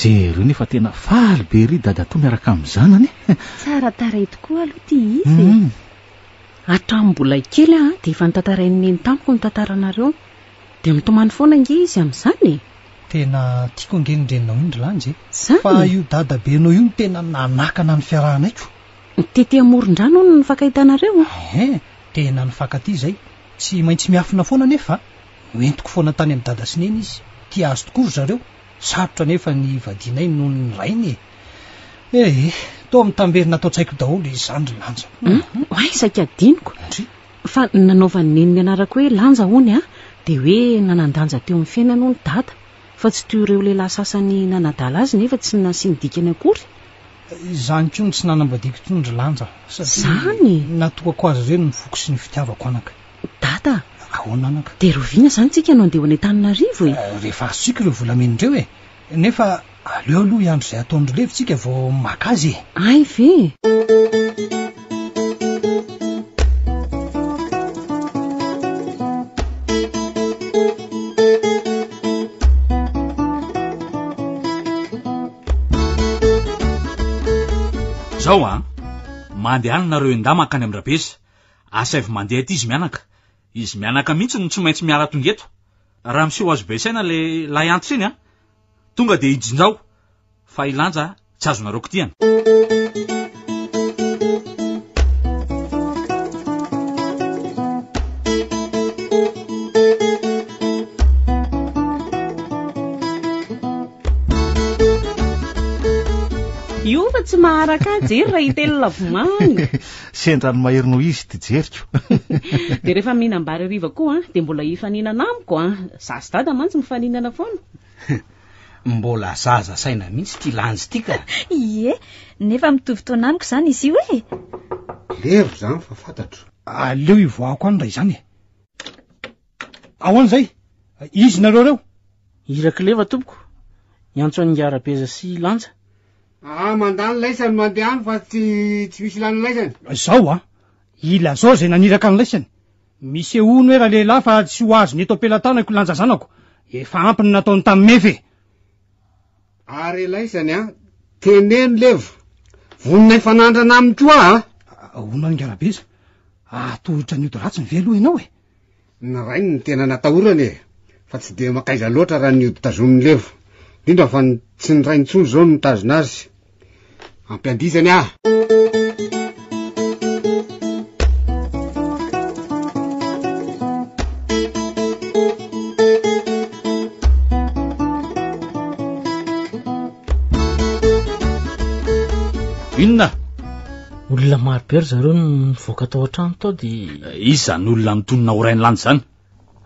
Jero nefa tena faly be ry dada toa miaraka amin'ny zanany. Tsara taray tokoa aloha ty izy. Hatrambola kely dia efa nitantarainy ny tamiko ny tantaranareo dia mitomany foana nge izy amin'izany. Tena tiako angenindreninao indry lanjy fa io dada benao io tena nanakana ny fiarahanayko. Tety amoron-drano no nifakaitanareo. Tena nifankaty zay tsy maintsy miafina foana nefa noentiko foana tany amin'ny dada sy neny izy. Tia azo tokoa zareo. Sarotra nefa ny vadinay noho ny rainy. Toa mitamberina atao tsaiko daholo izany ry lanja. Saika adiniko fa nanaovany neniny anarako hoe lanja hony dia hoe nanandanja teo amin'ny fiainana ny dada fa tsy teo ireo lehilahy sasany nanadala azy nefa tsy nasiany dikany akory. Izany koa tsy nanambadiko tony ry lanja zany natokako azy ireny ny foko sy ny fitiavako anaka. Dada ahoana anaka dia roviana zany tsika no andeha ho any Antananarivo rehefa azosika ireo volamenindreo nefa aleo aloha iandro izay ataondro levitsika vao makazy. Ay ve zao mandehana nareo endama makany amin'ny rabeza asa evy mandeha ty izy mianaka mihitsy no tsy maintsy miara tongeto raha miseho azo besaina le lay antitra iny tonga dia ijinjao fa ilanja tsy azonareo kitiana. io fa tsy maharaka jery raha hitelo lavomany. Sendrano maherinao izy ty jeriko. Dia rehefa mihinam-bary riva koa dia mbola hifaninana amiko zasy dada mantsy mifaninana foana. Mbola zaza saina mihitsy ty lanjy ty ka. Nefa mitovy taona amiko zany izy io levo zany fa fantatro. Aleo ivoako any raha izany ahoana zay izy nareo reo. Iraka leva tompoko iantso any Arabeza sy lanja. Mandany laisany mandeha any fa tsy misy lany laisany. Zao ila zao zay naniraka ny laisany. Misy ehono hoe raha lehilahy fa tsy ho azo ny eto ampelantanako lanja zanako. Efa ampiny nataony tamin'ny mefy. Ary laisany teneny levo. Vonina ifanandrana aminy koa ahoana ny Arabeza. Atohitra ny ratsy ny velo ianao Ny rainy ny tena natahorany fa tsy dia makaiza loatra raha ny tazominy levo. Indrindra fa tsy ny rainy tsony zao no tazona azy. Ampiandizany Inona? Olona maro be zareo nivoaka tao an-trano tao dia izy zany olona mitonona ho rainy landy zany.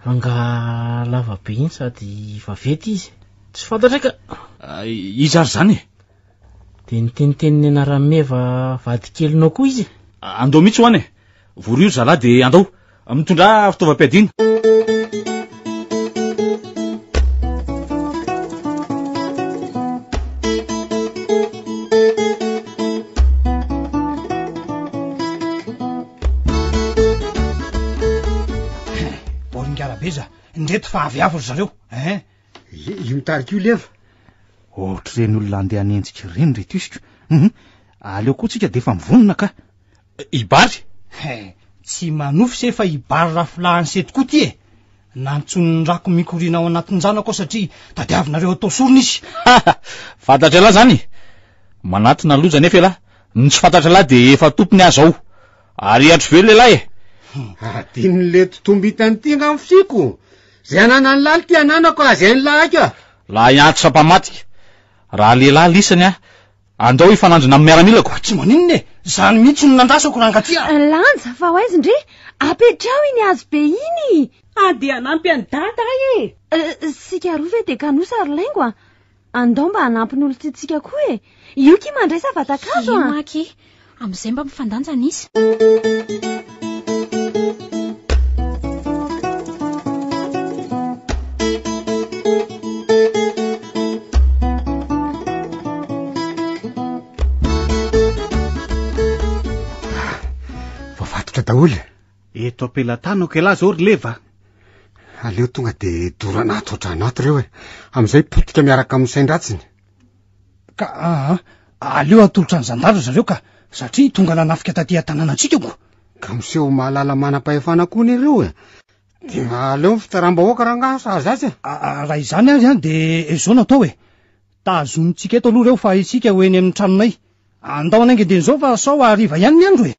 Ranga lava be iny sady vavety izy. Tsy fantatra ka. Izy ary zany dia niteniteniny anarameva vady kelinao koa izy. Andao mihitsy ho any vory io zalahy dia andao mitondra fitaovam-piadiana. Ndreto fa avy avy zareo io mitarika io leva. Ohatra reny olona andeha hanenjika reny reto isiko. Aleo koa tsika dia efa mivonona ka. Ibary tsy manofy se fa ibary rafilahany seto koa ty nantsony rako mikoriana ao anatin'ny zanako satria tadiavinareo atao sorona izy. Fantatra lahy zany manatina loja nefa lahy ny tsy fantatra lahy dia efa tompony azy ao ary atro velo lehilahy adininy le totombo hitany ty nga mifiko Zay anana ny laly ty ananako azay ny lahako. La iantso sapamatika. Raha lehilahy lisany andao ifanandrina amin'ny miaramilako. Tsy maninona e, zany mihitsy no nandrasako rangatia. Lanja fa hoaizy ndre, apetrao iny azo be iny. Dia anampy any data e. Sika rove de kanosa ary laingo andao mba hanampy n'olo tsitsika koa e. Io ki mandray savatakazo Maki, amin'izay mba mifandanjana izy. Vavatotra daholo. Eto ampelatano kela zao ry leva. Aleo tonga de doranato otranato reo e. Amin'izay potika miaraka amin'ny saindratsiny. Ka aleo atolotra ny zandalo zareo ka satria tonga lanafika taty tanànantsika ko. Ka miseho mahalala manam-pahefana koa ireo e. De aleo ny fitaram-bahoaka rangaha sahazatsy. Raha izany azy de zao natao e. Tazonitsika eto aloha reo fa isika ho eny amin'ny tranonay. Andao anainge de zao fa sao hariva ihany ny andro e.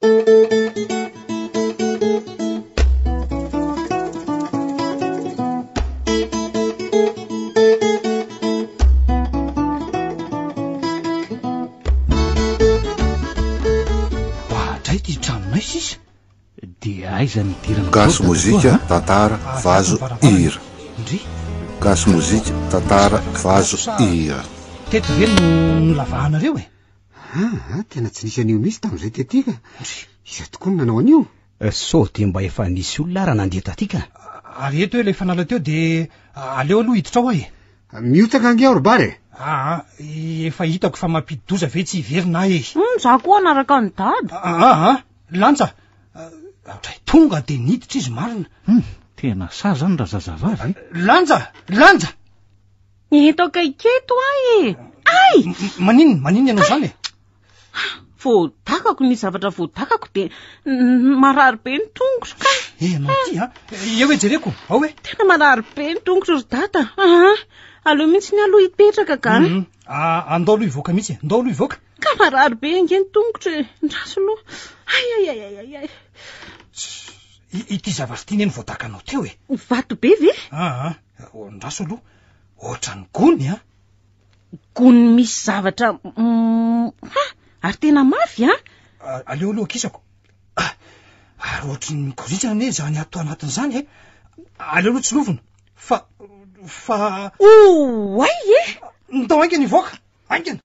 Dia aiza ny dirana Gasy mozika tantara vazo hira. Gasy mozika tantara vazo hira. Teto ve no lavahana reo e. Tena tsy nisy an'io misy tamin'izay tetika. Iza tokoa nanao an'io. Sao de mba efa nisy olona raha nandeha tatika. Ary eto hoe ilay fanala teo de aleo aloha hiditra ao e. Miotaka angia orbare. Efa hitako fa mampidi-doza ve tsy hiverina e. Za koa anaraka ny dada. Lanja. Tonga de niditra izy marina. Tena sa zany raha zazavavy. Lanja. Eto akaiketo e. Ay! Maninona ianao zany e? Voadakako ny zavatra voadakako de marary be ny tongotra ka. Anao ty eo hoe jereko, ao hoe? Tena marary be ny tongotra ry dada. Aleo mihitsy ny aloha hipetraka ka. Andao aloha hivoaka mihitsy, andao aloha hivoaka. Ka marary be nge ny tongotra e. Ndraso aloha. Ay. Ity zavatra ty neny voadakanao teo e. Vato be ve? Ndraso aloha. Ohatran'ny gony Gony misy zavatra ary tena mafy aleo aloha akisako. Ary ohatran'ny mikoritsana ne zany ato anatin'izany e. Aleo aloha tsy lovina. Fa oay e. Ndao aingana hivoaka. Aingana.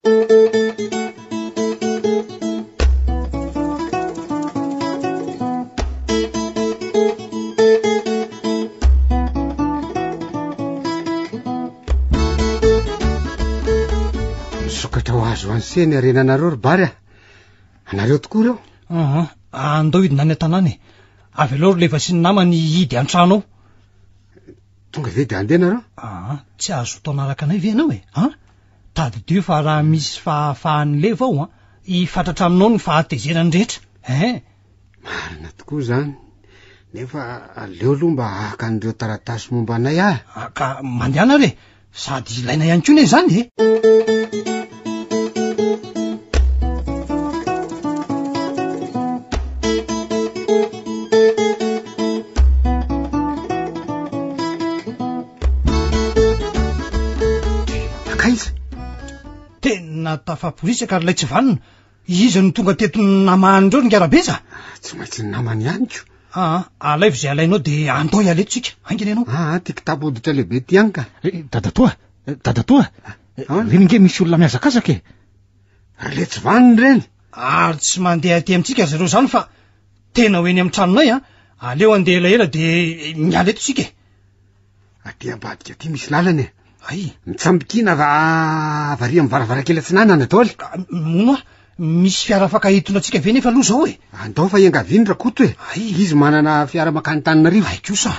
Sokatra ho azo anseny arenanareo ry bary anareo tokoa reo. Andao hidina any an-tanàna e. Avy aleo ry lefa sy ny namany hidy an-trano ao. Tonga ve de andeha nareo? Tsy azo tao anaraka anay ve anao e? Tadidio fa raha misy fahafahany leva ao hifatratra aminao ny fahatezerany rehetra. Marina tokoa zany. Nefa aleo aloha mba haka an'ireo taratasy momba anay ka mandehana re sady ilaina ihany koa ne zany e. Tena tafaporisaka ary lay tsy vanona. Iza no tonga teto namahan'ireo ny ngarabeza? Tsy maintsy ny namany ihany ko. Alaivo zay alainao de andao ialeto tsika. Aingana ianao? Ty kitapo oditra lehibe ty any ka. Dadatoa. Reny nge misy olona miazakazaka e. Le tsy vanony reny. Ary tsy mandeha aty amintsika zareo zany fa tena ho eny amin'ny tranonay aleo andeha elaela de miala eto tsika e. Aty ambadika ty misy lalana e. Mitsambikina varia amin'ny varavarankely atsinanana Daoly. Moa misy fiara afaka hitona atsika ve nefa aloha zao e. Andao fa iangaviny rakoto e. Izy manana fiara makany Tananarivo. Kosa.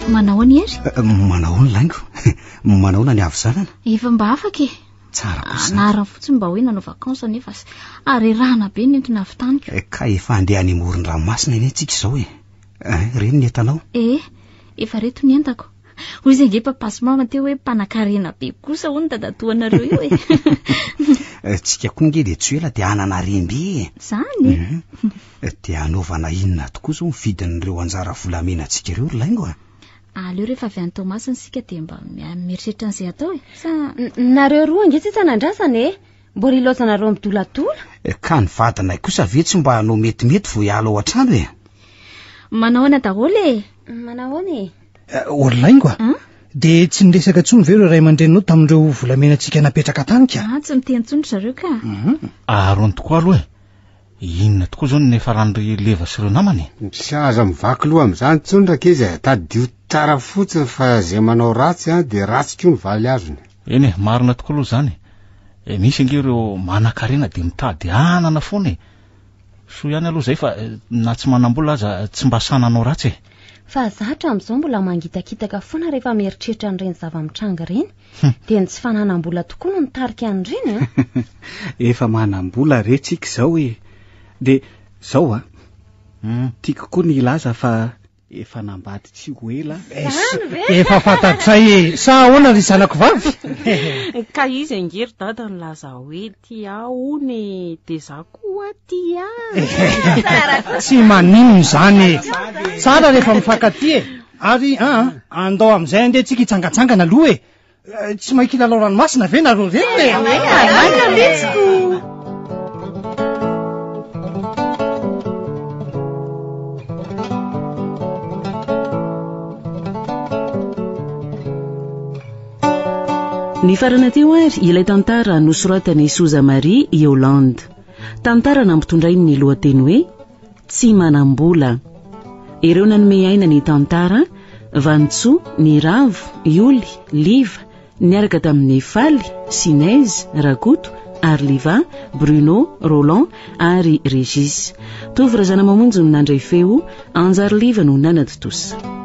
Manao ny ery? Manao ny laingo. Manao na ny avy zanana. Efa mba afaka e. Tsara kosa. Nara fotsiny mba hoe nanao vakansa nefa ary rahana be ny entona avy taniko. Ka efa andeha any amoron-dranomasina eny antsika izao e. Reny ny entanao? Efa reto ny entako. hoy izay nge papasomama teo hoe mpanan-karena be kosa ho ny dadatoanareo io e tsika koa nge de tsy ela de anana remby zany de anaovana inona tokoa zao mividin'ireo anjara volamena antsika ireo ry laingo aleo rehefa avy any Tomasiny sika de mba mieritreritra an'izay atao e sa nareo roa nge tsy nandrasana e mbola ilozanareo midolatola ka ny vadanay kosa ve tsy mba hanao metimety vo hiala ao an-trano e manahoana daholo manahoana ory laingo de tsy niresaka tsony ve reo ray aman-dreninao tamin'ireo volamena antsika napetraka tany ka tsy miteny tsony zareo ka arony tokoa aloha inona tokoa zao nefa ranory leva sy ireo namany tsy aza mivaky loha am'izany tsony raka izy tadio tsara fotsiny fa zay manao ratsy de ratsy koa ny valy azony eny marina tokoa aloha zany misy ange ireo manan-karena de mitady anana foana so ihany aloha zay fa na tsy manam-bola aza tsy mba sananao ratsy fa zatra am'izao mbola mangitakitaka foana rehefa mieritreritra an'ireny zava-mitranga reny de ny tsy fananam-bola tokoa no nitarika an'ireny efa manam-bola retsika zao de zao tiako koa ny ilaza fa efa nambady tsy ho ela efa fantatray sa ahoana ry zanako vavy ka izy angery dada ny laza hoe tia ony de za koa tia tsy maninony zany tsara rehefa mifankaty ary andao am'izay andeha tsika hitsangatsangana aloha tsy mahay kilalao ranomasina ve nareo reny ny farana teo ary ilay tantara nosoratany Soza Marie Yolande tantara nampitondray ny lohateny hoe tsy manam-bola ireo nanome aina ny tantara Vantso, ny Ravo, Ioly, Liva niaraka tamin'ny Faly, Sinez, Rakoto, Arliva, Bruno, Roland ary Régis tovy razana mamonjy no nandray feo Anjarliva no nanatotosa